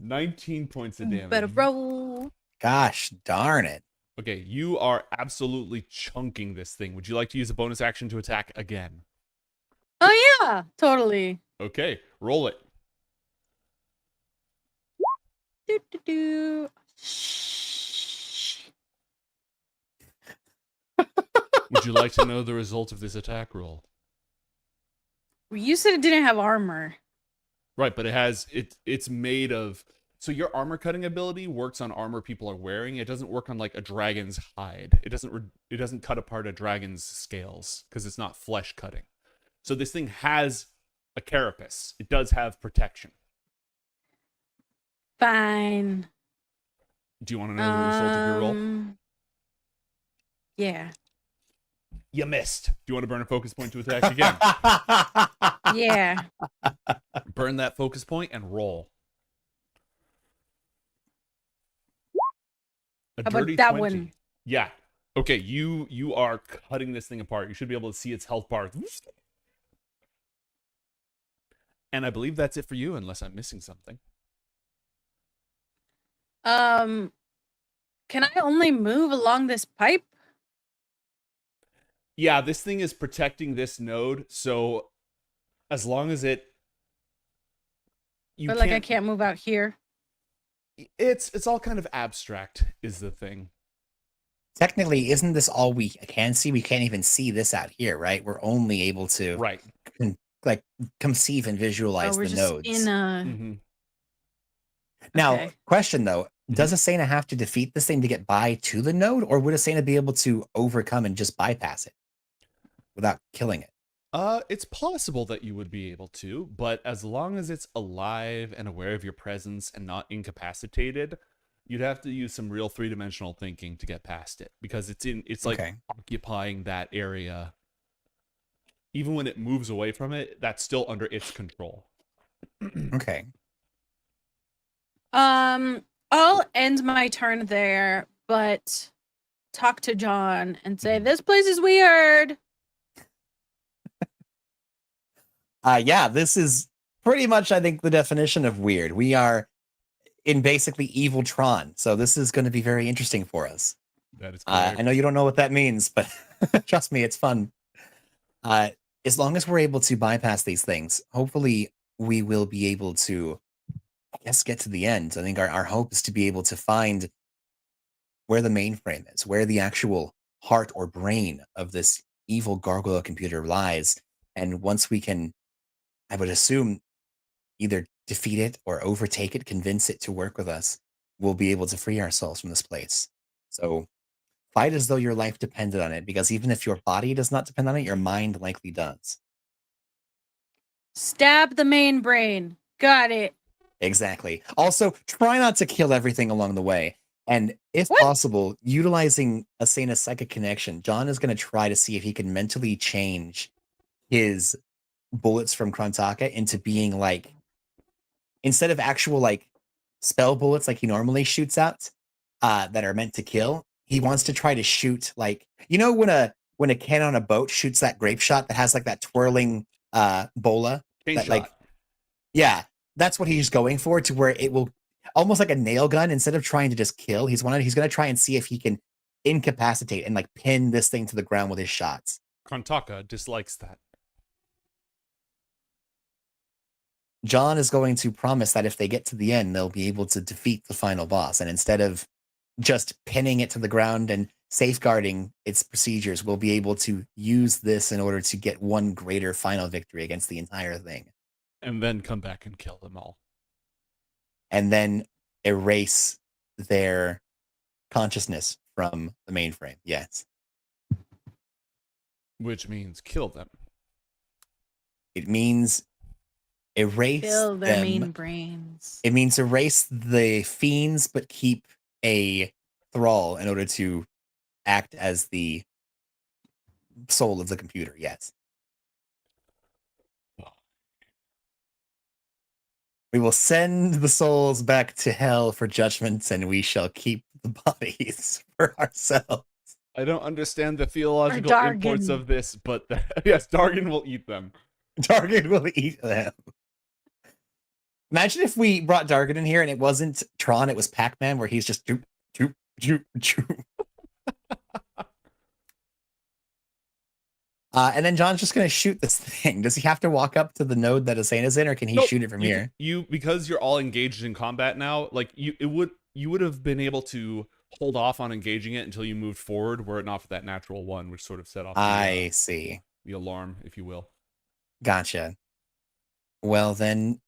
19 points of damage. Better roll. Gosh darn it. Okay, you are absolutely chunking this thing. Would you like to use a bonus action to attack again? Oh yeah, totally. Okay, roll it. Do, do, do. Would you like to know the result of this attack roll? You said it didn't have armor. Right, but it has it's made of, so your armor cutting ability works on armor people are wearing. It doesn't work on like a dragon's hide. It doesn't cut apart a dragon's scales because it's not flesh cutting. So this thing has a carapace. It does have protection. Fine. Do you want to know the result of your roll? Yeah. You missed. Do you want to burn a focus point to attack again? Yeah. Burn that focus point and roll. A How about dirty that 20. one? Yeah. Okay, you are cutting this thing apart. You should be able to see its health bar. And I believe that's it for you, unless I'm missing something. Can I only move along this pipe? Yeah, this thing is protecting this node, so as long as it... But like I can't move out here. It's all kind of abstract, is the thing. Technically, isn't this all we can see? We can't even see this out here, right? We're only able to like conceive and visualize we're the just nodes. in a... Mm-hmm. Now, Okay. question though, does Asena have to defeat this thing to get by to the node, or would Asena be able to overcome and just bypass it without killing it? It's possible that you would be able to, but as long as it's alive and aware of your presence and not incapacitated, you'd have to use some real three-dimensional thinking to get past it, because it's like occupying that area. Even when it moves away from it, that's still under its control. Okay. I'll end my turn there, but talk to John and say, this place is weird. Yeah, this is pretty much, I think, the definition of weird. We are in basically evil Tron. So this is going to be very interesting for us. That is correct. I know you don't know what that means, but trust me, it's fun. As long as we're able to bypass these things, hopefully we will be able to, I guess, get to the end. I think our hope is to be able to find where the mainframe is, where the actual heart or brain of this evil gargoyle computer lies. And once we can, I would assume, either defeat it or overtake it, convince it to work with us, we'll be able to free ourselves from this place. So fight as though your life depended on it, because even if your body does not depend on it, your mind likely does. Stab the main brain. Got it. Exactly. Also, try not to kill everything along the way. And if possible, utilizing Asena's psychic connection, John is going to try to see if he can mentally change his bullets from Krontaka into being like, instead of actual like spell bullets like he normally shoots out that are meant to kill, he wants to try to shoot like, you know, when a cannon on a boat shoots that grape shot that has like that twirling bola, that, like, yeah, that's what he's going for, to where it will almost like a nail gun. Instead of trying to just kill, he's going to try and see if he can incapacitate and like pin this thing to the ground with his shots. Krontaka dislikes that. John is going to promise that if they get to the end, they'll be able to defeat the final boss. And instead of just pinning it to the ground and safeguarding its procedures, we'll be able to use this in order to get one greater final victory against the entire thing. And then come back and kill them all. And then erase their consciousness from the mainframe. Yes. Which means kill them. It means erase Kill their them. main brains. It means erase the fiends, but keep a thrall in order to act as the soul of the computer. Yes. We will send the souls back to hell for judgment, and we shall keep the bodies for ourselves. I don't understand the theological imports of this, but yes, Dargan will eat them. Dargan will eat them. Imagine if we brought Dargan in here and it wasn't Tron, it was Pac-Man, where he's just doop, doop, doop, doop. And then John's just going to shoot this thing. Does he have to walk up to the node that Asena's in, or can he shoot it from here? You because you're all engaged in combat now, like you would have been able to hold off on engaging it until you moved forward, were it not for that natural one, which sort of set off I see. The alarm, if you will. Gotcha. Well then,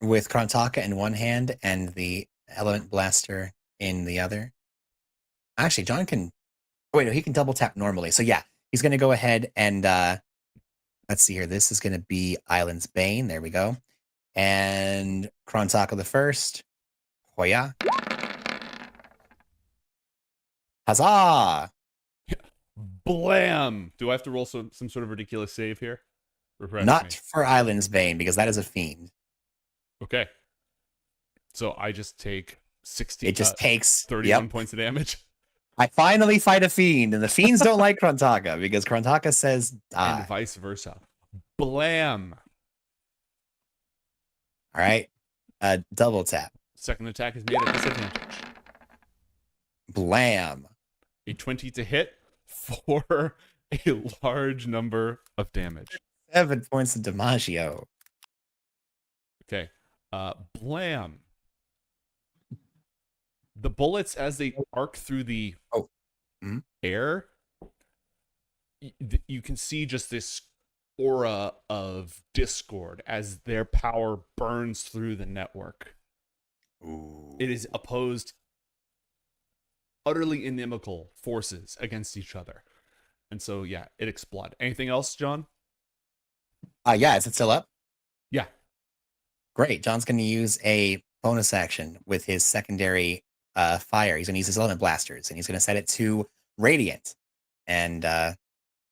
with Krontaka in one hand and the element blaster in the other. Actually, John can wait, no, he can double tap normally. So yeah, he's gonna go ahead and let's see here. This is gonna be Island's Bane. There we go. And Krontaka the first. Hoya. Huzzah! Blam! Do I have to roll some sort of ridiculous save here? Not for Island's Bane, because that is a fiend. Okay. So I just take 60. It just takes 31 points of damage. I finally fight a fiend, and the fiends don't like Krontaka because Krontaka says die. And vice versa. Blam! All right. Double tap. Second attack is made at disadvantage. Blam. A 20 to hit for a large number of damage. 7 points of DiMaggio. Okay. Blam. The bullets, as they arc through the air, you can see just this aura of discord as their power burns through the network. Ooh. It is opposed utterly inimical forces against each other. And so, yeah, it exploded. Anything else, John? Yeah, is it still up? Yeah. Great. John's going to use a bonus action with his secondary fire. He's going to use his element blasters, and he's going to set it to radiant and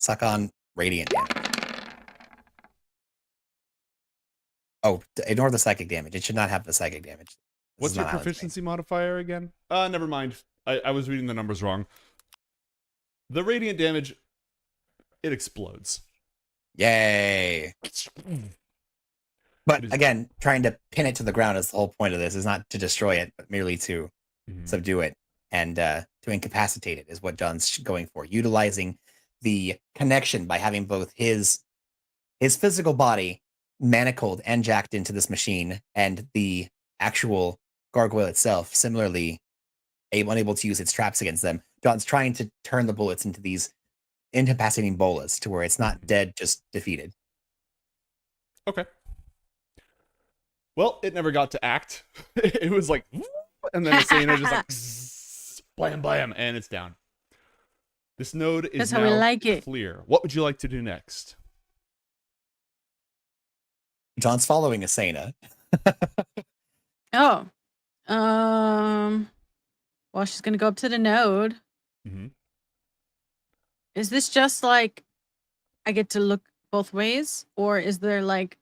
suck on radiant damage. Oh, ignore the psychic damage. It should not have the psychic damage. What's your proficiency modifier again? Never mind. I was reading the numbers wrong. The radiant damage, it explodes. Yay. But again, trying to pin it to the ground is the whole point of this, is not to destroy it, but merely to subdue it and to incapacitate it is what John's going for. Utilizing the connection by having both his physical body manacled and jacked into this machine and the actual gargoyle itself similarly unable to use its traps against them. John's trying to turn the bullets into these incapacitating bolas to where it's not dead, just defeated. Okay. Well, it never got to act. It was like, and then the Asana just like, blam, blam, and it's down. This node is That's how we now like it. clear. What would you like to do next? John's following Asana. Oh. Well, she's gonna go up to the node. Mm-hmm. Is this just like I get to look both ways, or is there like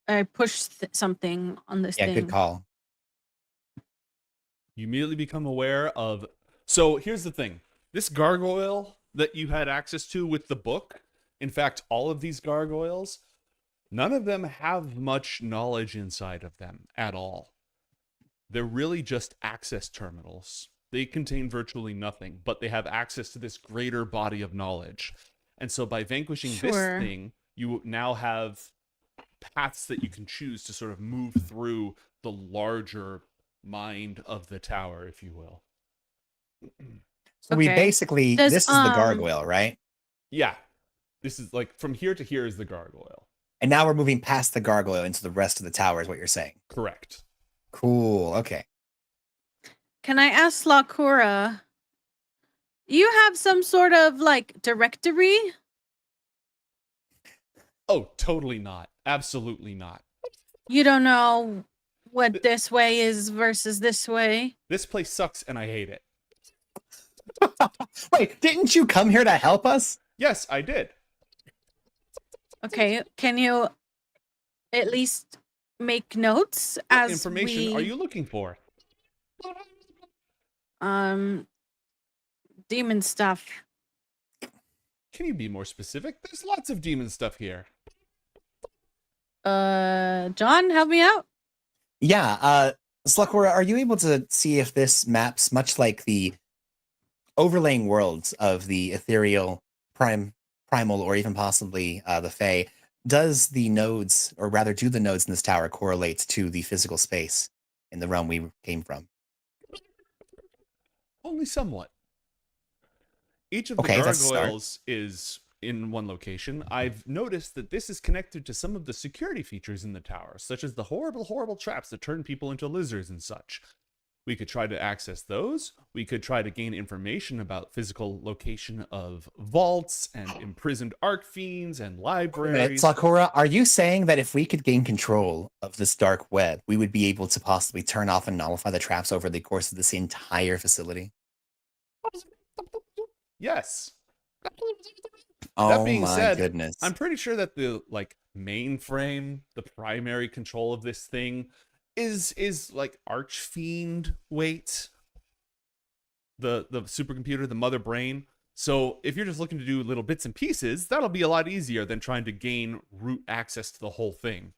I push something on this Yeah, thing? good call. You immediately become aware of. So here's the thing: this gargoyle that you had access to with the book. In fact, all of these gargoyles, none of them have much knowledge inside of them at all. They're really just access terminals. They contain virtually nothing, but they have access to this greater body of knowledge. And so by vanquishing this thing, you now have paths that you can choose to sort of move through the larger mind of the tower, if you will. So we basically, this is the gargoyle, right? Yeah. This is like from here to here is the gargoyle. And now we're moving past the gargoyle into the rest of the tower is what you're saying. Correct. Cool. Okay. Can I ask Lakura? You have some sort of like directory? Oh, totally not. Absolutely not. You don't know what this way is versus this way? This place sucks and I hate it. Wait, didn't you come here to help us? Yes, I did. Okay, can you at least make notes as What information are you looking for? Demon stuff. Can you be more specific? There's lots of demon stuff here. John, help me out. Yeah, Slukora, are you able to see if this maps much like the overlaying worlds of the ethereal, primal, or even possibly the Fae? Does the nodes, or rather do the nodes in this tower correlate to the physical space in the realm we came from? Only somewhat. Each of the gargoyles is in one location. I've noticed that this is connected to some of the security features in the tower, such as the horrible, horrible traps that turn people into lizards and such. We could try to access those. We could try to gain information about physical location of vaults and imprisoned archfiends and libraries. Sakura, are you saying that if we could gain control of this dark web, we would be able to possibly turn off and nullify the traps over the course of this entire facility? Yes. Oh That being my said, goodness. I'm pretty sure that the mainframe, the primary control of this thing, is like archfiend weight. The supercomputer, the mother brain. So if you're just looking to do little bits and pieces, that'll be a lot easier than trying to gain root access to the whole thing.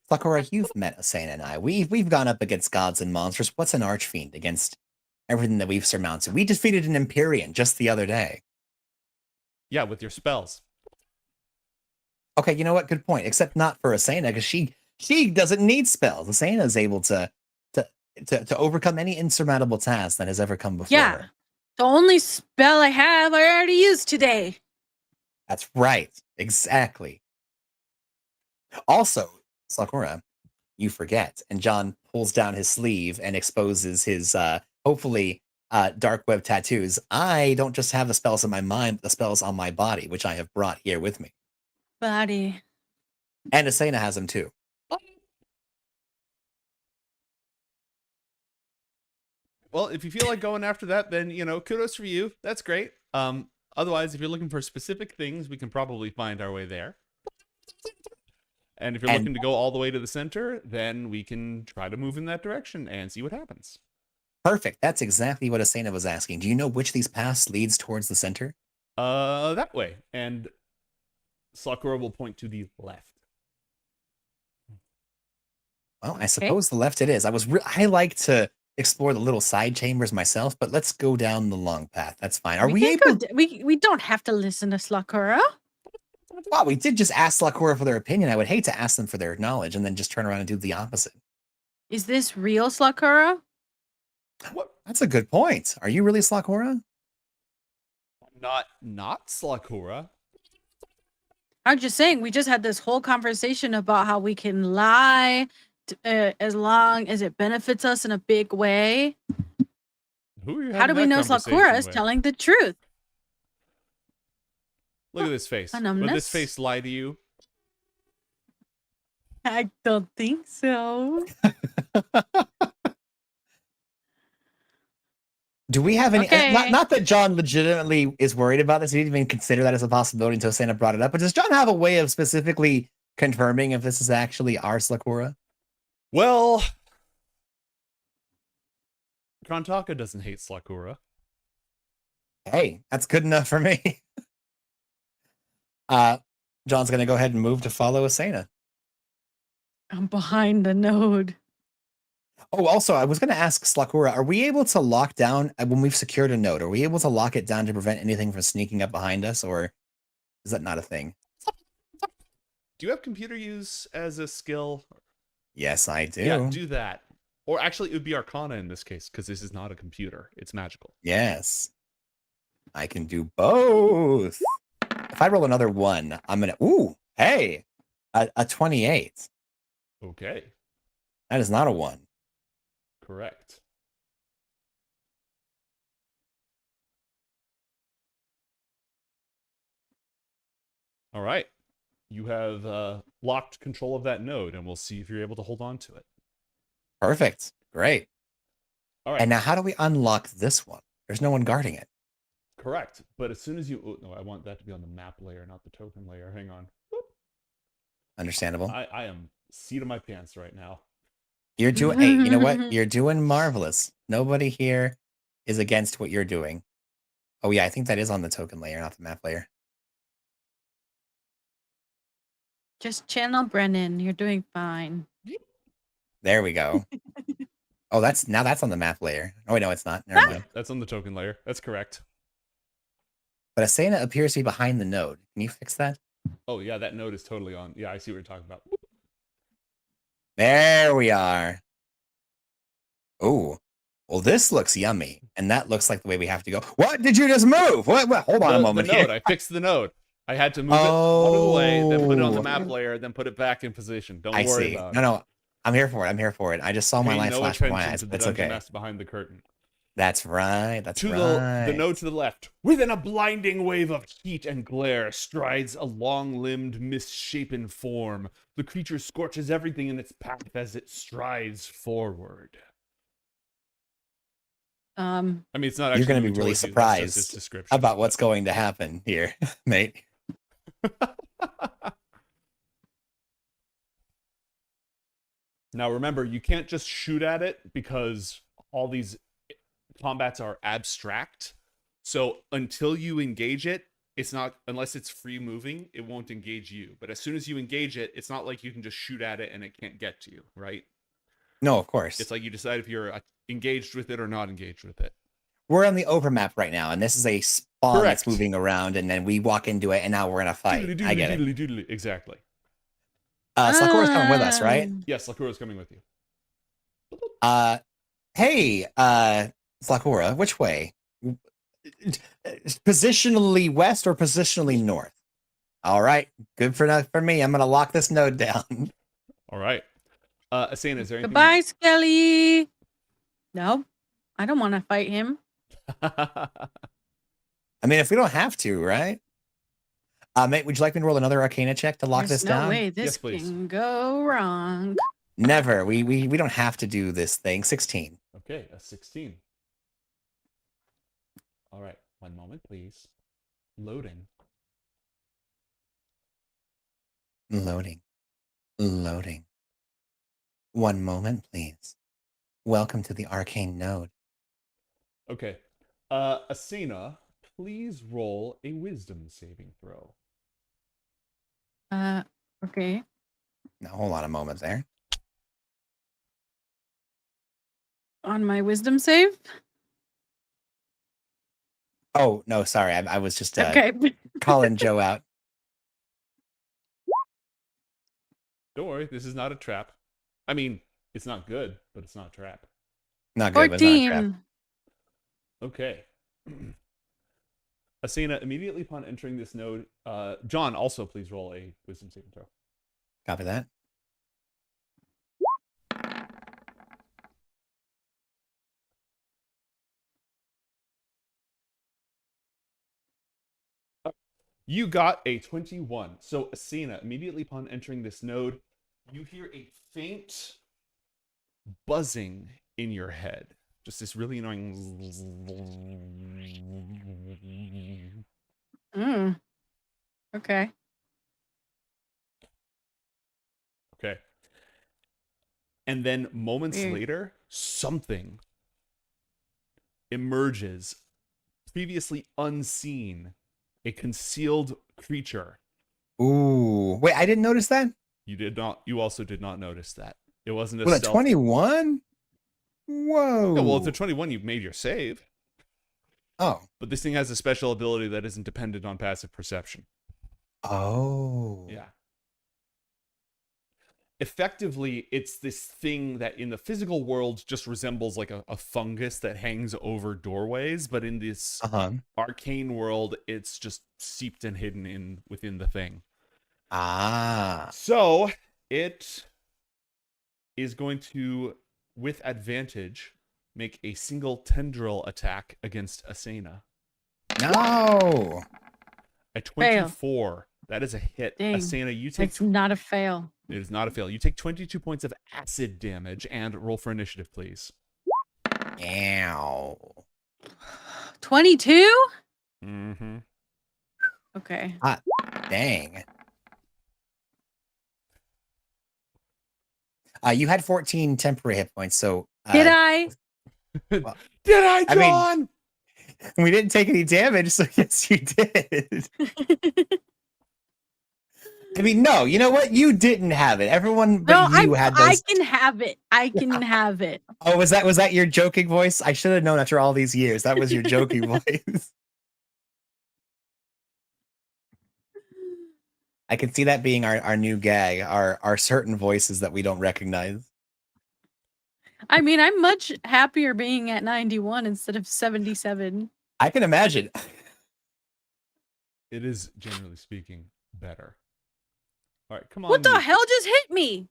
Sakura, you've met Asana and I. We've gone up against gods and monsters. What's an archfiend against everything that we've surmounted? We defeated an Empyrean just the other day. Yeah, with your spells. Okay, you know what? Good point. Except not for Asana, because she doesn't need spells. Asana is able to overcome any insurmountable task that has ever come before. Yeah. The only spell I have I already used today. That's right. Exactly. Also, Sakura, you forget, and John pulls down his sleeve and exposes his hopefully dark web tattoos. I don't just have the spells in my mind, but the spells on my body, which I have brought here with me. Body. And Asana has them too. Well, if you feel like going after that, then, kudos for you. That's great. Otherwise, if you're looking for specific things, we can probably find our way there. And if you're looking to go all the way to the center, then we can try to move in that direction and see what happens. Perfect. That's exactly what Asana was asking. Do you know which of these paths leads towards the center? That way. And Sakura will point to the left. Well, I suppose the left it is. I like to explore the little side chambers myself, but let's go down the long path. That's fine. Are we can able? go we don't have to listen to Slakura. Well, we did just ask Slakura for their opinion. I would hate to ask them for their knowledge and then just turn around and do the opposite. Is this real Slakura? What? That's a good point. Are you really Slakura? Not Slakura. I'm just saying, we just had this whole conversation about how we can lie as long as it benefits us in a big way. Who are you How do we having know that conversation Slakura is with? telling the truth? Look at this face. A Would numbness? this face lie to you? I don't think so. Do we have any? Okay. Not that John legitimately is worried about this. He didn't even consider that as a possibility until Santa brought it up. But does John have a way of specifically confirming if this is actually our Slakura? Well, Grantaka doesn't hate Slakura. Hey, that's good enough for me. John's gonna go ahead and move to follow Asena. I'm behind the node. Oh, also, I was going to ask Slakura, are we able to lock down, when we've secured a node, are we able to lock it down to prevent anything from sneaking up behind us, or is that not a thing? Do you have computer use as a skill? Yes, I do. Yeah, do that. Or actually, it would be Arcana in this case, because this is not a computer. It's magical. Yes. I can do both. If I roll another 1, I'm going to... Ooh, hey! A 28. Okay. That is not a 1. Correct. All right. You have locked control of that node, and we'll see if you're able to hold on to it. Perfect. Great. All right. And now how do we unlock this one? There's no one guarding it. Correct. But as soon as you... Oh, no, I want that to be on the map layer, not the token layer. Hang on. Understandable. I am seat of my pants right now. You're doing... Hey, you know what? You're doing marvelous. Nobody here is against what you're doing. Oh, yeah, I think that is on the token layer, not the map layer. Just channel Brennan. You're doing fine. There we go. Oh, that's on the map layer. Oh, wait, no, it's not. Never mind. That's on the token layer. That's correct. But Asena appears to be behind the node. Can you fix that? Oh, yeah, that node is totally on. Yeah, I see what you're talking about. There we are. Oh, well, this looks yummy. And that looks like the way we have to go. What? Did you just move? What? Hold on a moment the node. here. I fixed the node. I had to move it out of the way, then put it on the map layer, then put it back in position. Don't worry about it. No, I'm here for it. I'm here for it. I just saw my light flash before my eyes. That's okay. Mess behind the curtain. That's right. That's to right. The node to the left, within a blinding wave of heat and glare, strides a long-limbed, misshapen form. The creature scorches everything in its path as it strides forward. I mean, it's not. You're going to actually be really towards you, that's just its surprised description. about what's going to happen here, mate. Now remember, you can't just shoot at it because all these combats are abstract. So until you engage it, it's not, unless it's free moving, it won't engage you. But as soon as you engage it, it's not like you can just shoot at it and it can't get to you, right? No, of course. It's like you decide if you're engaged with it or not engaged with it. We're on the overmap right now, and this is a spawn that's moving around, and then we walk into it, and now we're in a fight. I get it. Exactly. Slakura's coming with us, right? Yes, Slakura's coming with you. Hey, Slakura, which way? Positionally west or positionally north? All right, good for me. I'm gonna lock this node down. All right. Asena, is there anything? Goodbye, Skelly. No, I don't want to fight him. I mean, if we don't have to, right? Mate, would you like me to roll another Arcana check to lock There's this no down? way this can go wrong. Never. We don't have to do this thing. 16. Okay, a 16. All right, one moment, please. Loading. Loading. One moment, please. Welcome to the arcane node. Okay. Asena, please roll a wisdom saving throw. Okay. Now, hold on a moment there. on my wisdom save. Oh no, sorry. I was just Okay. calling Joe out. Don't worry, this is not a trap. I mean, it's not good, but it's not a trap. Not good, but it's not a trap. 14. Okay. Asena, immediately upon entering this node, John, also please roll a wisdom saving throw. Copy that. You got a 21. So, Asena, immediately upon entering this node, you hear a faint buzzing in your head. Just this really annoying. Okay. Okay. And then moments Weird. later, something emerges, previously unseen, a concealed creature. Ooh, wait, I didn't notice that. You did not. You also did not notice that. It wasn't a Was it stealth. 21? Whoa. Yeah, well, if it's a 21, you've made your save. Oh. But this thing has a special ability that isn't dependent on passive perception. Oh. Yeah. Effectively, it's this thing that in the physical world just resembles like a fungus that hangs over doorways, but in this arcane world, it's just seeped and hidden in within the thing. Ah. So it is going to, with advantage, make a single tendril attack against Asena. No. A 24. That is a hit. Dang. Asena, you take... It's not a fail. It is not a fail. You take 22 points of acid damage and roll for initiative, please. Ow. 22? Mm-hmm. Okay. Ah, dang. You had 14 temporary hit points, so... Did I? Well, did I, John? I mean, we didn't take any damage, so yes, you did. I mean, no, you know what? You didn't have it. Everyone but you had those. I can have it. I can have it. Oh, was that your joking voice? I should have known after all these years. That was your joking voice. I can see that being our new gag, our certain voices that we don't recognize. I mean, I'm much happier being at 91 instead of 77. I can imagine. It is, generally speaking, better. All right, come on. What the hell just hit me?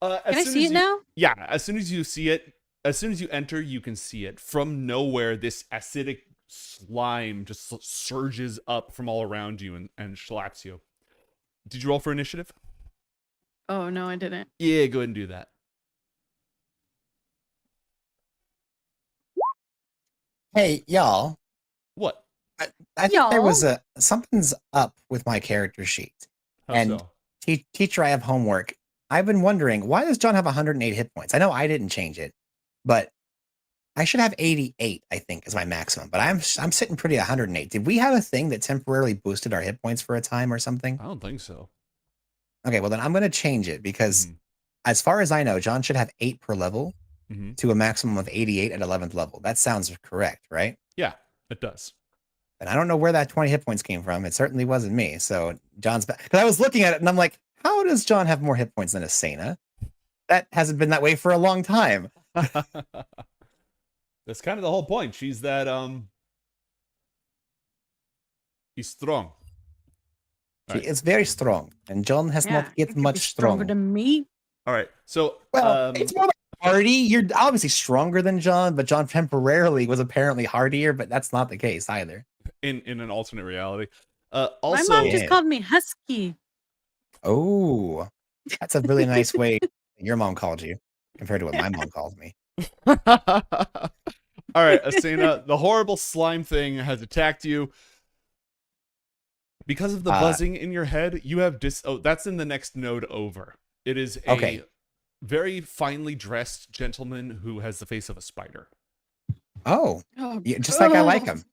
Can I see it now? Yeah, as soon as you see it, as soon as you enter, you can see it. From nowhere, this acidic slime just surges up from all around you and slaps you. Did you roll for initiative? Oh, no, I didn't. Yeah, go ahead and do that. Hey, y'all. What? I think there was something's up with my character sheet. How and so? Teacher, I have homework. I've been wondering, why does John have 108 hit points? I know I didn't change it, but I should have 88, I think, is my maximum. But I'm sitting pretty at 108. Did we have a thing that temporarily boosted our hit points for a time or something? I don't think so. Okay, well then I'm going to change it because as far as I know, John should have 8 per level to a maximum of 88 at 11th level. That sounds correct, right? Yeah, it does. And I don't know where that 20 hit points came from. It certainly wasn't me. So John's back. Because I was looking at it and I'm like, how does John have more hit points than Asena? That hasn't been that way for a long time. That's kind of the whole point. She's that he's strong. She is very strong, and John has not yet much Stronger than me. All right. So it's more like hardy. You're obviously stronger than John, but John temporarily was apparently hardier, but that's not the case either. In an alternate reality. My Also, mom just called me Husky. Oh, that's a really nice way your mom called you compared to what my mom called me. All right, Asena, the horrible slime thing has attacked you. Because of the buzzing in your head, you have that's in the next node over. It is a very finely dressed gentleman who has the face of a spider. Oh, yeah, just like I like him.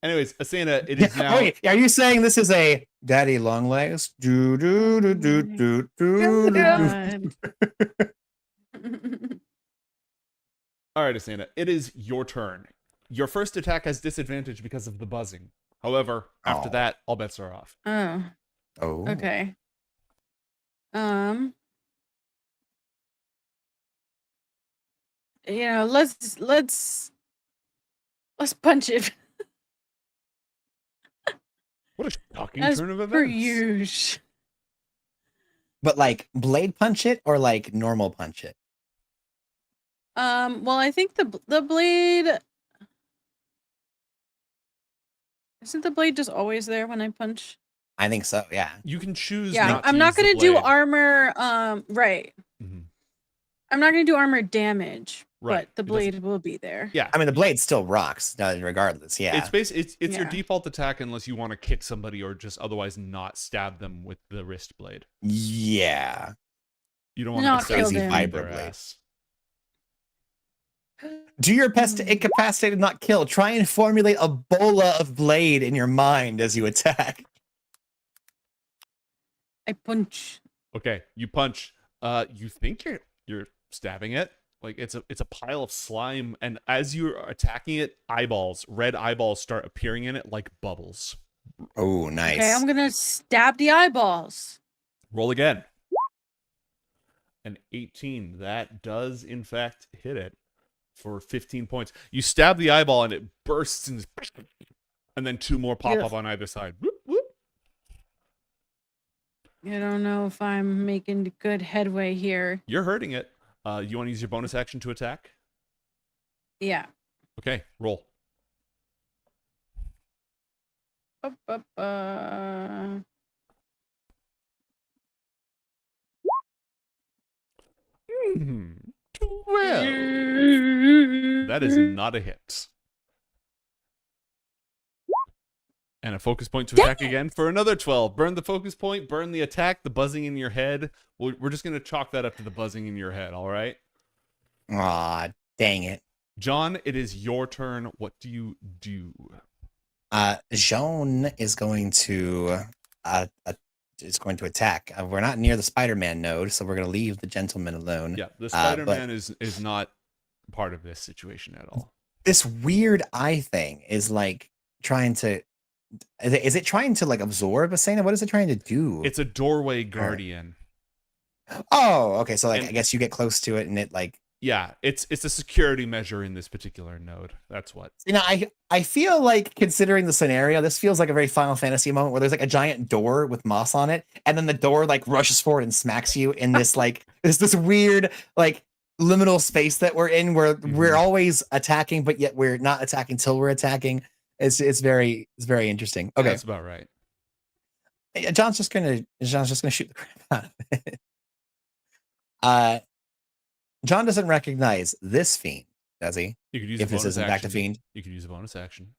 Anyways, Asena, it is now. Oh, yeah. Are you saying this is a daddy long legs? Do do do do do do. All right, Asana, it is your turn. Your first attack has disadvantage because of the buzzing. However, after that, all bets are off. Oh. Oh. Okay. You know, let's punch it. What a shocking As turn of per events. usual. But like blade punch it or like normal punch it? Well, I think the blade isn't the blade just always there when I punch? I think so, yeah. You can choose Yeah, not I'm to not use the gonna do blade. armor. Right. Mhm. I'm not gonna do armor damage, Right, but the it doesn't- blade will be there. Yeah. I mean, the blade still rocks, regardless, yeah. It's your Yeah. default attack unless you want to kick somebody or just otherwise not stab them with the wrist blade. Yeah. You don't want Not to kill assassinate them. their Vibra blade. ass. Do your best to incapacitate and not kill. Try and formulate a bola of blade in your mind as you attack. I punch. Okay, you punch. You think you're stabbing it. Like it's a pile of slime, and as you're attacking it, red eyeballs start appearing in it like bubbles. Oh, nice. Okay, I'm gonna stab the eyeballs. Roll again. An 18. That does in fact hit it for 15 points. You stab the eyeball and it bursts and then 2 more pop Ugh. up on either side. Whoop, whoop. I don't know if I'm making good headway here. You're hurting it. You want to use your bonus action to attack? Yeah. Okay, roll. Hmm. 12. That is not a hit. And a focus point to attack again for another 12. Burn the focus point, burn the attack, the buzzing in your head. We're just going to chalk that up to the buzzing in your head, all right? Aw, dang it. John, it is your turn. What do you do? Joan is going to attack. We're not near the Spider-Man node, so we're going to leave the gentleman alone. Yeah, the Spider-Man is not part of this situation at all. This weird eye thing is like trying to... Is it trying to like absorb Asana? What is it trying to do? It's a doorway guardian. Oh, okay. So like, I guess you get close to it and it like... Yeah, it's a security measure in this particular node. That's what. You know, I feel like, considering the scenario, this feels like a very Final Fantasy moment where there's like a giant door with moss on it, and then the door like rushes forward and smacks you in this like this weird like liminal space that we're in, where we're always attacking, but yet we're not attacking till we're attacking. It's very interesting. Okay, That's about right. John's just gonna shoot the crap out of it. John doesn't recognize this fiend, does he? You could use if a this bonus isn't back to action. fiend. You could use a bonus action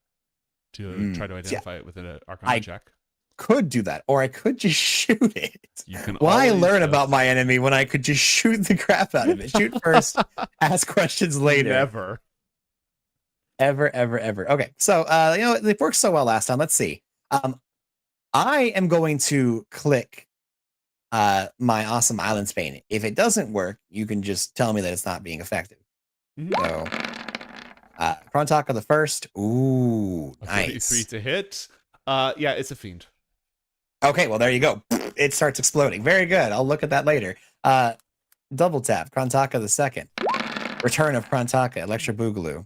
to try to identify it with an Arcana I check. Could do that, or I could just shoot it. You can Why always learn just- about my enemy when I could just shoot the crap out of it? Shoot first, ask questions later. Never. Ever. Okay, so you know, it worked so well last time. Let's see. I am going to click my awesome island Spain. If it doesn't work, you can just tell me that it's not being effective. So Krontaka the first. Ooh, nice. 33 to hit. Yeah, it's a fiend. Okay, well there you go. It starts exploding. Very good. I'll look at that later. Double tap. Krontaka the second. Return of Krontaka. Electro Boogaloo.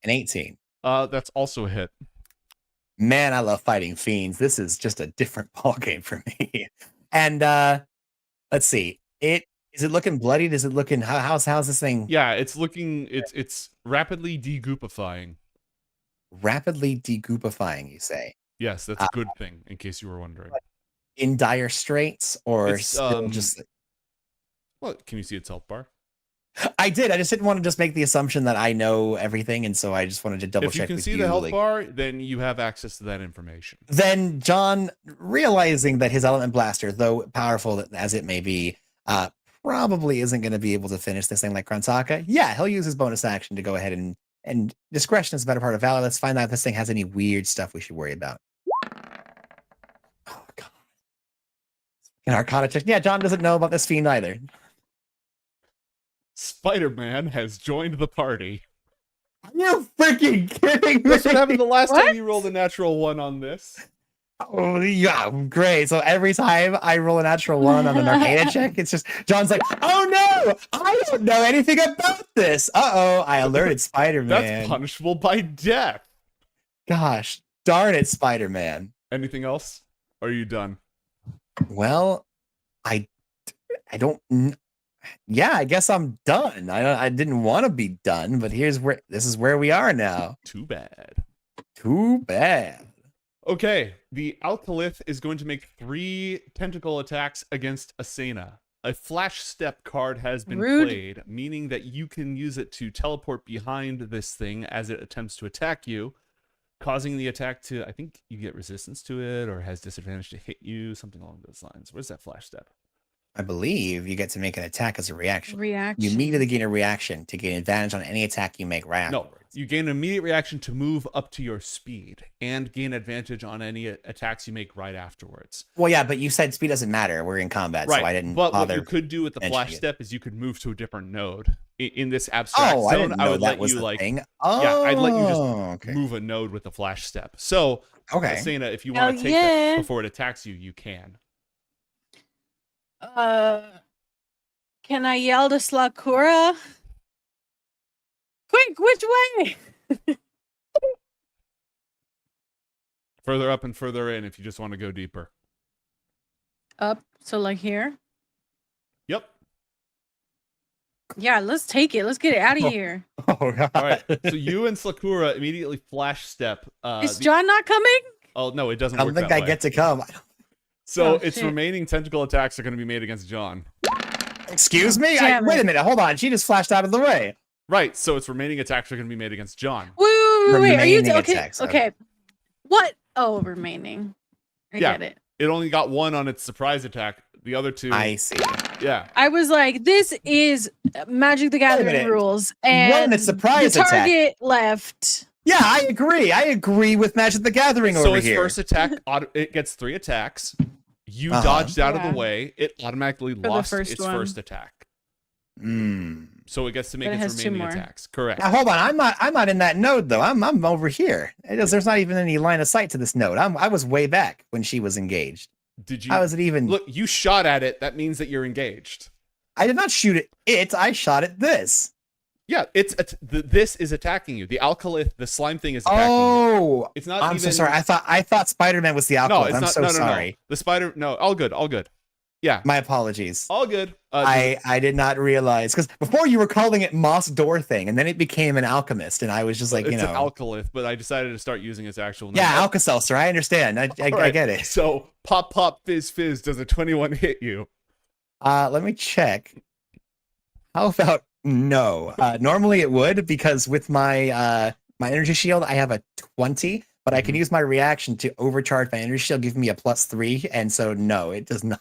An 18. That's also a hit. Man, I love fighting fiends. This is just a different ballgame for me. And let's see. Is it looking bloodied? Is it looking how's this thing? Yeah, it's looking it's rapidly degoopifying. Rapidly degoopifying, you say? Yes, that's a good thing, in case you were wondering. In dire straits, or It's, still just... Well, can you see its health bar? I did. I just didn't want to just make the assumption that I know everything, and so I just wanted to double If you check can with see you. the health like- bar, then you have access to that information. Then John, realizing that his element blaster, though powerful as it may be, probably isn't going to be able to finish this thing like Krontaka. Yeah, he'll use his bonus action to go ahead and discretion is a better part of valor. Let's find out if this thing has any weird stuff we should worry about. Oh god. An Arcana check. Yeah, John doesn't know about this fiend either. Spider-Man has joined the party. Are you freaking kidding me? That's what happened the last time you rolled a natural 1 on this. Oh, yeah, great. So every time I roll a natural 1 on an Arcana check, it's just John's like, oh no, I don't know anything about this. Uh-oh, I alerted Spider-Man. That's punishable by death. Gosh, darn it, Spider-Man. Anything else? Or are you done? Well, I don't. Yeah, I guess I'm done. I didn't want to be done, but this is where we are now. Too bad. Too bad. Okay, the Alkalith is going to make 3 tentacle attacks against Asena. A flash step card has been played, meaning that you can use it to teleport behind this thing as it attempts to attack you, causing the attack to, I think you get resistance to it or has disadvantage to hit you, something along those lines. Where's that flash step? I believe you get to make an attack as a reaction. Reaction. You immediately gain a reaction to gain advantage on any attack you make right No, afterwards. you gain an immediate reaction to move up to your speed and gain advantage on any attacks you make right afterwards. Well, yeah, but you said speed doesn't matter. We're in combat, Right, so I didn't but bother. what you could do with the flash mentioning it. step is you could move to a different node. In this abstract Oh, zone, I didn't know would that let was you the thing. yeah, I'd let you just Okay. move a node with the flash step. So, Okay. Asena, if you Hell want to take yeah. that before it attacks you, you can. Can I yell to Slakura? Quick, which way? Further up and further in if you just want to go deeper. Up, so like here. Yep. Yeah, let's take it. Let's get it out of here. Oh, God. All right. So you and Slakura immediately flash step. Is John not coming? Oh, no, it doesn't I work don't think that I way. get to come. So Oh, its shit. remaining tentacle attacks are going to be made against John. Excuse me? Damn Wait it. a minute. Hold on. She just flashed out of the way. Right. So its remaining attacks are going to be made against John. Wait. Are you Remaining okay? attacks, Okay. What? Oh, remaining. I Yeah. get it. It only got 1 on its surprise attack. The other 2. I see. Yeah. I was like, this is Magic the Gathering minute. rules, and One is surprise the attack. target left. Yeah, I agree. I agree with Magic the Gathering So over its here. first attack, it gets 3 attacks. You Uh-huh. dodged out of Yeah. the way. It automatically the lost first its one. first attack. So it gets to make But it its has 2 remaining more. attacks. Correct. Now hold on. I'm not in that node though. I'm over here. There's not even any line of sight to this node. I was way back when she was engaged. Did you? How is it even? Look, you shot at it. That means that you're engaged. I did not shoot at it. I shot at this. Yeah, this is attacking you. The Alkalith, the slime thing is attacking you. Oh, It's not. I'm even, so sorry. I thought Spider-Man was the No, alcohol. it's I'm not. so no, sorry. No. The spider. No, all good. All good. Yeah, My apologies. all good. I did not realize because before you were calling it Moss Door thing, and then it became an alchemist, and I was just like, it's you know, an Alkalith, but I decided to start using its actual name. yeah, Alka-Seltzer. I understand. I Alright, get it. So pop, pop, fizz, fizz. Does a 21 hit you? Let me check. How about no? Normally it would because with my my energy shield, I have a 20, but I can use my reaction to overcharge my energy shield, give me a +3, and so no, it does not.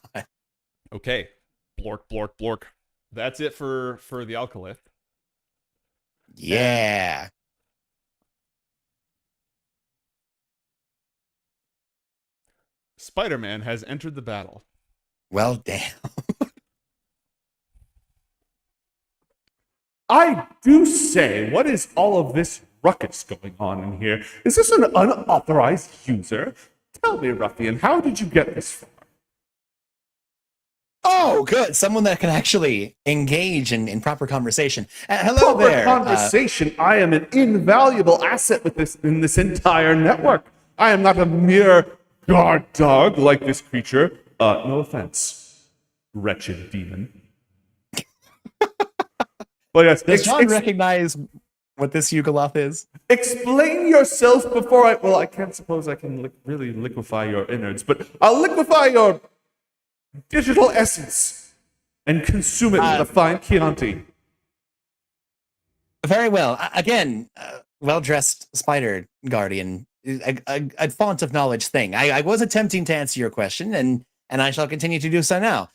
Okay. Blork, blork, blork. That's it for the Alkalith. Yeah. Spider-Man has entered the battle. Well, damn. I do say, what is all of this ruckus going on in here? Is this an unauthorized user? Tell me, ruffian, how did you get this far? Oh, good. Someone that can actually engage in proper conversation. Hello Proper there. conversation. I am an invaluable asset with in this entire network. I am not a mere guard dog like this creature. No offense, wretched demon. But yes, Does John recognize what this Yugoloth is? Explain yourself before I. Well, I can't suppose I can really liquefy your innards, but I'll liquefy your digital essence and consume it with a fine Chianti. Very well. Again, well-dressed spider guardian, a font of knowledge thing. I was attempting to answer your question, and I shall continue to do so now.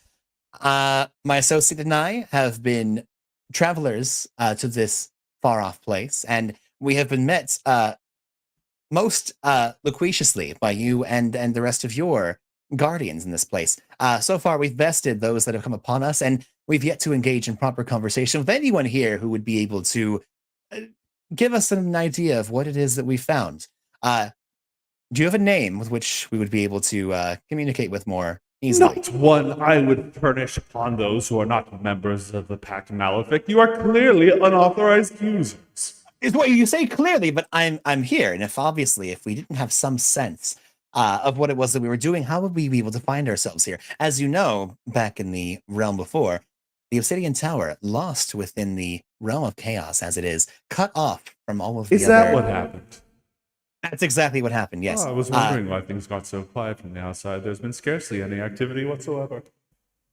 My associate and I have been travelers to this far-off place, and we have been met most loquaciously by you and the rest of your guardians in this place. So far, we've bested those that have come upon us, and we've yet to engage in proper conversation with anyone here who would be able to give us an idea of what it is that we found. Do you have a name with which we would be able to communicate with more easily? Not one I would furnish upon those who are not members of the Pact Malefic. You are clearly unauthorized users. Is what you say clearly, but I'm here, and if we didn't have some sense of what it was that we were doing, how would we be able to find ourselves here? As you know, back in the realm before, the Obsidian Tower lost within the realm of chaos as it is, cut off from all of the Is that what happened? That's exactly what happened, yes. Oh, I was wondering why things got so quiet from the outside. There's been scarcely any activity whatsoever.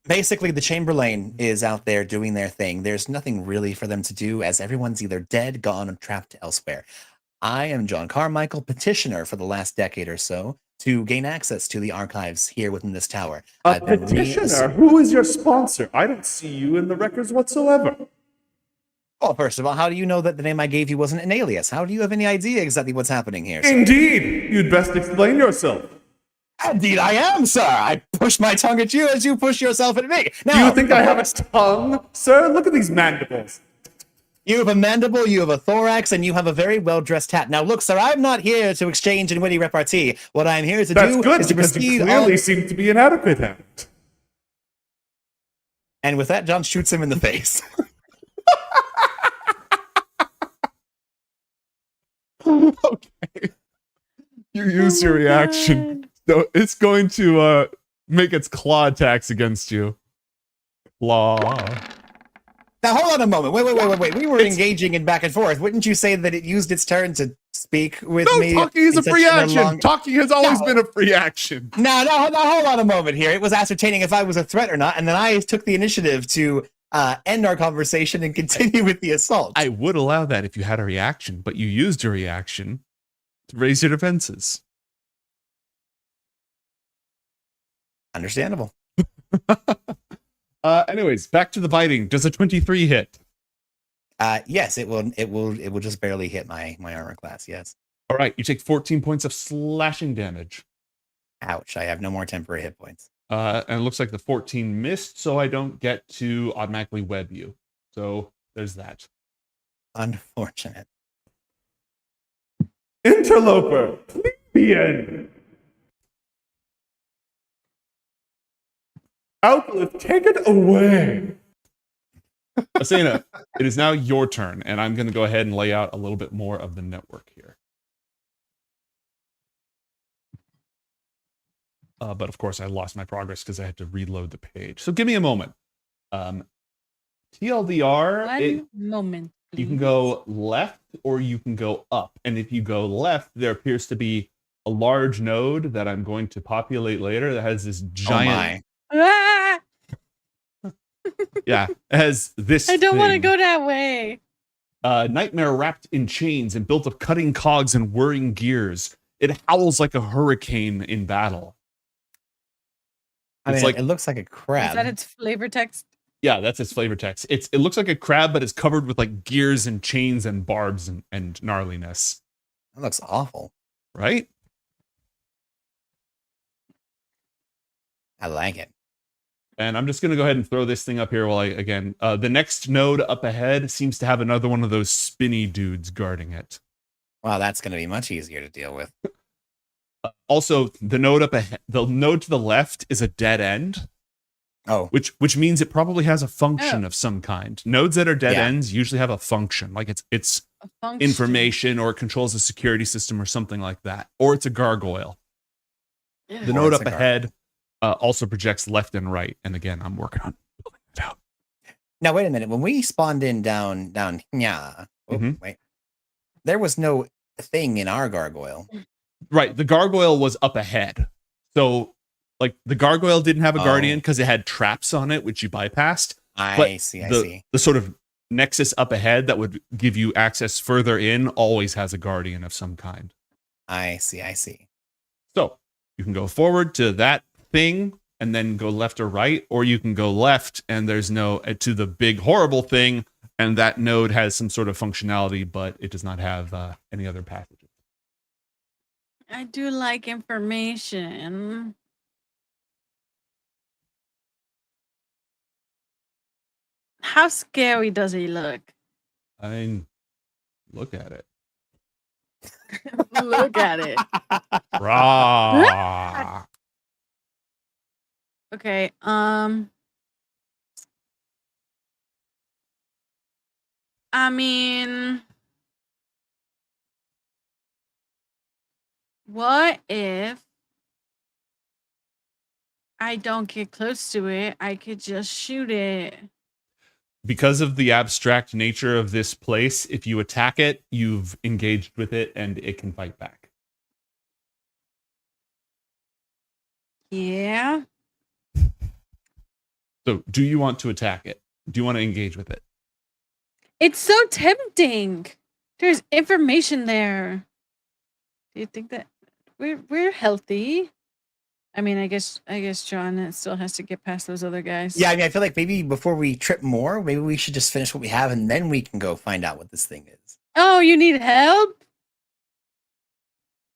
Basically, the Chamberlain is out there doing their thing. There's nothing really for them to do as everyone's either dead, gone, or trapped elsewhere. I am John Carmichael, petitioner for the last decade or so to gain access to the archives here within this tower. A petitioner? Who is your sponsor? I don't see you in the records whatsoever. Well, first of all, how do you know that the name I gave you wasn't an alias? How do you have any idea exactly what's happening here, sir? Indeed! You'd best explain yourself. Indeed, I am, sir. I push my tongue at you as you push yourself at me. Now, do you think I have a tongue, sir? Look at these mandibles. You have a mandible, you have a thorax, and you have a very well-dressed hat. Now, look, sir, I'm not here to exchange in witty repartee. What I'm here to do is to proceed you clearly seem to be inadequate at it. And with that, John shoots him in the face. Okay. You use your reaction. So it's going to make its claw attacks against you. Claw. Now, hold on a moment. Wait. We were engaging in back and forth. Wouldn't you say that it used its turn to speak with me? No, talking is a free action. Talking has always been a free action. Now, hold on a moment here. It was ascertaining if I was a threat or not, and then I took the initiative to end our conversation and continue with the assault. I would allow that if you had a reaction, but you used your reaction to raise your defenses. Understandable. Anyways, back to the biting. Does a 23 hit? Yes, it will just barely hit my armor class, yes. All right, you take 14 points of slashing damage. Ouch, I have no more temporary hit points. And it looks like the 14 missed, so I don't get to automatically web you. So there's that. Unfortunate. Interloper, plebeian. Outlift, take it away. Asena, it is now your turn, and I'm going to go ahead and lay out a little bit more of the network here. But of course, I lost my progress because I had to reload the page. So give me a moment. TLDR, moment. You can go left or you can go up. And if you go left, there appears to be a large node that I'm going to populate later that has this giant... Ah! Yeah, it has this I don't want to thing. go that way. Nightmare wrapped in chains and built of cutting cogs and whirring gears. It howls like a hurricane in battle. I It's mean, like it looks like a crab. Is that its flavor text? Yeah, that's its flavor text. It looks like a crab, but it's covered with like gears and chains and barbs and gnarliness. That looks awful. Right? I like it. And I'm just going to go ahead and throw this thing up here while the next node up ahead seems to have another one of those spinny dudes guarding it. Wow, that's going to be much easier to deal with. Also, the node up ahead, the node to the left is a dead end. Oh. Which means it probably has a function of some kind. Nodes that are dead ends usually have a function, like it's information, or it controls a security system or something like that. Or it's a gargoyle. Yeah. The node up ahead also projects left and right. And again, I'm working on building it out. Now, wait a minute. When we spawned in down here, wait, there was no thing in our gargoyle. Right. The gargoyle was up ahead. So, like, the gargoyle didn't have a guardian because it had traps on it, which you bypassed. I see. The sort of nexus up ahead that would give you access further in always has a guardian of some kind. I see. So, you can go forward to that thing and then go left or right, or you can go left and there's no to the big horrible thing, and that node has some sort of functionality, but it does not have any other passages. I do like information. How scary does he look? I mean, look at it. Look at it. Rah. Okay. I mean, what if I don't get close to it? I could just shoot it. Because of the abstract nature of this place, if you attack it, you've engaged with it and it can fight back. Yeah. So, do you want to attack it? Do you want to engage with it? It's so tempting. There's information there. Do you think that we're healthy? I mean, I guess John still has to get past those other guys. Yeah, I mean, I feel like maybe before we trip more, maybe we should just finish what we have and then we can go find out what this thing is. Oh, you need help?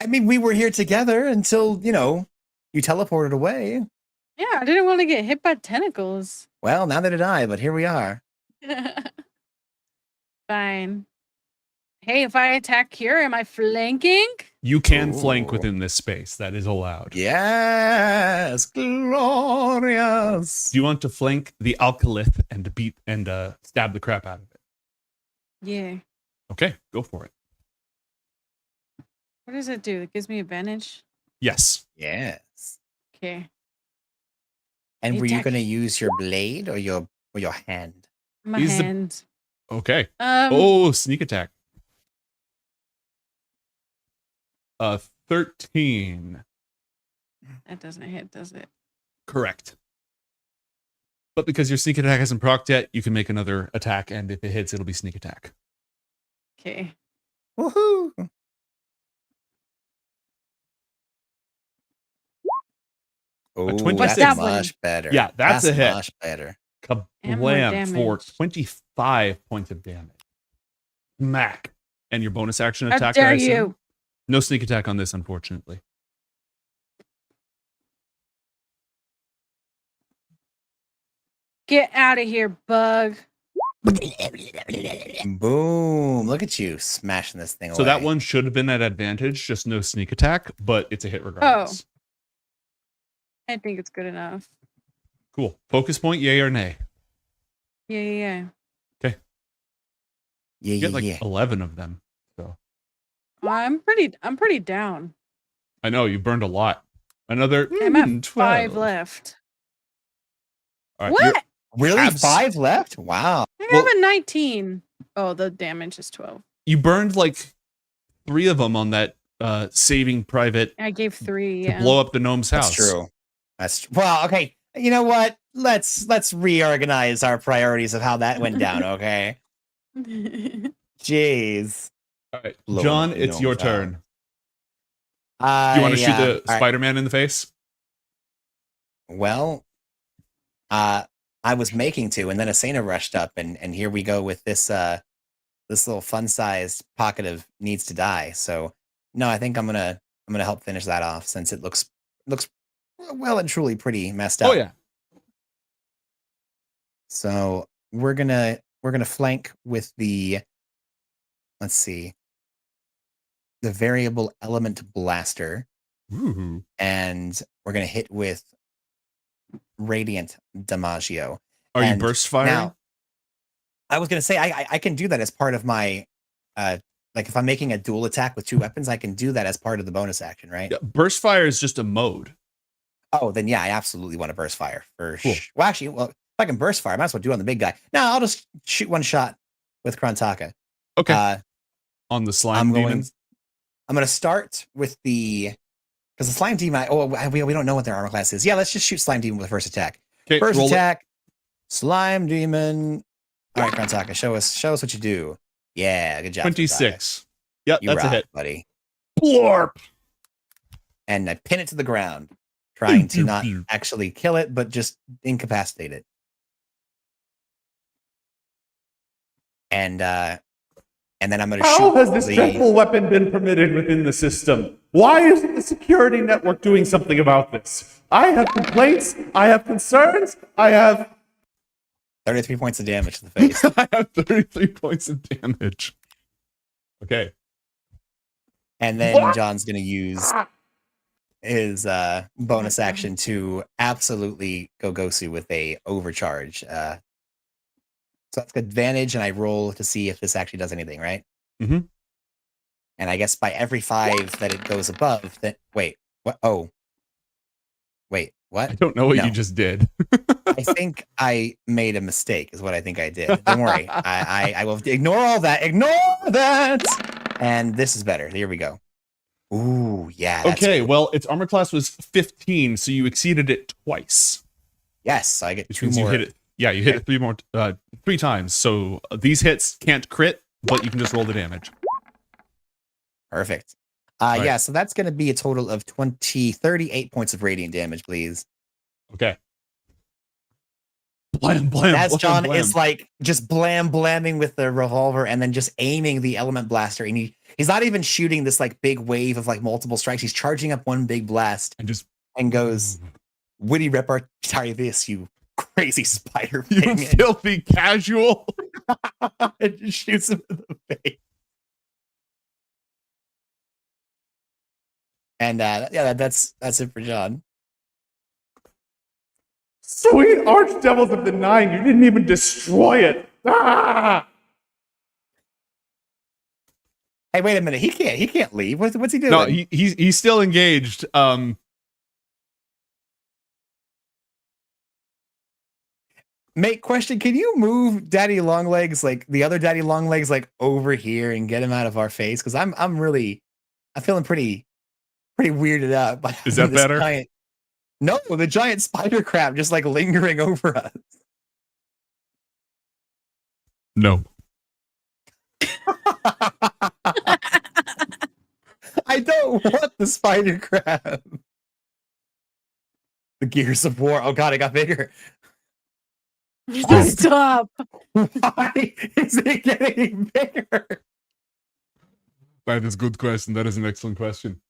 I mean, we were here together until, you teleported away. Yeah, I didn't want to get hit by tentacles. Well, neither did I, but here we are. Fine. Hey, if I attack here, am I flanking? You can flank within this space. That is allowed. Yes, glorious. Do you want to flank the alkalith and beat and stab the crap out of it? Yeah. Okay, go for it. What does it do? It gives me advantage? Yes. Yes. Okay. And were you Attack. going to use your blade or your hand? My Use the- hand. Okay. Oh, sneak attack. 13. that doesn't hit, does it? Correct. But because your sneak attack hasn't procced yet, you can make another attack, and if it hits, it'll be sneak attack. Okay. Woohoo! Oh, 26. that's that one? much better. Yeah, that's a hit. Much better. And more Kablam for damage. 25 points of damage. Smack. And your bonus action How attack. dare I assume? you? No sneak attack on this, unfortunately. Get out of here, bug. Boom. Look at you smashing this thing away. So that one should have been at advantage, just no sneak attack, but it's a hit regardless. I think it's good enough. Cool. Focus point, yay or nay? Yeah. Okay. Yeah, You get like yeah. 11 of them. So I'm pretty down. I know you burned a lot. Another I'm at 12. 5 left. All right, What? you're- Really? Abs- 5 left? Wow. I Well- have a 19. Oh, the damage is 12. You burned like 3 of them on that saving private I gave 3. to Yeah. blow up the gnome's house. That's true. Well, okay. You know what? Let's reorganize our priorities of how that went down, okay? Jeez. All right, Blow John, up it's your gnome's house. turn. Do you want to shoot the all right. Spider-Man in the face? Well, I was making to, and then Asena rushed up, and here we go with this this little fun-sized pocket of needs to die. So no, I think I'm gonna help finish that off since it looks well and truly pretty messed up. Oh yeah. So we're gonna flank with the, let's see, the variable element blaster, Ooh. and we're gonna hit with radiant Damaggio. Are you And burst firing? Now, I was gonna say I can do that as part of my like if I'm making a dual attack with 2 weapons, I can do that as part of the bonus action, right? Yeah, burst fire is just a mode. Oh, then yeah, I absolutely want to burst fire for Cool. Well, actually, if I can burst fire, I might as well do it on the big guy. No, I'll just shoot one shot with Krontaka. Okay. On the slime demons. I'm going to start with because the slime demon. We don't know what their armor class is. Yeah, let's just shoot slime demon with the first attack. Okay, First roll it. attack, slime demon. All right, Krontaka, show us what you do. Yeah, good job. 26. Yep, You that's a rock, hit. buddy. Blorp. And I pin it to the ground, trying to Pew, not pew. actually kill it, but just incapacitate it. And then I'm going to shoot. How has this dreadful weapon been permitted within the system? Why isn't the security network doing something about this? I have complaints. I have concerns. I have 33 points of damage to the face. I have 33 points of damage. Okay. And then John's going to use his bonus action to absolutely go Gosu with a overcharge. So that's advantage, and I roll to see if this actually does anything, right? Mm-hmm. And I guess by every 5 that it goes above, that wait, what? Oh, wait, what? I don't know what No. you just did. I think I made a mistake, is what I think I did. Don't worry, I will ignore all that. Ignore that. And this is better. Here we go. Ooh, yeah. That's Okay, cool. well, its armor class was 15, so you exceeded it twice. Yes, so I get Which 2 means more. you hit it. Yeah, you hit it 3 times. So these hits can't crit, but you can just roll the damage. Perfect. Right. Yeah, so that's going to be a total of 38 points of radiant damage, please. Okay. Blam, blam, As blam, John blam. is like just blamming with the revolver and then just aiming the element blaster, and he's not even shooting this like big wave of like multiple strikes. He's charging up one big blast and goes, "Witty repartee this, you crazy spider You thing," filthy casual. and just shoots him in the face. And yeah, that's it for John. Sweet archdevils of the Nine, you didn't even destroy it. Ah! Hey, wait a minute. He can't leave. What's he doing? No, he's still engaged. Mate, question, can you move Daddy Longlegs, like the other Daddy Longlegs, like over here and get him out of our face? Because I'm feeling pretty weirded out by Is that this better? giant, no, the giant spider crab just like lingering over us. No. I don't want the spider crab. The gears of war. Oh god, it got bigger. Stop. Why is it getting bigger? That is a good question. That is an excellent question.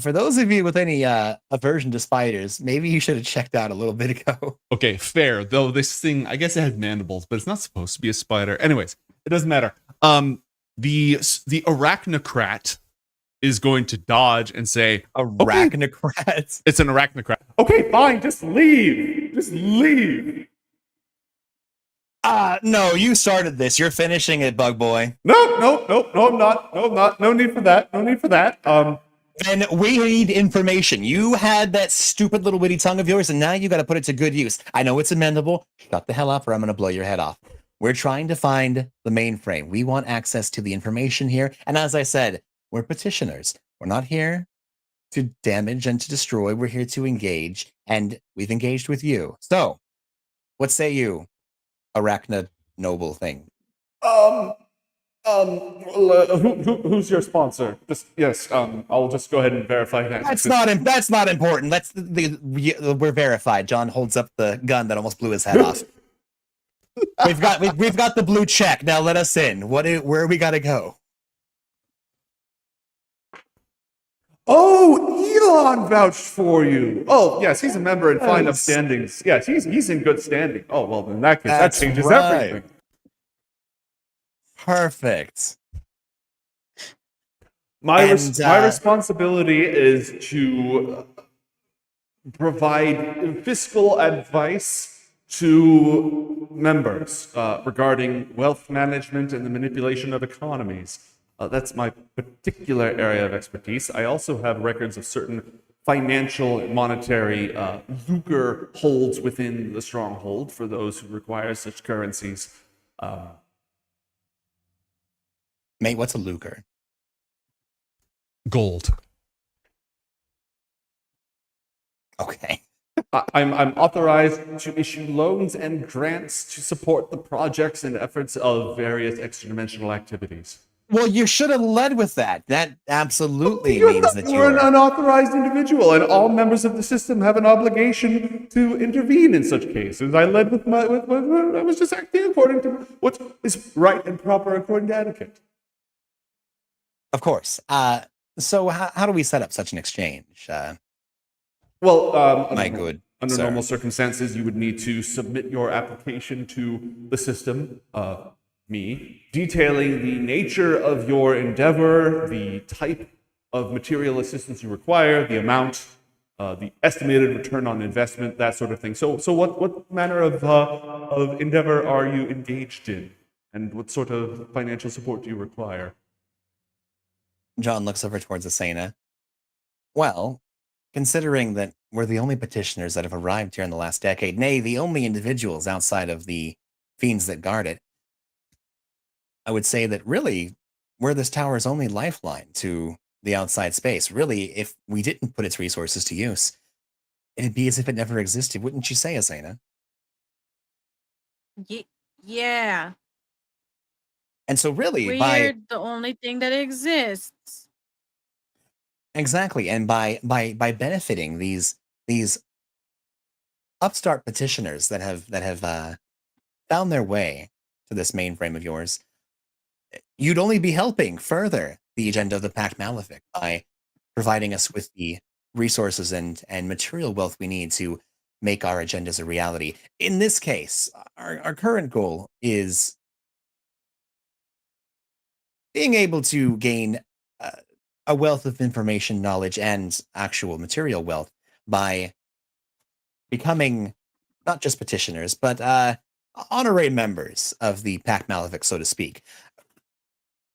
For those of you with any aversion to spiders, maybe you should have checked out a little bit ago. Okay, fair. Though this thing, I guess it has mandibles, but it's not supposed to be a spider. Anyways, it doesn't matter. The arachnocrat is going to dodge and say, "Arachnocrat." It's an arachnocrat. Okay, fine. Just leave. Just leave. No, you started this. You're finishing it, Bug Boy. No, I'm not. No, I'm not. No need for that. No need for that. Then we need information. You had that stupid little witty tongue of yours, and now you got to put it to good use. I know it's amendable. Shut the hell up, or I'm going to blow your head off. We're trying to find the mainframe. We want access to the information here. And as I said, we're petitioners. We're not here to damage and to destroy. We're here to engage, and we've engaged with you. So, what say you, arachnid noble thing? Who's your sponsor? Just yes. I'll just go ahead and verify that. That's not important. We're verified. John holds up the gun that almost blew his head off. We've got the blue check. Now let us in. Where we gotta go? Oh, Elon vouched for you. Oh, yes, he's a member in fine upstandings. Yes, he's in good standing. Oh, well, in that case, that changes everything. Perfect. My responsibility is to provide fiscal advice to members regarding wealth management and the manipulation of economies. That's my particular area of expertise. I also have records of certain financial and monetary lucre holds within the stronghold for those who require such currencies. Mate, what's a lucre? Gold. Okay. I'm authorized to issue loans and grants to support the projects and efforts of various extra-dimensional activities. Well, you should have led with that. That absolutely means that You're an you're unauthorized individual, and all members of the system have an obligation to intervene in such cases. I led with I was just acting according to what is right and proper according to etiquette. Of course. So how do we set up such an exchange? Well, my good Under sir. normal circumstances, you would need to submit your application to the system, me, detailing the nature of your endeavor, the type of material assistance you require, the amount, the estimated return on investment, that sort of thing. So what manner of endeavor are you engaged in, and what sort of financial support do you require? John looks over towards Asena. Well, considering that we're the only petitioners that have arrived here in the last decade, nay, the only individuals outside of the fiends that guard it, I would say that really we're this tower's only lifeline to the outside space. Really, if we didn't put its resources to use, it'd be as if it never existed, wouldn't you say, Asena? Yeah. And so really, We're the only thing that exists. exactly, and by benefiting these upstart petitioners that have found their way to this mainframe of yours, you'd only be helping further the agenda of the Pact Malefic by providing us with the resources and material wealth we need to make our agendas a reality. In this case, our current goal is being able to gain a wealth of information, knowledge, and actual material wealth by becoming not just petitioners, but honorary members of the Pact Malefic, so to speak.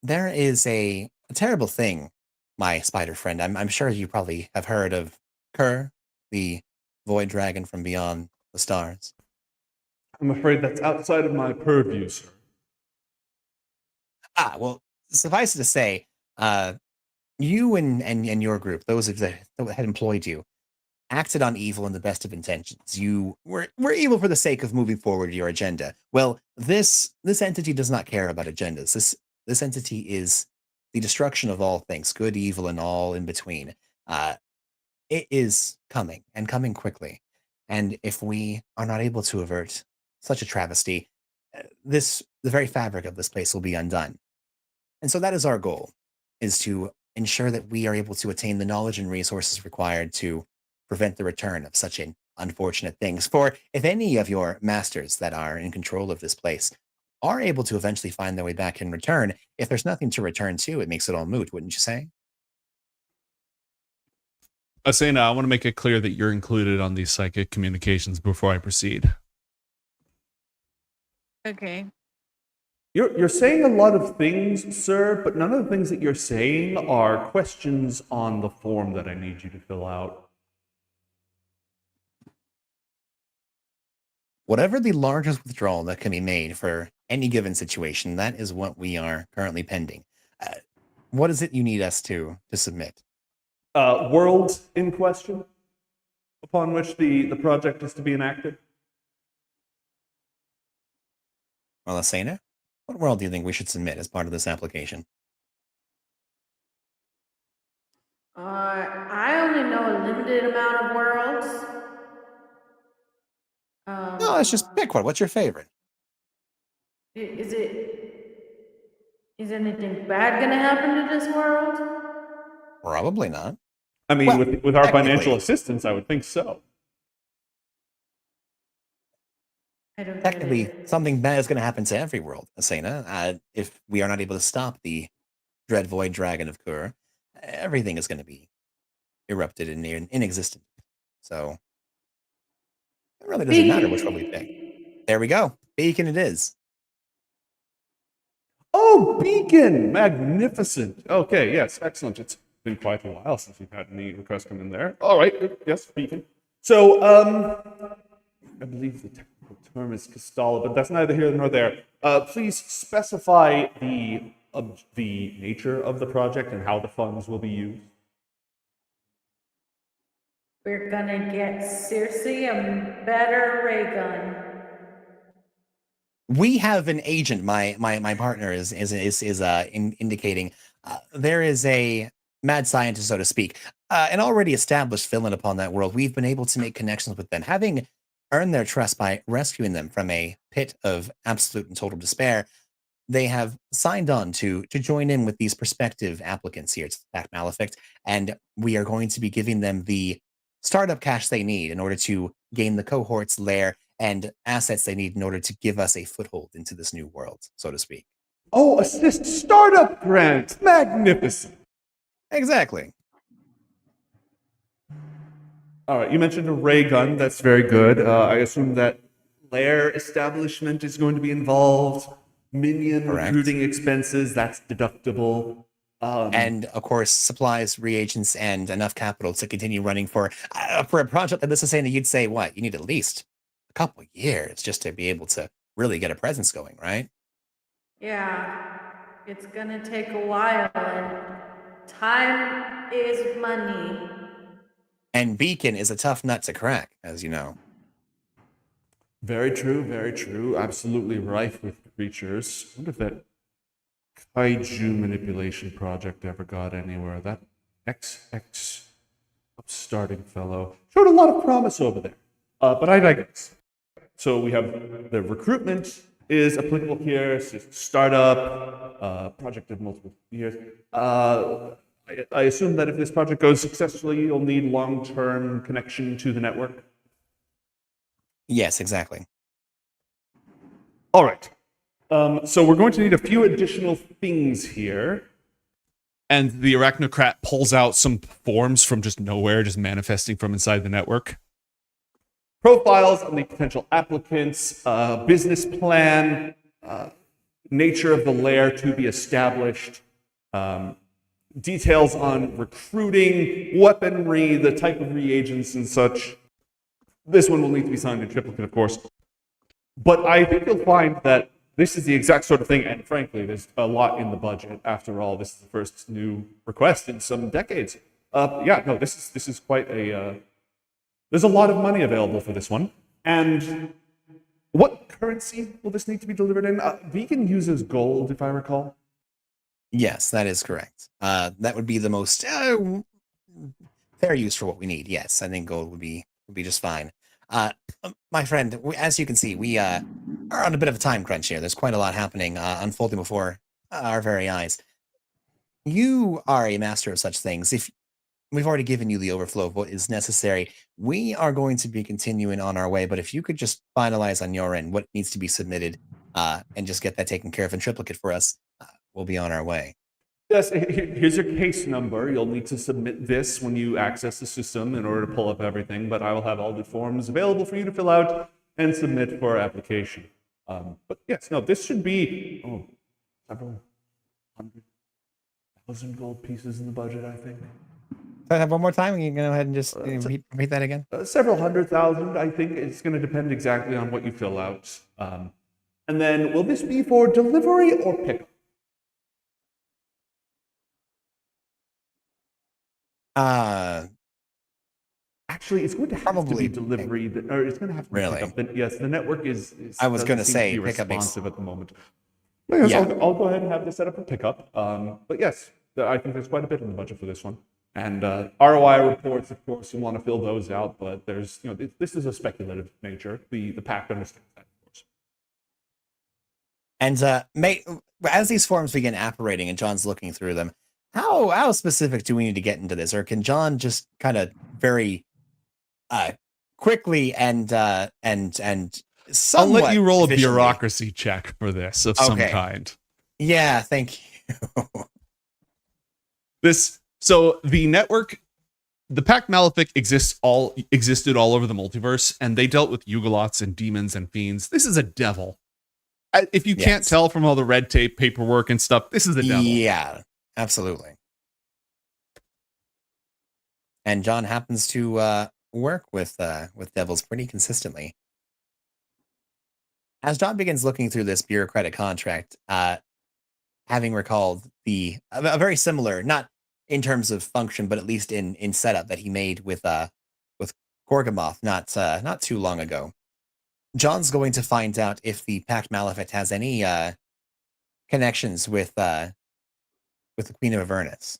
There is a terrible thing, my spider friend. I'm sure you probably have heard of Kerr, the void dragon from beyond the stars. I'm afraid that's outside of my purview, sir. Well, suffice it to say, you and your group, those that had employed you, acted on evil in the best of intentions. You were evil for the sake of moving forward your agenda. Well, this entity does not care about agendas. This entity is the destruction of all things, good, evil, and all in between. It is coming, and coming quickly. And if we are not able to avert such a travesty, the very fabric of this place will be undone. And so that is our goal, is to ensure that we are able to attain the knowledge and resources required to prevent the return of such an unfortunate things. For if any of your masters that are in control of this place are able to eventually find their way back in return, if there's nothing to return to, it makes it all moot, wouldn't you say? Asena, I want to make it clear that you're included on these psychic communications before I proceed. Okay. You're saying a lot of things, sir, but none of the things that you're saying are questions on the form that I need you to fill out. Whatever the largest withdrawal that can be made for any given situation, that is what we are currently pending. What is it you need us to submit? World in question, upon which the project is to be enacted. Well, Asena, what world do you think we should submit as part of this application? I only know a limited amount of worlds. No, let's just pick one. What's your favorite? Is anything bad gonna happen to this world? Probably not. I mean, Well, with our financial technically- assistance, I would think so. I don't get Technically, it. something bad is going to happen to every world, Asena. If we are not able to stop the dread void dragon of Kur, everything is going to be erupted and inexistent. So it really doesn't matter which one we pick. There we go. Beacon it is. Oh, Beacon! Magnificent. Okay, yes, excellent. It's been quite a while since we've had any requests come in there. All right, yes, Beacon. So, I believe the technical term is Castalla, but that's neither here nor there. Please specify the nature of the project and how the funds will be used. We're gonna get Circe a better ray gun. We have an agent. My partner is indicating there is a mad scientist, so to speak, an already established villain upon that world. We've been able to make connections with them, having earned their trust by rescuing them from a pit of absolute and total despair. They have signed on to join in with these prospective applicants here to Pact Malefic, and we are going to be giving them the startup cash they need in order to gain the cohort's lair and assets they need in order to give us a foothold into this new world, so to speak. Oh, assist startup grant. Magnificent. Exactly. All right, you mentioned a ray gun. That's very good. I assume that lair establishment is going to be involved. Minion Correct. recruiting expenses, that's deductible. And of course, supplies, reagents, and enough capital to continue running for a project like this. Is saying that you'd say what you need at least a couple years just to be able to really get a presence going, right? Yeah, it's gonna take a while, and time is money. And Beacon is a tough nut to crack, as you know. Very true, very true. Absolutely rife with creatures. I wonder if that kaiju manipulation project ever got anywhere. That XX upstarting fellow showed a lot of promise over there. But I digress. So we have the recruitment is applicable here. It's a startup, project of multiple years. I assume that if this project goes successfully, you'll need long-term connection to the network. Yes, exactly. All right. So we're going to need a few additional things here. And the arachnocrat pulls out some forms from just nowhere, just manifesting from inside the network. Profiles on the potential applicants, business plan, nature of the lair to be established, details on recruiting, weaponry, the type of reagents and such. This one will need to be signed in triplicate, of course. But I think you'll find that this is the exact sort of thing, and frankly, there's a lot in the budget. After all, this is the first new request in some decades. This is quite a... there's a lot of money available for this one. And what currency will this need to be delivered in? Vegan uses gold, if I recall. Yes, that is correct. That would be the most fair use for what we need. Yes, I think gold would be just fine. My friend, as you can see, we are on a bit of a time crunch here. There's quite a lot happening, unfolding before our very eyes. You are a master of such things. If we've already given you the overflow of what is necessary, we are going to be continuing on our way. But if you could just finalize on your end what needs to be submitted and just get that taken care of in triplicate for us, we'll be on our way. Yes, here's your case number. You'll need to submit this when you access the system in order to pull up everything, but I will have all the forms available for you to fill out and submit for application. But yes, no, this should be several 100,000 gold pieces in the budget, I think. So I have one more time, and you can go ahead and just repeat that again? Several 100,000, I think. It's going to depend exactly on what you fill out. And then, will this be for delivery or pickup? Actually, it's going to have to be delivery, or it's going to have to be pickup. But yes, the network is I was going to say pickup responsive at the moment. But yes, I'll go ahead and have this set up for pickup. But yes, I think there's quite a bit in the budget for this one. And ROI reports, of course, you want to fill those out. But there's, this is a speculative nature. The pact understands that, of course. And as these forms begin operating and John's looking through them, how specific do we need to get into this, or can John just kind of very quickly and I'll let you roll a bureaucracy check for this of some kind. Yeah, thank you. So the network, the Pact Malefic existed all over the multiverse, and they dealt with Yugolots and demons and fiends. This is a devil. If you can't tell from all the red tape, paperwork, and stuff, this is the devil. Yeah, absolutely. And John happens to work with devils pretty consistently. As John begins looking through this bureaucratic contract, having recalled a very similar, not in terms of function, but at least in setup that he made with Gorgamoth not too long ago, John's going to find out if the Pact Malefic has any connections with the Queen of Avernus,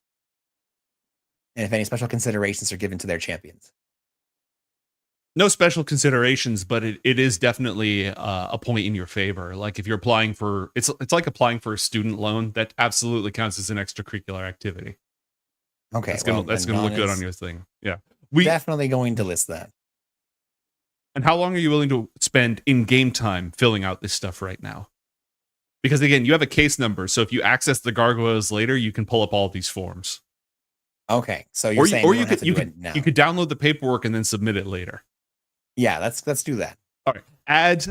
and if any special considerations are given to their champions. No special considerations, but it is definitely a point in your favor. Like if you're applying for, it's like applying for a student loan. That absolutely counts as an extracurricular activity. Okay, that's gonna look good on your thing. Yeah. definitely going to list that. And how long are you willing to spend in game time filling out this stuff right now? Because again, you have a case number, so if you access the gargoyles later, you can pull up all these forms. Okay, so you're saying you could now. You could download the paperwork and then submit it later. Yeah, let's do that. All right. Add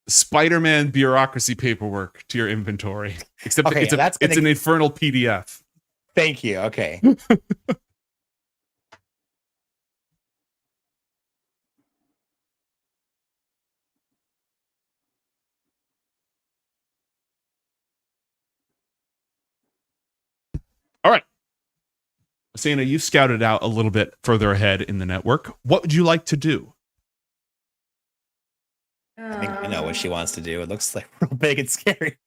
Spider-Man bureaucracy paperwork to your inventory. Except Okay, it's an infernal PDF. Thank you. Okay. All right. Asana, you scouted out a little bit further ahead in the network. What would you like to do? I think I know what she wants to do. It looks like real big and scary.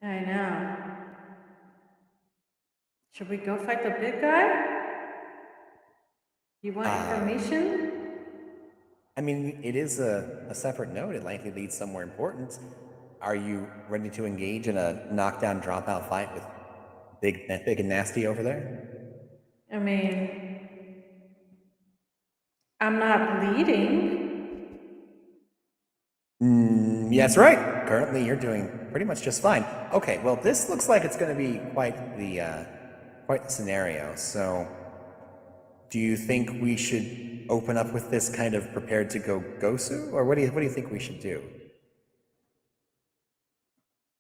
I know. Should we go fight the big guy? You want information? I mean, it is a separate node. It likely leads somewhere important. Are you ready to engage in a knockdown dropout fight with big and nasty over there? I mean, I'm not bleeding. Yes, right. Currently, you're doing pretty much just fine. Okay, well, this looks like it's going to be quite the scenario. So, do you think we should open up with this kind of prepared to go Gosu, or what do you think we should do?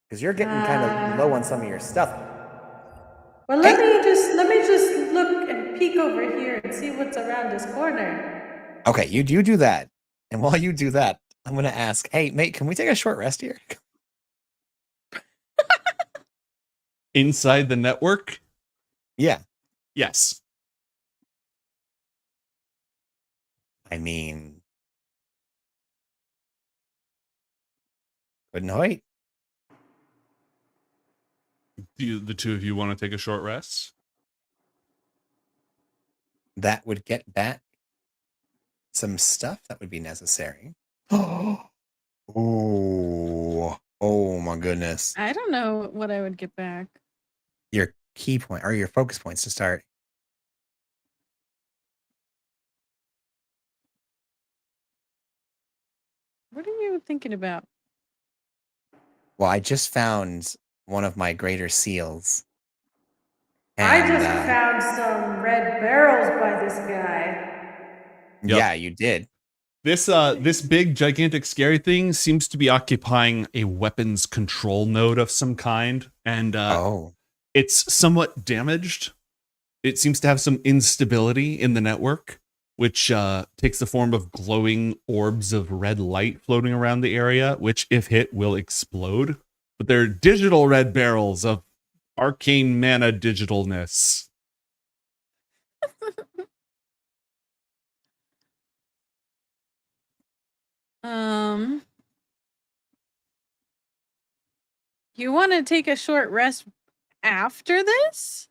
Because you're getting kind of low on some of your stuff. Well, let me just look and peek over here and see what's around this corner. Okay, you do that, and while you do that, I'm going to ask, hey, mate, can we take a short rest here? Inside the network? Yeah. Yes. I mean, couldn't wait. Do the two of you want to take a short rest? That would get back some stuff that would be necessary. Oh my goodness. I don't know what I would get back. Your key point or your focus points to start. What are you thinking about? Well, I just found one of my greater seals. I just found some red barrels by this guy. Yep. Yeah, you did. This big, gigantic, scary thing seems to be occupying a weapons control node of some kind, and it's somewhat damaged. It seems to have some instability in the network, which takes the form of glowing orbs of red light floating around the area, which, if hit, will explode. But they're digital red barrels of arcane mana digitalness. You want to take a short rest after this?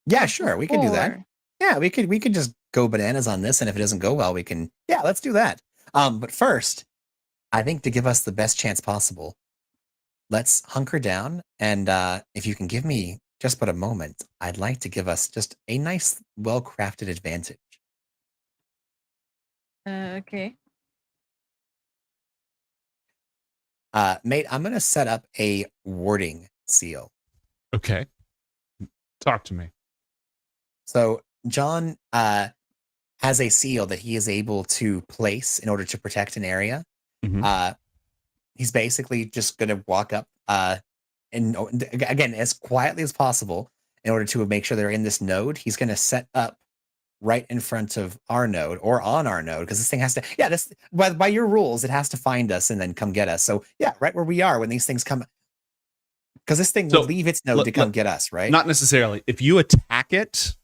Yeah, sure, we could do that. Yeah, we could just go bananas on this, and if it doesn't go well, we can. Yeah, let's do that. But first, I think to give us the best chance possible, let's hunker down, and if you can give me just but a moment, I'd like to give us just a nice, well-crafted advantage. Okay. Mate, I'm going to set up a warding seal. Okay. Talk to me. So John has a seal that he is able to place in order to protect an area. Mm-hmm. He's basically just going to walk up and again, as quietly as possible in order to make sure they're in this node. He's going to set up right in front of our node or on our node, because this thing has to, this by your rules, it has to find us and then come get us. So yeah, right where we are when these things come, because this thing will leave its node to come get us, right? Not necessarily. If you attack it,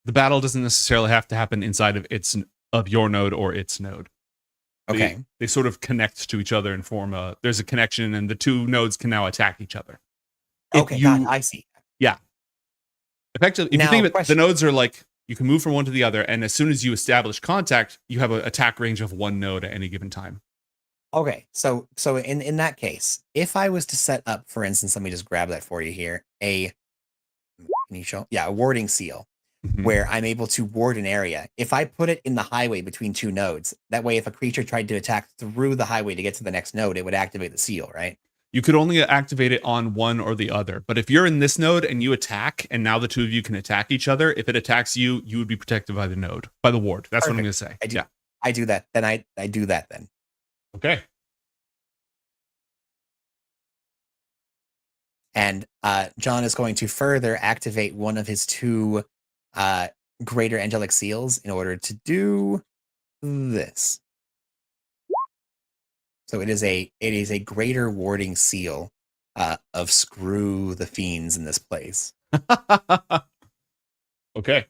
the battle doesn't necessarily have to happen inside of your node or its node. Okay. They sort of connect to each other and form there's a connection, and the two nodes can now attack each other. Okay, God, I see. Yeah. Effectively, if you think of it, the nodes are like, you can move from one to the other, and as soon as you establish contact, you have an attack range of one node at any given time. Okay, so in that case, if I was to set up, for instance, let me just grab that for you here, a Can you show? Yeah, a warding seal, Mhm. where I'm able to ward an area. If I put it in the highway between two nodes, that way, if a creature tried to attack through the highway to get to the next node, it would activate the seal, right? You could only activate it on one or the other. But if you're in this node and you attack, and now the two of you can attack each other, if it attacks you, you would be protected by the node, by the ward. That's what I'm going to say. I do. Yeah. I do that. Then I do that then. Okay. And John is going to further activate one of his two greater angelic seals in order to do this. So it is a greater warding seal of screw the fiends in this place. Okay.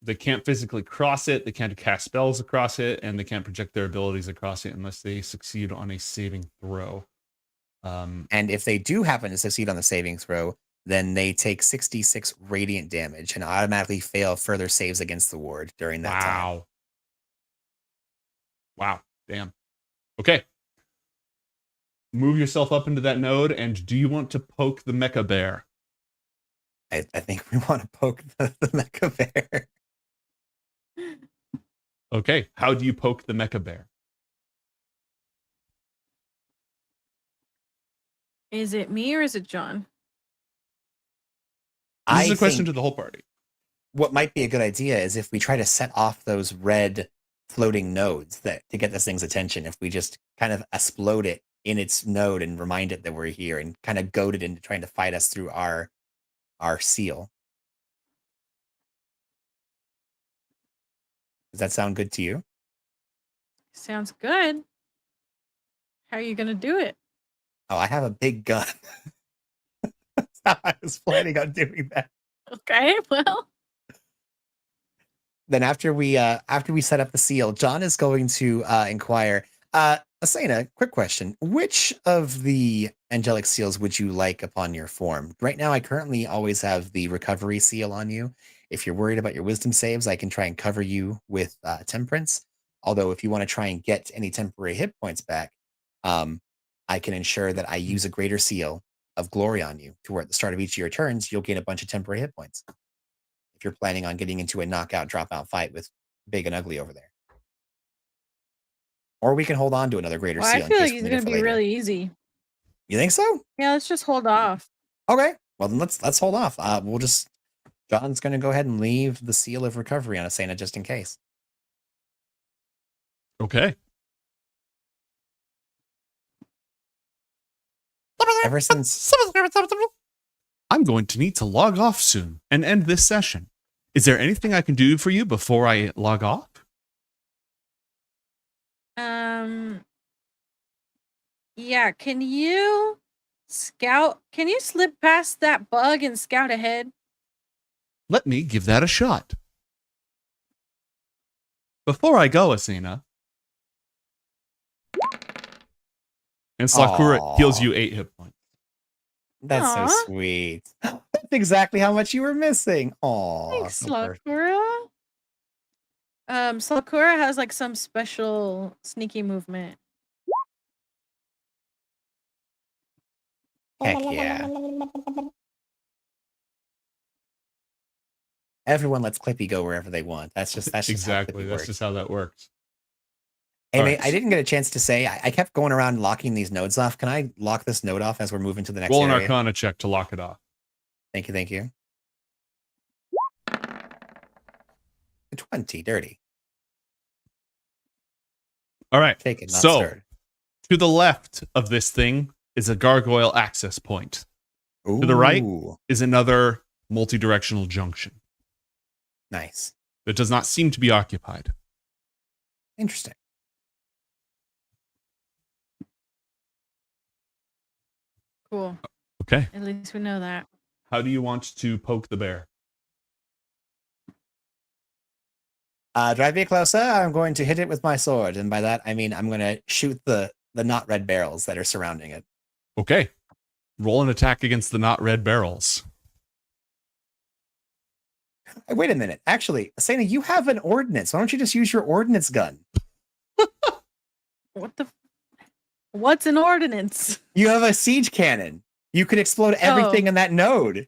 They can't physically cross it, they can't cast spells across it, and they can't project their abilities across it unless they succeed on a saving throw. And if they do happen to succeed on the saving throw, then they take 66 radiant damage and automatically fail further saves against the ward during that time. Wow. Damn. Okay. Move yourself up into that node, and do you want to poke the mecha bear? I think we want to poke the mecha bear. Okay. How do you poke the mecha bear? Is it me or is it John? This is I a question think to the whole party. what might be a good idea is if we try to set off those red floating nodes that to get this thing's attention, if we just kind of explode it in its node and remind it that we're here and kind of goad it into trying to fight us through our seal. Does that sound good to you? Sounds good. How are you gonna do it? Oh, I have a big gun. That's how I was planning on doing that. Okay, well. Then after we set up the seal, John is going to inquire. Asena, quick question. Which of the angelic seals would you like upon your form? Right now, I currently always have the recovery seal on you. If you're worried about your wisdom saves, I can try and cover you with temperance. Although if you want to try and get any temporary hit points back, I can ensure that I use a greater seal of glory on you to where at the start of each of your turns, you'll gain a bunch of temporary hit points. If you're planning on getting into a knockout, dropout fight with Big and Ugly over there. Or we can hold on to another greater Well, seal. I feel in like case he's we need it gonna for be later. really easy. You think so? Yeah, let's just hold off. Okay. Well, then let's hold off. John's going to go ahead and leave the seal of recovery on Asena just in case. Okay. Ever since I'm going to need to log off soon and end this session. Is there anything I can do for you before I log off? Yeah, can you slip past that bug and scout ahead? Let me give that a shot. Before I go, Asena. And Sakura Aw. heals you 8 hit points. That's Aw. so sweet. That's exactly how much you were missing. Aw. Thanks, so perfect. Sakura. Sakura has like some special sneaky movement. Heck yeah. Everyone lets Clippy go wherever they want. That's just Exactly. How Clippy That's works. just how that works. Hey, All mate, right. I didn't get a chance to say. I kept going around locking these nodes off. Can I lock this node off as we're moving to the next Roll an area? Arcana check to lock it off. Thank you, thank you. 20, dirty. All right. Take it, not So, stirred. to the left of this thing is a gargoyle access point. To the right Ooh, is another multi-directional junction nice. that does not seem to be occupied. Interesting. Cool. Okay. At least we know that. How do you want to poke the bear? Drive me closer. I'm going to hit it with my sword, and by that I mean I'm going to shoot the not red barrels that are surrounding it. Okay. Roll an attack against the not red barrels. Hey, wait a minute. Actually, Asena, you have an ordnance. Why don't you just use your ordnance gun? What's an ordinance? You have a siege cannon. You could explode everything in that node.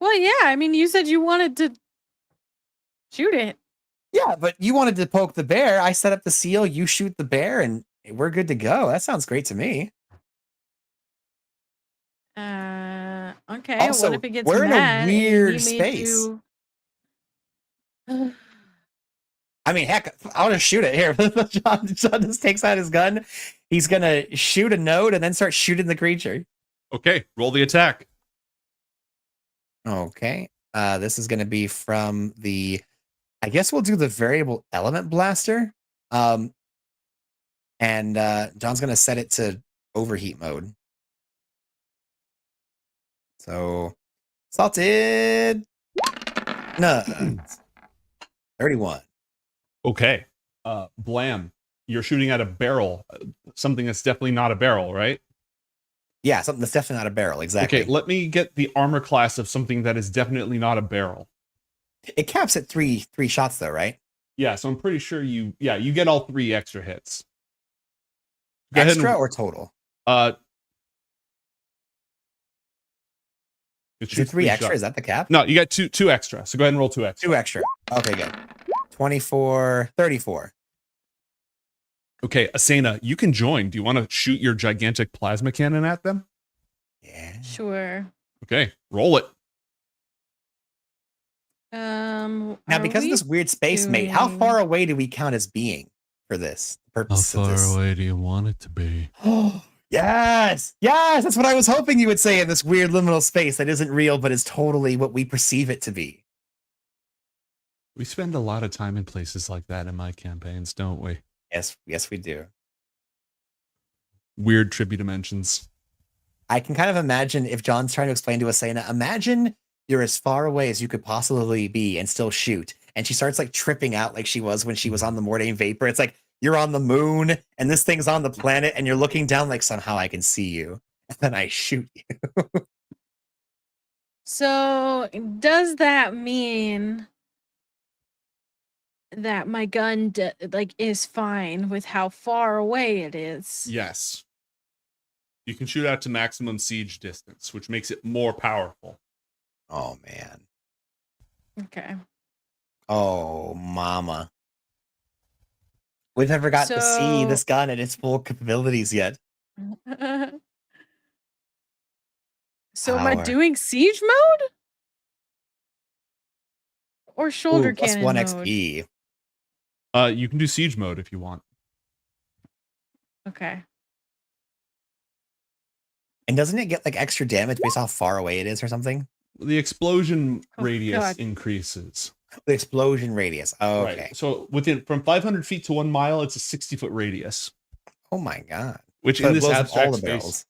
Well, yeah. I mean, you said you wanted to shoot it. Yeah, but you wanted to poke the bear. I set up the seal. You shoot the bear, and we're good to go. That sounds great to me. Okay. Also, what if it gets we're in a mad and you weird need space. to- I mean, heck, I'll just shoot it here. John just takes out his gun. He's gonna shoot a node and then start shooting the creature. Okay, roll the attack. Okay. This is gonna be from the. I guess we'll do the variable element blaster. And John's gonna set it to overheat mode. So salted. No. 31. Okay. Blam, you're shooting at a barrel. Something that's definitely not a barrel, right? Yeah, something that's definitely not a barrel. Exactly. Okay, let me get the armor class of something that is definitely not a barrel. It caps at three shots though, right? Yeah, so I'm pretty sure you get all 3 extra hits. Go ahead Extra and- or total? It's Is it 3 extra? Is that the cap? No, you got two extra. So go ahead and roll 2 extra. 2 extra. Okay, good. 24, 34. Okay, Asena, you can join. Do you want to shoot your gigantic plasma cannon at them? Yeah. Sure. Okay, roll it. Now, because of this weird space mate, how far away do we count as being for this purpose of this? away do you want it to be? Oh, yes! Yes! That's what I was hoping you would say in this weird liminal space that isn't real, but is totally what we perceive it to be. We spend a lot of time in places like that in my campaigns, don't we? Yes, we do. Weird trippy dimensions. I can kind of imagine if John's trying to explain to Asena, imagine you're as far away as you could possibly be and still shoot. And she starts like tripping out like she was when she was on the Mordain Vapor. It's like you're on the moon and this thing's on the planet and you're looking down like somehow I can see you. And then I shoot you. So, does that mean that my gun is fine with how far away it is? Yes. You can shoot out to maximum siege distance, which makes it more powerful. Oh, man. Okay. Oh, mama. We've never got to see this gun at its full capabilities yet. So am I doing siege mode? Or shoulder cannon +1 mode? XP. You can do siege mode if you want. Okay. And doesn't it get like extra damage based on how far away it is or something? The explosion Oh, radius God. increases. The explosion radius. Oh, okay. Right. So from 500 feet to 1 mile, it's a 60-foot radius. Oh my god. Which So in it this blows up abstract all the space, barrels.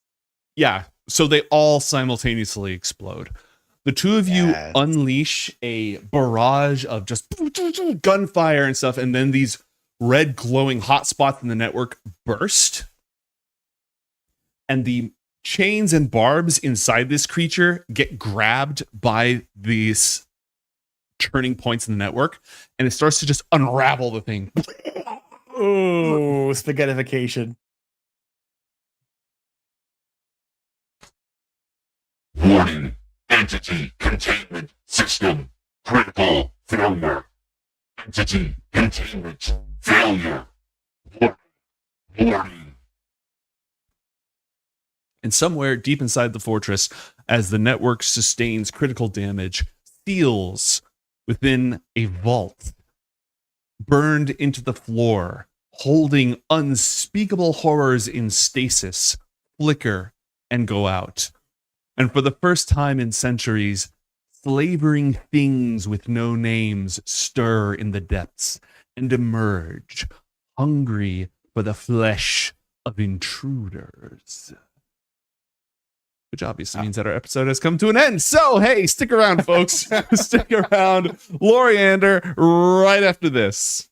yeah. So they all simultaneously explode. The two of you Yes. unleash a barrage of just gunfire and stuff, and then these red glowing hot spots in the network burst, and the chains and barbs inside this creature get grabbed by these turning points in the network, and it starts to just unravel the thing. Oh, spaghettification. Warning. Entity containment system critical failure. Entity containment failure. Warning. And somewhere deep inside the fortress, as the network sustains critical damage, seals within a vault, burned into the floor, holding unspeakable horrors in stasis, flicker and go out. And for the first time in centuries, slavering things with no names stir in the depths and emerge, hungry for the flesh of intruders. Which obviously means that our episode has come to an end. So, hey, stick around, folks. Stick around. Coriander right after this.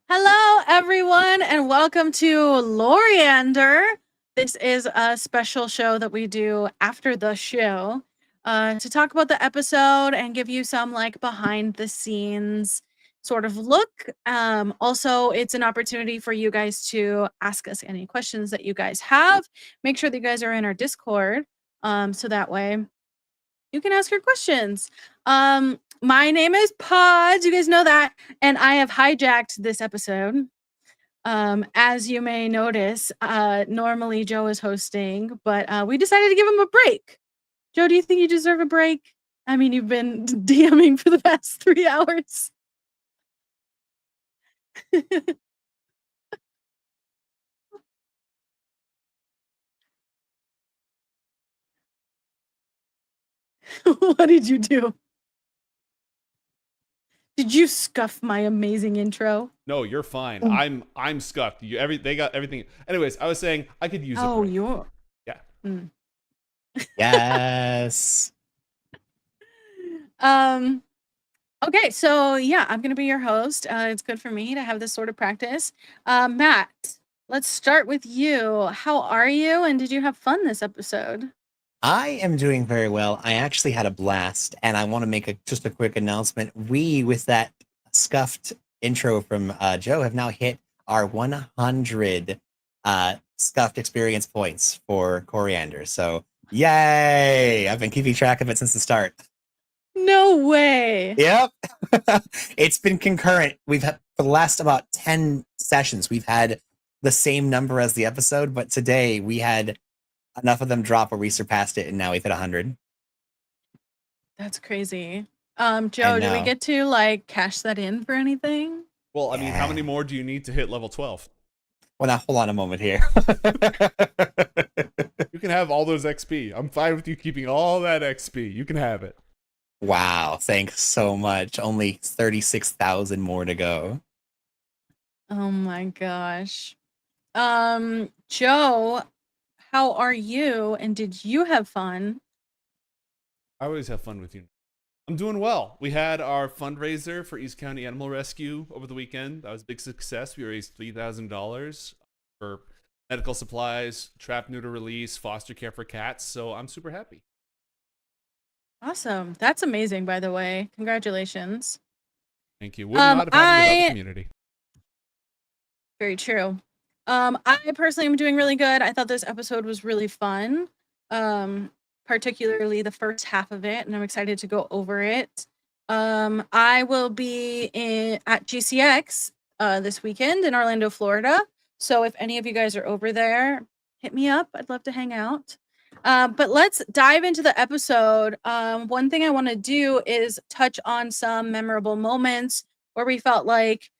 Hello, everyone, and welcome to Coriander. This is a special show that we do after the show to talk about the episode and give you some like behind the scenes sort of look. Also, it's an opportunity for you guys to ask us any questions that you guys have. Make sure that you guys are in our Discord so that way you can ask your questions. My name is Pods. You guys know that. And I have hijacked this episode. As you may notice, normally Joe is hosting, but we decided to give him a break. Joe, do you think you deserve a break? I mean, you've been DMing for the past 3 hours. What did you do? Did you scuff my amazing intro? No, you're fine. Oh. I'm scuffed. They got everything. Anyways, I was saying I could use. Oh, a break. you're. Yeah. Yes. Okay, so yeah, I'm gonna be your host. It's good for me to have this sort of practice. Matt, let's start with you. How are you, and did you have fun this episode? I am doing very well. I actually had a blast, and I want to make just a quick announcement. We, with that scuffed intro from Joe, have now hit our 100 scuffed experience points for Coriander. So, yay! I've been keeping track of it since the start. No way. Yep. It's been concurrent. We've had, for the last about 10 sessions, we've had the same number as the episode, but today we had enough of them drop where we surpassed it, and now we've hit 100. That's crazy. Joe, do we get to like cash that in for anything? Well, I mean, how many more do you need to hit level 12? Well, now hold on a moment here. You can have all those XP. I'm fine with you keeping all that XP. You can have it. Wow, thanks so much. Only 36,000 more to go. Oh my gosh. Joe, how are you, and did you have fun? I always have fun with you. I'm doing well. We had our fundraiser for East County Animal Rescue over the weekend. That was a big success. We raised $3,000 for medical supplies, trap neuter release, foster care for cats. So I'm super happy. Awesome. That's amazing, by the way. Congratulations. Thank you. Would not have happened without the community. Very true. I personally am doing really good. I thought this episode was really fun. Particularly the first half of it, and I'm excited to go over it. I will be at GCX this weekend in Orlando, Florida. So if any of you guys are over there, hit me up. I'd love to hang out. But let's dive into the episode. One thing I want to do is touch on some memorable moments where we felt like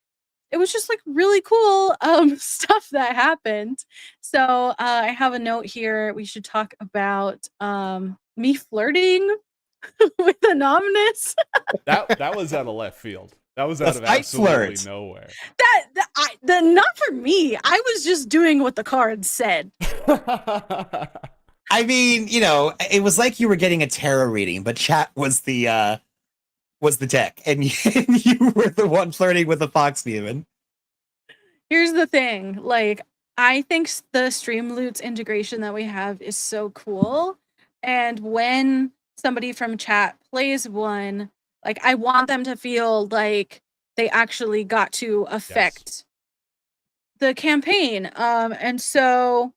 it was just like really cool stuff that happened. So I have a note here. We should talk about me flirting with Anonymous. That was out of left field. That was out of absolutely nowhere. That not for me. I was just doing what the cards said. I mean, you know, it was like you were getting a tarot reading, but chat was the deck, and you were the one flirting with the fox demon. Here's the thing, like, I think the Streamloots integration that we have is so cool, and when somebody from chat plays one, like, I want them to feel like they actually got to affect the campaign. And so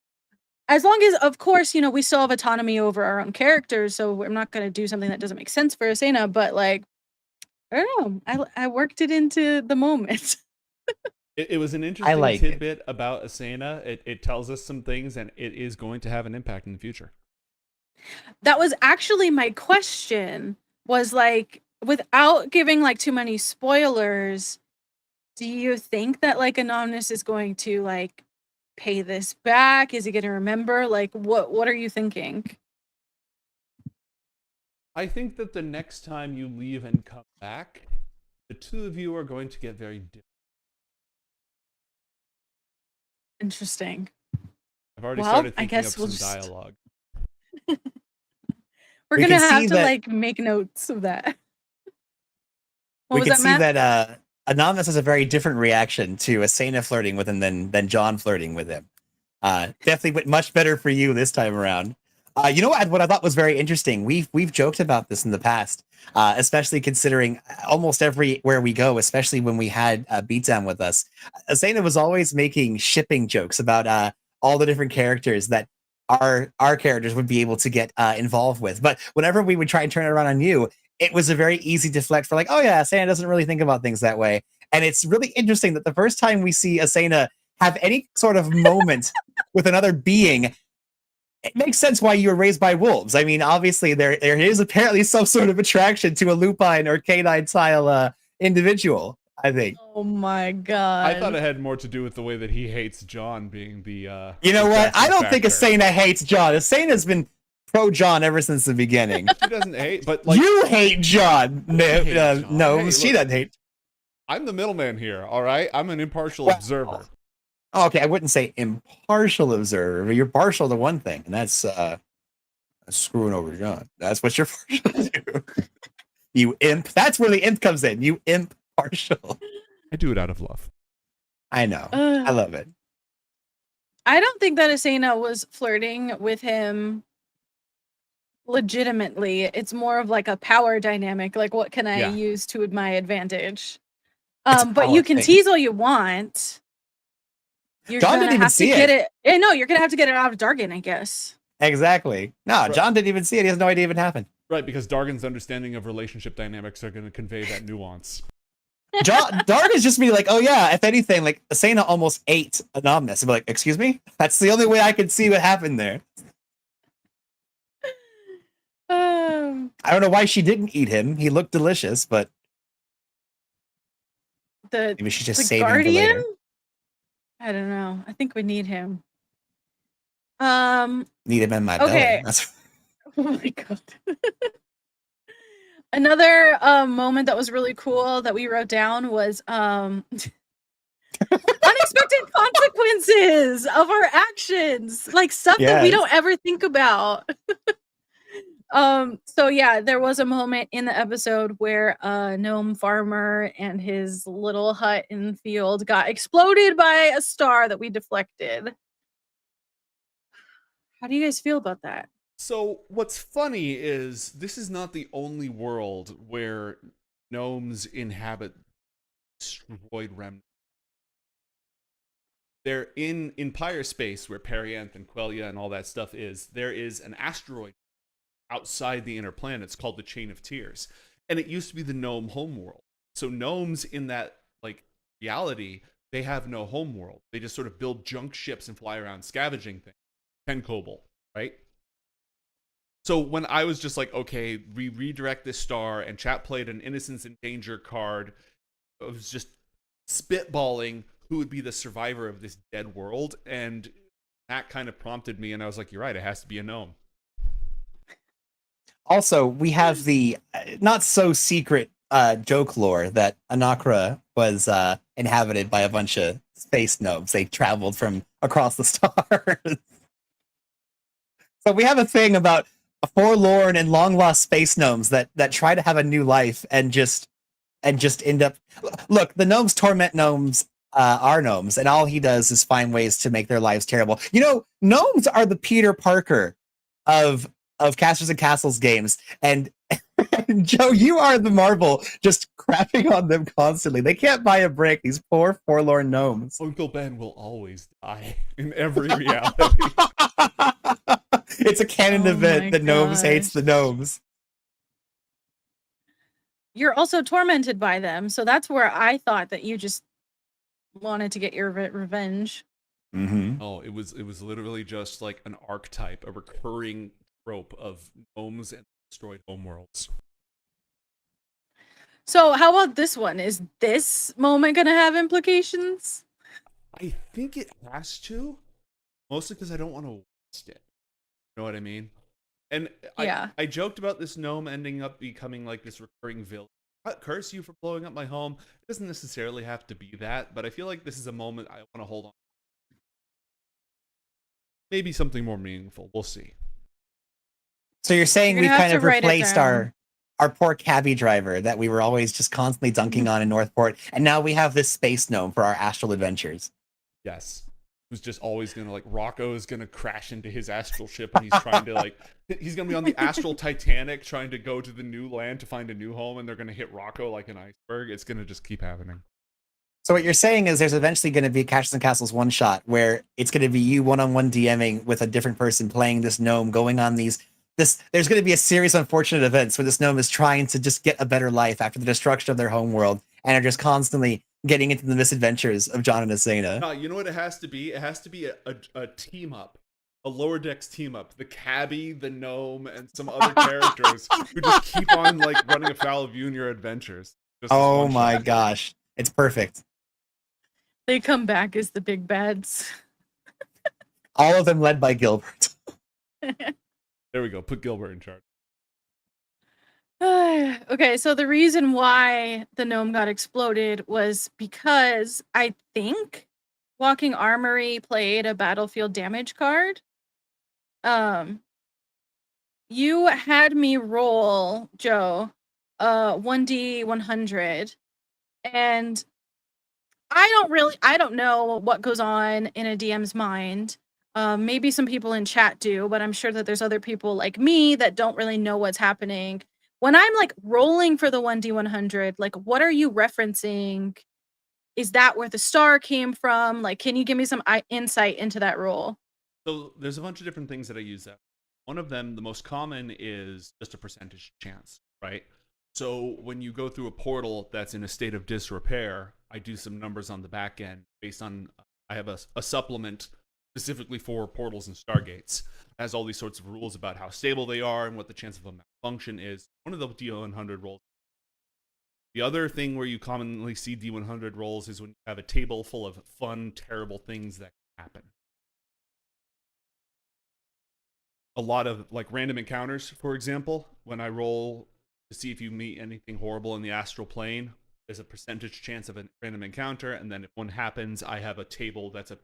as long as, of course, you know, we still have autonomy over our own characters, so we're not going to do something that doesn't make sense for Asena, but like, I don't know, I worked it into the moment. It was an interesting tidbit about Asena. It tells us some things, and it is going to have an impact in the future. That was actually my question, was like, without giving like too many spoilers, do you think that like Anonymous is going to like pay this back? Is he going to remember? Like, what are you thinking? I think that the next time you leave and come back, the two of you are going to get very different. Interesting. I've already Well, started I thinking guess up we'll some just- dialogue. We're We gonna can have see to that- like make notes of that. What We was can that, see Matt? that Anonymous has a very different reaction to Asena flirting with him than John flirting with him. Definitely went much better for you this time around. You know what I thought was very interesting? We've joked about this in the past, especially considering almost everywhere we go, especially when we had Beatdown with us. Asena was always making shipping jokes about all the different characters that our characters would be able to get involved with. But whenever we would try and turn it around on you, it was a very easy deflect for like, oh yeah, Asena doesn't really think about things that way. And it's really interesting that the first time we see Asena have any sort of moment with another being, it makes sense why you were raised by wolves. I mean, obviously there is apparently some sort of attraction to a lupine or canine style individual, I think. Oh my god. I thought it had more to do with the way that he hates John being the You know what? I don't think factor. Asena hates John. Asena's been pro John ever since the beginning. She doesn't hate, but like You hate John. No, hate John. no, Hey, she look. doesn't hate. I'm the middleman here, all right? I'm an impartial observer. Okay, I wouldn't say impartial observer, but you're partial to one thing, and that's screwing over John. That's what you're partial to. You imp. That's where the imp comes in. You imp partial. I do it out of love. I know. I love it. I don't think that Asena was flirting with him legitimately. It's more of like a power dynamic. Like, what can I Yeah. use to my advantage? It's a But power you can thing. tease all you want. You're John gonna didn't even have to see get it. it. No, you're gonna have to get it out of Dargan, I guess. Exactly. No, John didn't even see it. He has no idea it even happened. Right, because Dargan's understanding of relationship dynamics are going to convey that nuance. Dark is just be like, oh yeah, if anything, like Asena almost ate Anonymous. I'd be like, excuse me? That's the only way I can see what happened there. I don't know why she didn't eat him. He looked delicious, but maybe she's just the saving him for Guardian? later. I don't know. I think we need him. Need him in my Okay. belly. That's Oh my god. Another moment that was really cool that we wrote down was unexpected consequences of our actions, like stuff that we Yes. don't ever think about. So yeah, there was a moment in the episode where a gnome farmer and his little hut in the field got exploded by a star that we deflected. How do you guys feel about that? So what's funny is this is not the only world where gnomes inhabit destroyed remnants. They're in Pyre space where Perianth and Quelia and all that stuff is. There is an asteroid outside the inner planets called the Chain of Tears, and it used to be the gnome homeworld. So gnomes in that like reality, they have no homeworld. They just sort of build junk ships and fly around scavenging things. Pen Kobold, right? So when I was just like, okay, we redirect this star, and chat played an Innocence in Danger card, I was just spitballing who would be the survivor of this dead world, and that kind of prompted me, and I was like, you're right, it has to be a gnome. Also, we have the not so secret joke lore that Anakra was inhabited by a bunch of space gnomes. They traveled from across the stars. So we have a thing about forlorn and long lost space gnomes that try to have a new life and just end up. Look, the gnomes torment gnomes. Our gnomes, and all he does is find ways to make their lives terrible. You know, gnomes are the Peter Parker of Casters and Castles games, and Joe, you are the Marvel just crapping on them constantly. They can't buy a break. These poor forlorn gnomes. Uncle Ben will always die in every reality. It's a canon Oh event. my The gnomes hates gosh. the gnomes. You're also tormented by them, so that's where I thought that you just wanted to get your revenge. Mm-hmm. Oh, it was literally just like an archetype, a recurring trope of gnomes and destroyed homeworlds. So how about this one? Is this moment gonna have implications? I think it has to, mostly because I don't want to waste it. You know what I mean? And Yeah. I joked about this gnome ending up becoming like this recurring villain. I curse you for blowing up my home. It doesn't necessarily have to be that, but I feel like this is a moment I want to hold on. Maybe something more meaningful. We'll see. So you're saying You're we gonna have kind to of write it replaced down. our poor cabbie driver that we were always just constantly dunking on in Northport, and now we have this space gnome for our astral adventures. Yes. Who's just always gonna like Rocco is gonna crash into his astral ship and he's trying to like he's gonna be on the astral Titanic trying to go to the new land to find a new home and they're gonna hit Rocco like an iceberg. It's gonna just keep happening. So what you're saying is there's eventually going to be Castles and Castles one shot where it's going to be you one-on-one DMing with a different person playing this gnome, going on these. There's going to be a series of unfortunate events where this gnome is trying to just get a better life after the destruction of their home world and are just constantly getting into the misadventures of John and Asena. You know what it has to be? It has to be a team up. A lower decks team up. The cabbie, the gnome, and some other characters who just keep on like running afoul of you and your adventures. Just Oh one my shot. gosh. It's perfect. They come back as the big bads. All of them led by Gilbert. There we go. Put Gilbert in charge. Okay, so the reason why the gnome got exploded was because I think Walking Armory played a battlefield damage card. You had me roll, Joe, 1d 100, and I don't know what goes on in a DM's mind. Maybe some people in chat do, but I'm sure that there's other people like me that don't really know what's happening. When I'm like rolling for the 1d 100, like what are you referencing? Is that where the star came from? Like, can you give me some insight into that roll? So there's a bunch of different things that I use that. One of them, the most common, is just a percentage chance, right? So when you go through a portal that's in a state of disrepair, I do some numbers on the back end based on, I have a supplement specifically for portals and stargates. It has all these sorts of rules about how stable they are and what the chance of a malfunction is. One of the D100 rolls. The other thing where you commonly see D100 rolls is when you have a table full of fun, terrible things that happen. A lot of like random encounters, for example, when I roll to see if you meet anything horrible in the astral plane, there's a percentage chance of a random encounter, and then if one happens, I have a table that's a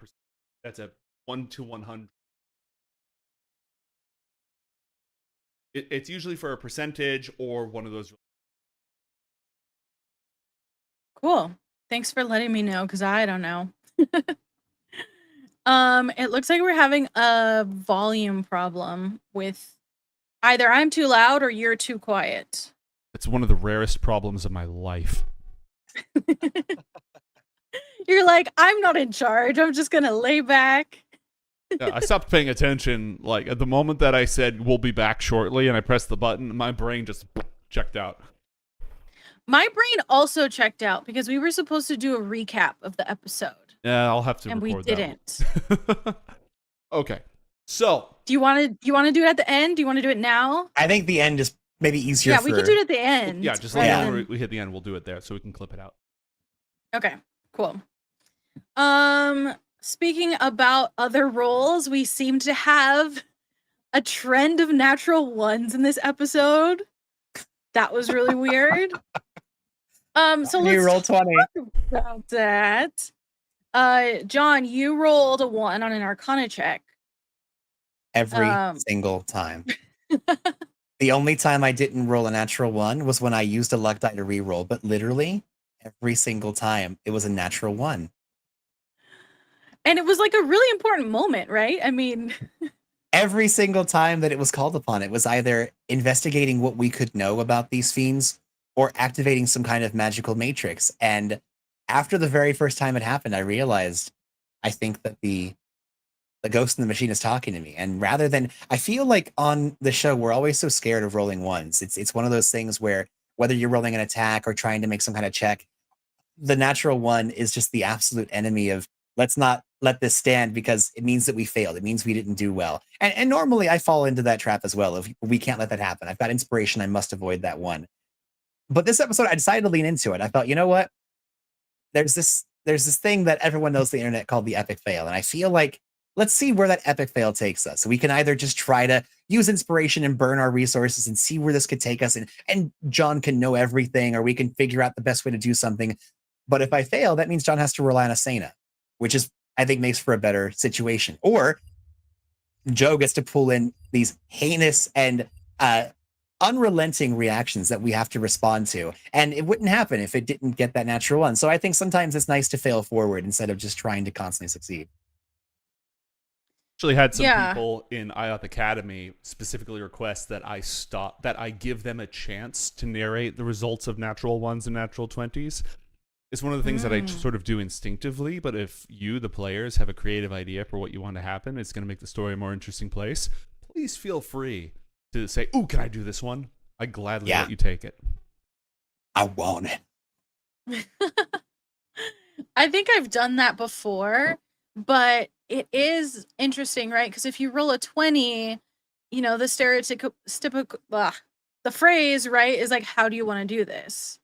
1 to 100. It's usually for a percentage or one of those. Cool. Thanks for letting me know, because I don't know. It looks like we're having a volume problem with either I'm too loud or you're too quiet. It's one of the rarest problems of my life. You're like, I'm not in charge. I'm just gonna lay back. Yeah, I stopped paying attention. Like at the moment that I said we'll be back shortly, and I pressed the button, my brain just checked out. My brain also checked out because we were supposed to do a recap of the episode. Yeah, I'll have to. And record we didn't. That. Okay, so do you want to do it at the end? Do you want to do it now? I think the end is maybe easier. Yeah, we can do it at the end. Yeah, just like we hit the end, we'll do it there so we can clip it out. Okay, cool. Speaking about other roles, we seem to have a trend of natural ones in this episode. That was really weird. So let's roll 20 talk about that. John, you rolled a 1 on an Arcana check. Every single time. The only time I didn't roll a natural 1 was when I used a luck die to reroll, but literally every single time it was a natural 1. And it was like a really important moment, right? I mean, every single time that it was called upon, it was either investigating what we could know about these fiends or activating some kind of magical matrix. And after the very first time it happened, I realized I think that the ghost in the machine is talking to me. And rather than, I feel like on the show, we're always so scared of rolling ones. It's one of those things where whether you're rolling an attack or trying to make some kind of check, the natural 1 is just the absolute enemy of let's not let this stand because it means that we failed. It means we didn't do well. And normally I fall into that trap as well. If we can't let that happen, I've got inspiration. I must avoid that 1. But this episode, I decided to lean into it. I thought, you know what? There's this thing that everyone knows the internet called the epic fail. And I feel like, let's see where that epic fail takes us. We can either just try to use inspiration and burn our resources and see where this could take us. And John can know everything, or we can figure out the best way to do something. But if I fail, that means John has to rely on Asena, which is, I think, makes for a better situation. Or Joe gets to pull in these heinous and unrelenting reactions that we have to respond to. And it wouldn't happen if it didn't get that natural one. So I think sometimes it's nice to fail forward instead of just trying to constantly succeed. Actually had some Yeah. people in IOP Academy specifically request that I give them a chance to narrate the results of natural ones and natural 20s. It's one of the things that I sort of do instinctively, but if you, the players, have a creative idea for what you want to happen, it's going to make the story a more interesting place. Please feel free to say, "Ooh, can I do this one?" I gladly let you take it. I want it. I think I've done that before, but it is interesting, right? Because if you roll a 20, you know, the the phrase, right, is like, how do you want to do this?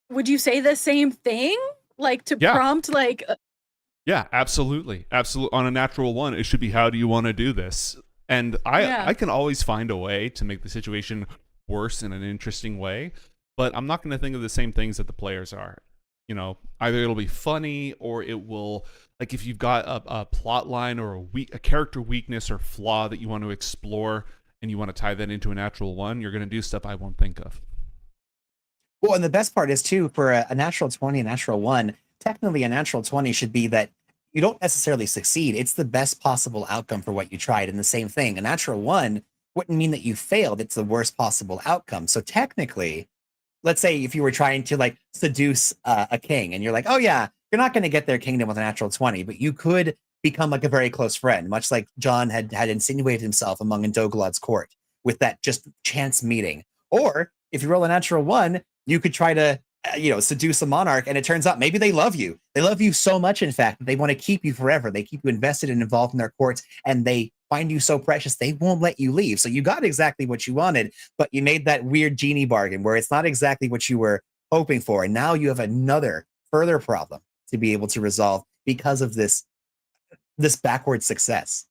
Would you say the same thing? Like to Yeah. prompt, like, Yeah, absolutely. Absolutely. On a natural one, it should be, how do you want to do this? And Yeah. I can always find a way to make the situation worse in an interesting way, but I'm not going to think of the same things that the players are. You know, either it'll be funny or it will, like if you've got a plot line or a character weakness or flaw that you want to explore and you want to tie that into a natural one, you're going to do stuff I won't think of. Well, and the best part is too, for a natural 20, a natural one, technically a natural 20 should be that you don't necessarily succeed. It's the best possible outcome for what you tried. And the same thing, a natural one wouldn't mean that you failed. It's the worst possible outcome. So technically, let's say if you were trying to like seduce a king and you're like, oh yeah, you're not going to get their kingdom with a natural 20, but you could become like a very close friend, much like John had insinuated himself among Indoglad's court with that just chance meeting. Or if you roll a natural one, you could try to seduce a monarch, and it turns out maybe they love you. They love you so much, in fact, that they want to keep you forever. They keep you invested and involved in their courts, and they find you so precious they won't let you leave. So you got exactly what you wanted, but you made that weird genie bargain where it's not exactly what you were hoping for, and now you have another further problem to be able to resolve because of this backward success.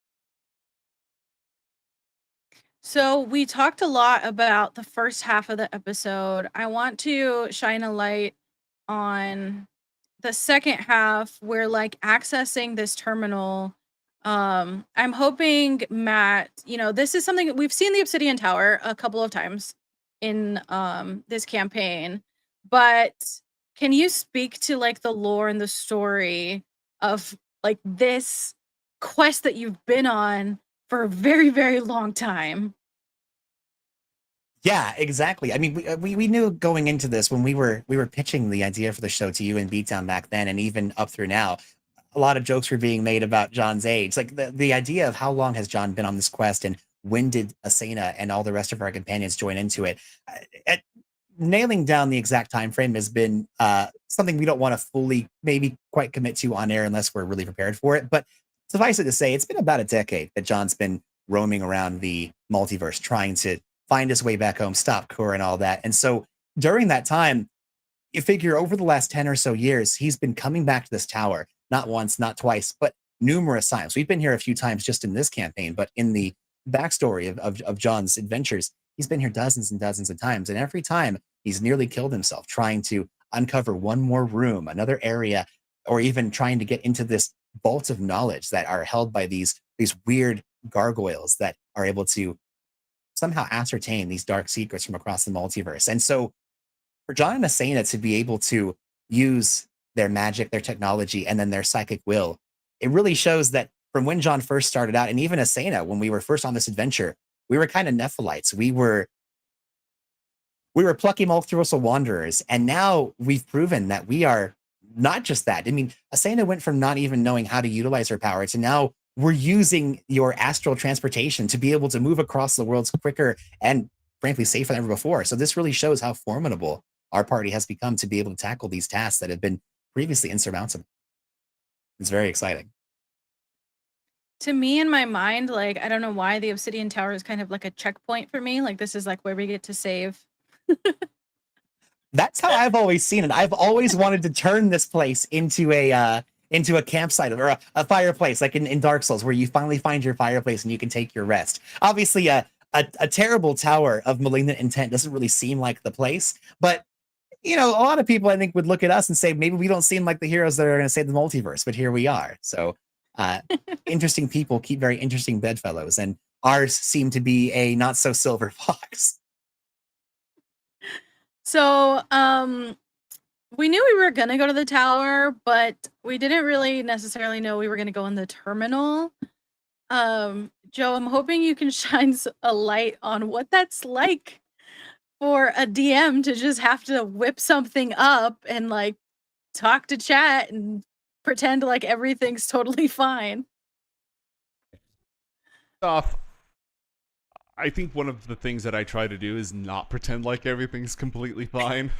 So we talked a lot about the first half of the episode. I want to shine a light on the second half where like accessing this terminal. I'm hoping, Matt, this is something we've seen the Obsidian Tower a couple of times in this campaign, but can you speak to like the lore and the story of like this quest that you've been on for a very, very long time? Yeah, exactly. I mean, we knew going into this when we were pitching the idea for the show to you and Beatdown back then, and even up through now, a lot of jokes were being made about John's age. Like the idea of how long has John been on this quest, and when did Asena and all the rest of our companions join into it? Nailing down the exact time frame has been something we don't want to fully maybe quite commit to on air unless we're really prepared for it. But suffice it to say, it's been about a decade that John's been roaming around the multiverse trying to find his way back home, stop Kor and all that. And so during that time, you figure over the last 10 or so years, he's been coming back to this tower, not once, not twice, but numerous times. We've been here a few times just in this campaign, but in the backstory of John's adventures, he's been here dozens and dozens of times. And every time he's nearly killed himself trying to uncover one more room, another area, or even trying to get into this vault of knowledge that are held by these weird gargoyles that are able to somehow ascertain these dark secrets from across the multiverse. And so for John and Asena to be able to use their magic, their technology, and then their psychic will, it really shows that from when John first started out, and even Asena, when we were first on this adventure, we were kind of Nephilites. We were plucky multiversal wanderers. And now we've proven that we are not just that. I mean, Asena went from not even knowing how to utilize her power to now we're using your astral transportation to be able to move across the worlds quicker and frankly safer than ever before. So this really shows how formidable our party has become to be able to tackle these tasks that have been previously insurmountable. It's very exciting. To me, in my mind, like, I don't know why the Obsidian Tower is kind of like a checkpoint for me. Like, this is like where we get to save. That's how I've always seen it. I've always wanted to turn this place into a into a campsite or a fireplace, like in Dark Souls, where you finally find your fireplace and you can take your rest. Obviously, a terrible tower of malignant intent doesn't really seem like the place, but a lot of people I think would look at us and say maybe we don't seem like the heroes that are going to save the multiverse, but here we are. So interesting people keep very interesting bedfellows, and ours seem to be a not so silver fox. So, we knew we were gonna go to the tower, but we didn't really necessarily know we were gonna go in the terminal. Joe, I'm hoping you can shine a light on what that's like for a DM to just have to whip something up and like talk to chat and pretend like everything's totally fine. Off. I think one of the things that I try to do is not pretend like everything's completely fine.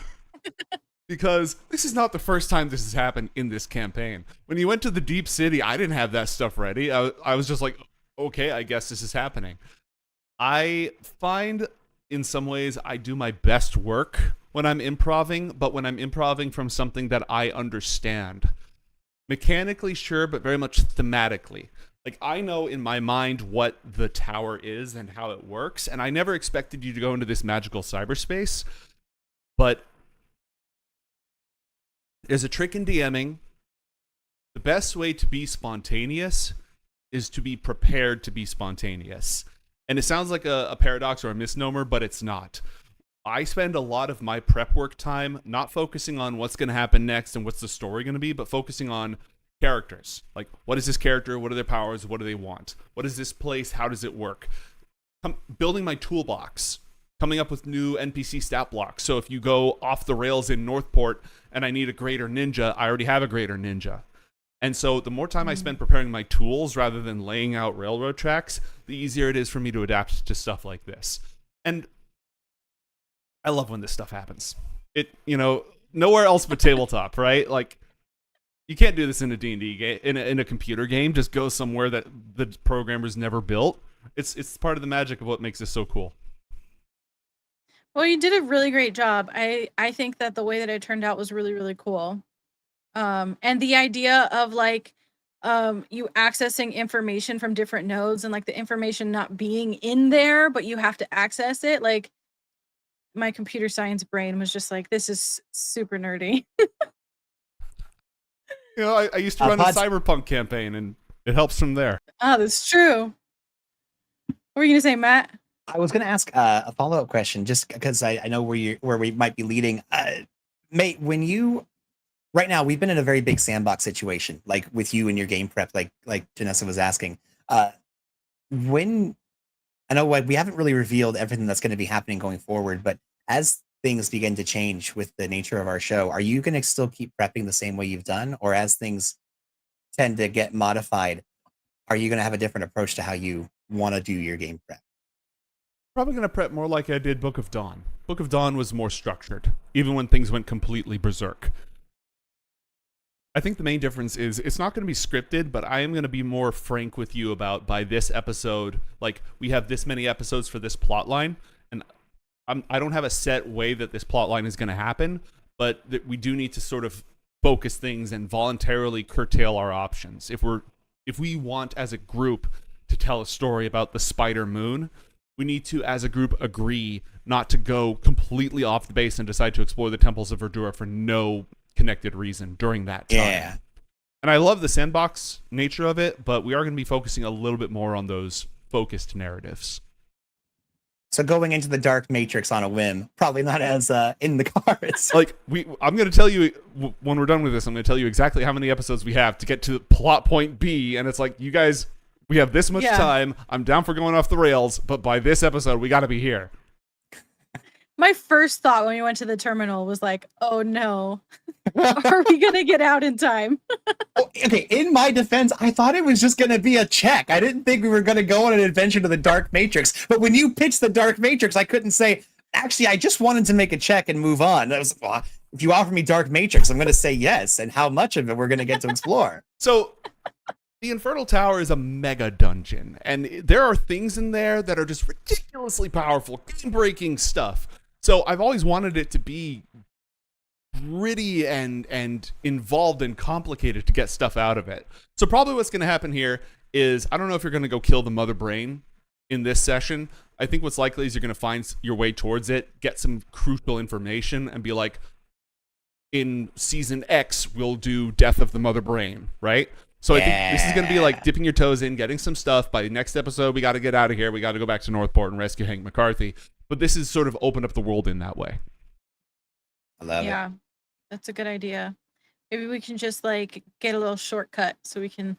Because this is not the first time this has happened in this campaign. When you went to the Deep City, I didn't have that stuff ready. I was just like, okay, I guess this is happening. I find in some ways I do my best work when I'm improving, but when I'm improving from something that I understand. Mechanically, sure, but very much thematically. Like, I know in my mind what the tower is and how it works, and I never expected you to go into this magical cyberspace, but there's a trick in DMing. The best way to be spontaneous is to be prepared to be spontaneous. And it sounds like a paradox or a misnomer, but it's not. I spend a lot of my prep work time not focusing on what's going to happen next and what's the story going to be, but focusing on characters. Like, what is this character? What are their powers? What do they want? What is this place? How does it work? Building my toolbox. Coming up with new NPC stat blocks. So if you go off the rails in Northport and I need a greater ninja, I already have a greater ninja. And so the more time I spend preparing my tools rather than laying out railroad tracks, the easier it is for me to adapt to stuff like this. And I love when this stuff happens. It, nowhere else but tabletop, right? Like, you can't do this in a D&D game, in a computer game. Just go somewhere that the programmers never built. It's part of the magic of what makes this so cool. Well, you did a really great job. I think that the way that it turned out was really, really cool. And the idea of like you accessing information from different nodes and like the information not being in there, but you have to access it. Like, my computer science brain was just like, this is super nerdy. I used to run a cyberpunk campaign, and it helps from there. Oh, that's true. What were you gonna say, Matt? I was going to ask a follow-up question, just because I know where we might be leading. Mate, right now we've been in a very big sandbox situation, like with you and your game prep, like Janessa was asking. When I know we haven't really revealed everything that's going to be happening going forward, but as things begin to change with the nature of our show, are you going to still keep prepping the same way you've done, or as things tend to get modified, are you going to have a different approach to how you want to do your game prep? Probably going to prep more like I did Book of Dawn. Book of Dawn was more structured, even when things went completely berserk. I think the main difference is it's not going to be scripted, but I am going to be more frank with you about, by this episode, like, we have this many episodes for this plot line, and I don't have a set way that this plot line is going to happen, but that we do need to sort of focus things and voluntarily curtail our options. If we want, as a group, to tell a story about the Spider Moon, we need to, as a group, agree not to go completely off the base and decide to explore the temples of Verdura for no connected reason during that time. Yeah. And I love the sandbox nature of it, but we are going to be focusing a little bit more on those focused narratives. So going into the Dark Matrix on a whim, probably not as in the cards. Like, I'm going to tell you, when we're done with this, I'm going to tell you exactly how many episodes we have to get to plot point B, and it's like, you guys, we have this much time. I'm down for going off the rails, but by this episode, we got to be here. My first thought when we went to the terminal was like, oh no, are we going to get out in time? Okay, in my defense, I thought it was just going to be a check. I didn't think we were going to go on an adventure to the Dark Matrix. But when you pitched the Dark Matrix, I couldn't say, actually, I just wanted to make a check and move on. That was, well, if you offer me Dark Matrix, I'm going to say yes. And how much of it we're going to get to explore. So the Infernal Tower is a mega dungeon, and there are things in there that are just ridiculously powerful, game-breaking stuff. So I've always wanted it to be gritty and involved and complicated to get stuff out of it. So probably what's going to happen here is, I don't know if you're going to go kill the mother brain in this session. I think what's likely is you're going to find your way towards it, get some crucial information, and be like, in season X, we'll do Death of the Mother Brain, right? So I think this is going to be like dipping your toes in, getting some stuff. By the next episode, we got to get out of here. We got to go back to Northport and rescue Hank McCarthy. But this is sort of opened up the world in that way. I love it. Yeah, that's a good idea. Maybe we can just like get a little shortcut so we can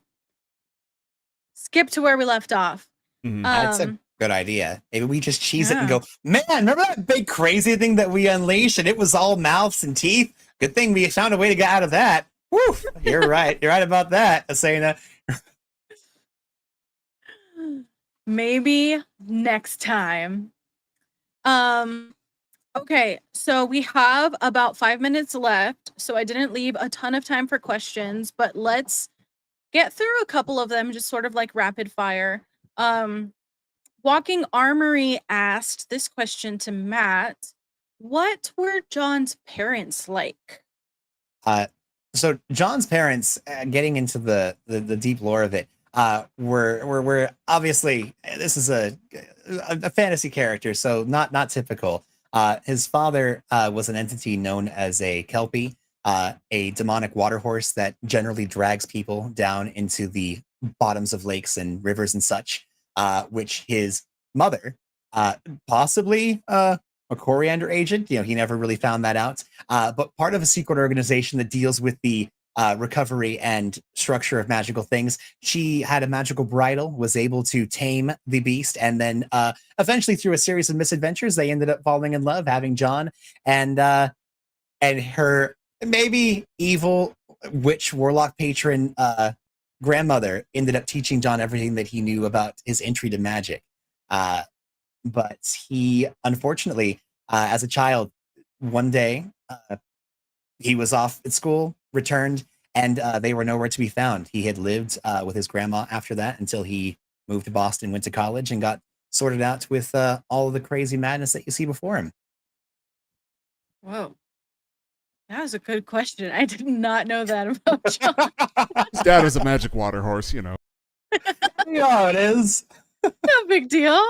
skip to where we left off. That's a good idea. Maybe we just cheese it and Yeah. go, man, remember that big crazy thing that we unleashed and it was all mouths and teeth? Good thing we found a way to get out of that. Woo! You're right. You're right about that, Asena. Maybe next time. Okay, so we have about 5 minutes left, so I didn't leave a ton of time for questions, but let's get through a couple of them, just sort of like rapid fire. Walking Armory asked this question to Matt. What were John's parents like? So John's parents, getting into the deep lore of it, were obviously, this is a fantasy character, so not typical. His father was an entity known as a Kelpie, a demonic water horse that generally drags people down into the bottoms of lakes and rivers and such, which his mother, possibly a Coriander agent, he never really found that out, but part of a secret organization that deals with the recovery and structure of magical things. She had a magical bridle, was able to tame the beast, and then eventually through a series of misadventures, they ended up falling in love, having John, and her maybe evil witch warlock patron grandmother ended up teaching John everything that he knew about his entry to magic. But he, unfortunately, as a child, one day he was off at school, returned, and they were nowhere to be found. He had lived with his grandma after that until he moved to Boston, went to college, and got sorted out with all of the crazy madness that you see before him. Whoa. That was a good question. I did not know that about John. His dad was a magic water horse, Yeah, it is. No big deal.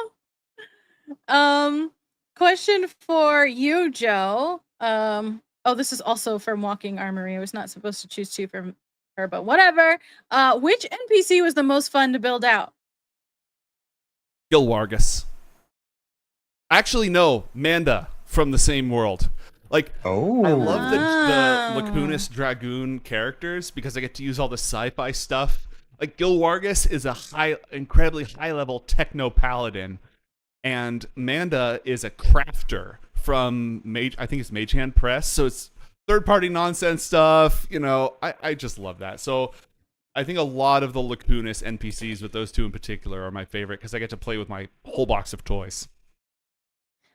Question for you, Joe. Oh, this is also from Walking Armory. I was not supposed to choose two from her, but whatever. Which NPC was the most fun to build out? Gil Wargus. Actually, no, Manda from the same world. Like, I love the Lacunas Dragoon characters because I get to use all the sci-fi stuff. Like, Gil Wargus is a incredibly high-level techno paladin, and Manda is a crafter from I think it's Mage Hand Press. So it's third-party nonsense stuff. I just love that. So I think a lot of the Lacunas NPCs, with those two in particular, are my favorite because I get to play with my whole box of toys.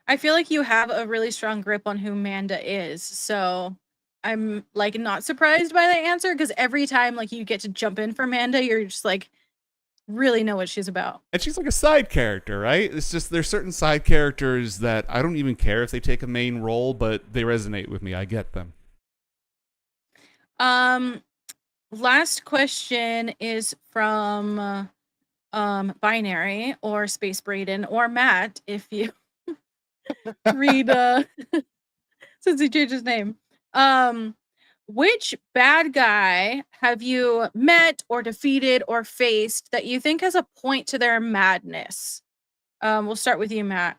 I feel like you have a really strong grip on who Manda is, so I'm like not surprised by the answer because every time like you get to jump in for Manda, you're just like really know what she's about. And she's like a side character, right? It's just there's certain side characters that I don't even care if they take a main role, but they resonate with me. I get them. Last question is from Binary or Space Braden or Matt, if you read since he changed his name. Which bad guy have you met or defeated or faced that you think has a point to their madness? We'll start with you, Matt.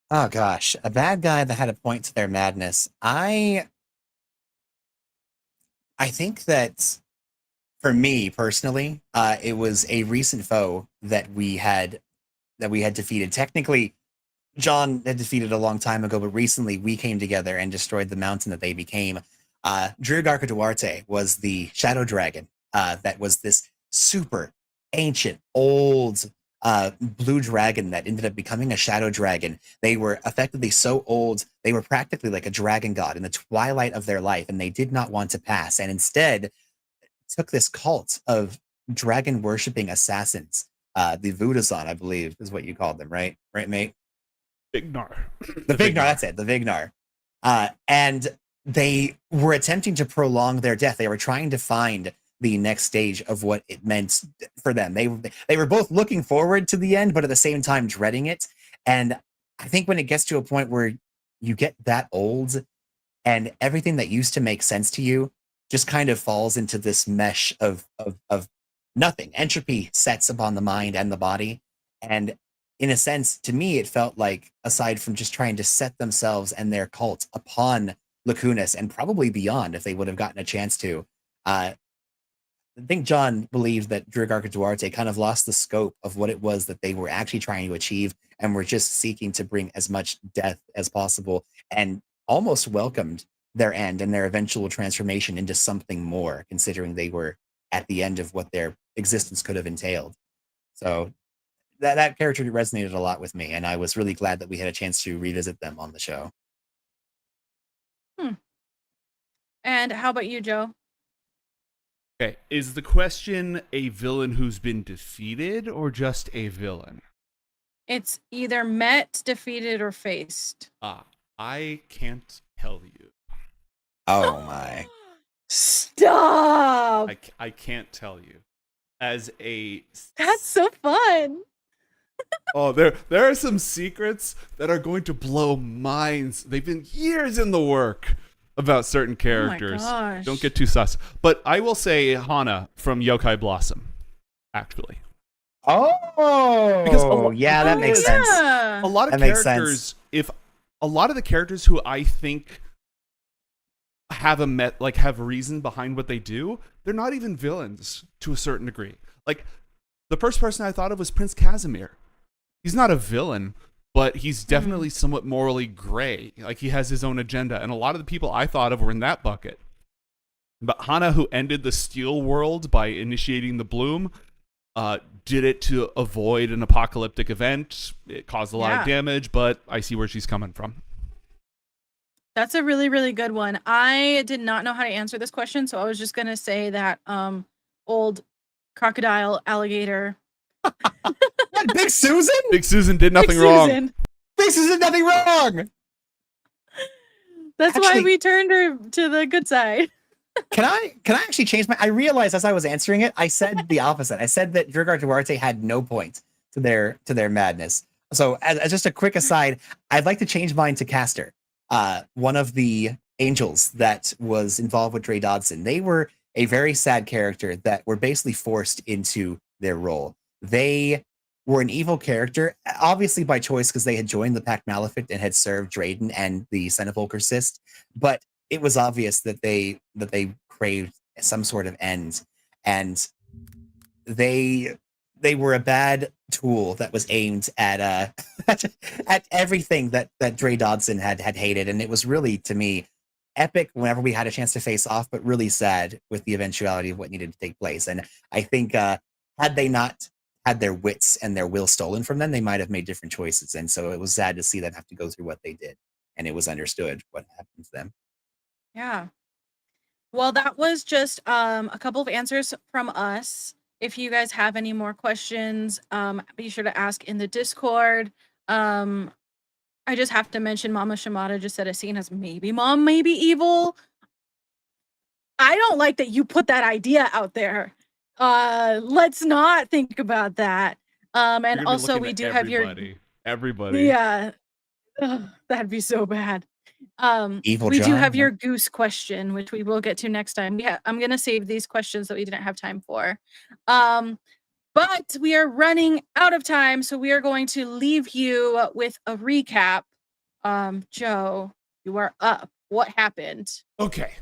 Oh gosh, a bad guy that had a point to their madness. I think that for me personally, it was a recent foe that we had defeated. Technically, John had defeated a long time ago, but recently we came together and destroyed the mountain that they became. Drugarca Duarte was the shadow dragon that was this super ancient, old blue dragon that ended up becoming a shadow dragon. They were effectively so old, they were practically like a dragon god in the twilight of their life, and they did not want to pass, and instead took this cult of dragon worshipping assassins. The Vudazan, I believe, is what you called them, right? Right, mate? Vignar. The Vignar, that's it. The Vignar. And they were attempting to prolong their death. They were trying to find the next stage of what it meant for them. They were both looking forward to the end, but at the same time dreading it. And I think when it gets to a point where you get that old and everything that used to make sense to you just kind of falls into this mesh of nothing. Entropy sets upon the mind and the body. And in a sense, to me, it felt like, aside from just trying to set themselves and their cult upon Lacunas and probably beyond if they would have gotten a chance to, I think John believed that Drigarca Duarte kind of lost the scope of what it was that they were actually trying to achieve and were just seeking to bring as much death as possible, and almost welcomed their end and their eventual transformation into something more, considering they were at the end of what their existence could have entailed. So that character resonated a lot with me, and I was really glad that we had a chance to revisit them on the show. And how about you, Joe? Okay, is the question a villain who's been defeated or just a villain? It's either met, defeated, or faced. I can't tell you. Oh my. Stop! I can't tell you. As a That's so fun. Oh, there are some secrets that are going to blow minds. They've been years in the work about certain characters. gosh. Don't get too sus. But I will say Hana from Yokai Blossom, actually. Oh, Because yeah, that makes sense. Yeah. A lot of That makes characters, sense. if a lot of the characters who I think have have reason behind what they do, they're not even villains to a certain degree. Like, the first person I thought of was Prince Casimir. He's not a villain, but he's definitely somewhat morally gray. Like, he has his own agenda, and a lot of the people I thought of were in that bucket. But Hana, who ended the Steel World by initiating the Bloom, did it to avoid an apocalyptic event. It caused a lot of damage, but I see where she's coming from. That's a really, really good one. I did not know how to answer this question, so I was just gonna say that old crocodile alligator. Big Susan? Big Susan did nothing wrong. Big Susan did nothing wrong. That's why Actually- we turned her to the good side. Can I actually change I realized as I was answering it, I said the opposite. I said that Drigarca Duarte had no point to their madness. So as just a quick aside, I'd like to change mine to Castor, one of the angels that was involved with Dre Dodson. They were a very sad character that were basically forced into their role. They were an evil character, obviously by choice because they had joined the Pact Malefic and had served Drayden and the Senevolker Cyst, but it was obvious that they craved some sort of end, and they were a bad tool that was aimed at at everything that Dre Dodson had hated, and it was really, to me, epic whenever we had a chance to face off, but really sad with the eventuality of what needed to take place. And I think had they not had their wits and their will stolen from them, they might have made different choices. And so it was sad to see them have to go through what they did, and it was understood what happened to them. Yeah. Well, that was just a couple of answers from us. If you guys have any more questions, be sure to ask in the Discord. I just have to mention Mama Shimada just said a scene as maybe mom, maybe evil. I don't like that you put that idea out there. Let's not think about that. And also we do have your everybody. Yeah. Ugh, that'd be so bad. Evil we do John, have yeah. your goose question, which we will get to next time. I'm gonna save these questions that we didn't have time for. But we are running out of time, so we are going to leave you with a recap. Joe, you are up. What happened? Okay.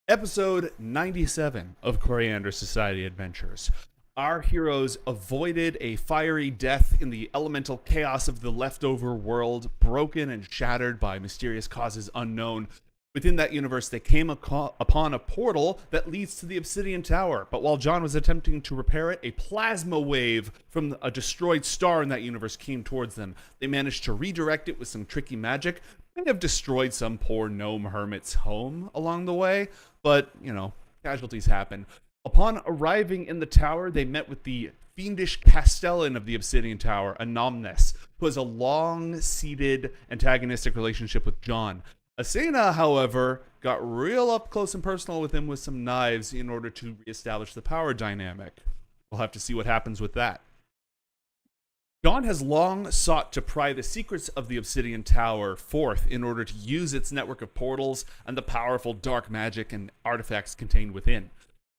Episode 97 of Coriander Society Adventures. Our heroes avoided a fiery death in the elemental chaos of the leftover world, broken and shattered by mysterious causes unknown. Within that universe, they came upon a portal that leads to the Obsidian Tower. But while John was attempting to repair it, a plasma wave from a destroyed star in that universe came towards them. They managed to redirect it with some tricky magic. May have destroyed some poor gnome hermit's home along the way, but, casualties happen. Upon arriving in the tower, they met with the fiendish Castellan of the Obsidian Tower, Anonymous, who has a long-seated antagonistic relationship with John. Asena, however, got real up close and personal with him with some knives in order to reestablish the power dynamic. We'll have to see what happens with that. John has long sought to pry the secrets of the Obsidian Tower forth in order to use its network of portals and the powerful dark magic and artifacts contained within.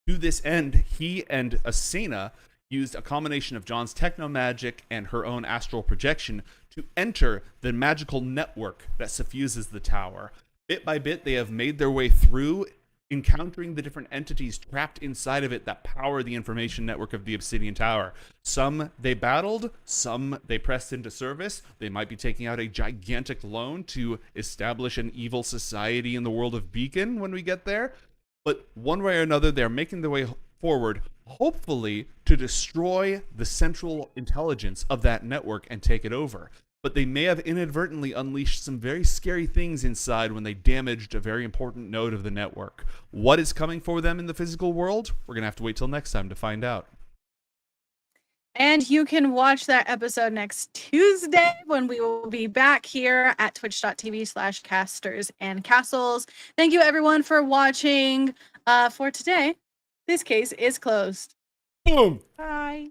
To this end, he and Asena used a combination of John's techno magic and her own astral projection to enter the magical network that suffuses the tower. Bit by bit, they have made their way through, encountering the different entities trapped inside of it that power the information network of the Obsidian Tower. Some they battled, some they pressed into service. They might be taking out a gigantic loan to establish an evil society in the world of Beacon when we get there. But one way or another, they're making their way forward, hopefully to destroy the central intelligence of that network and take it over. But they may have inadvertently unleashed some very scary things inside when they damaged a very important node of the network. What is coming for them in the physical world? We're going to have to wait till next time to find out. And you can watch that episode next Tuesday when we will be back here at twitch.tv/casters and castles. Thank you everyone for watching. For today, this case is closed. Boom. Bye.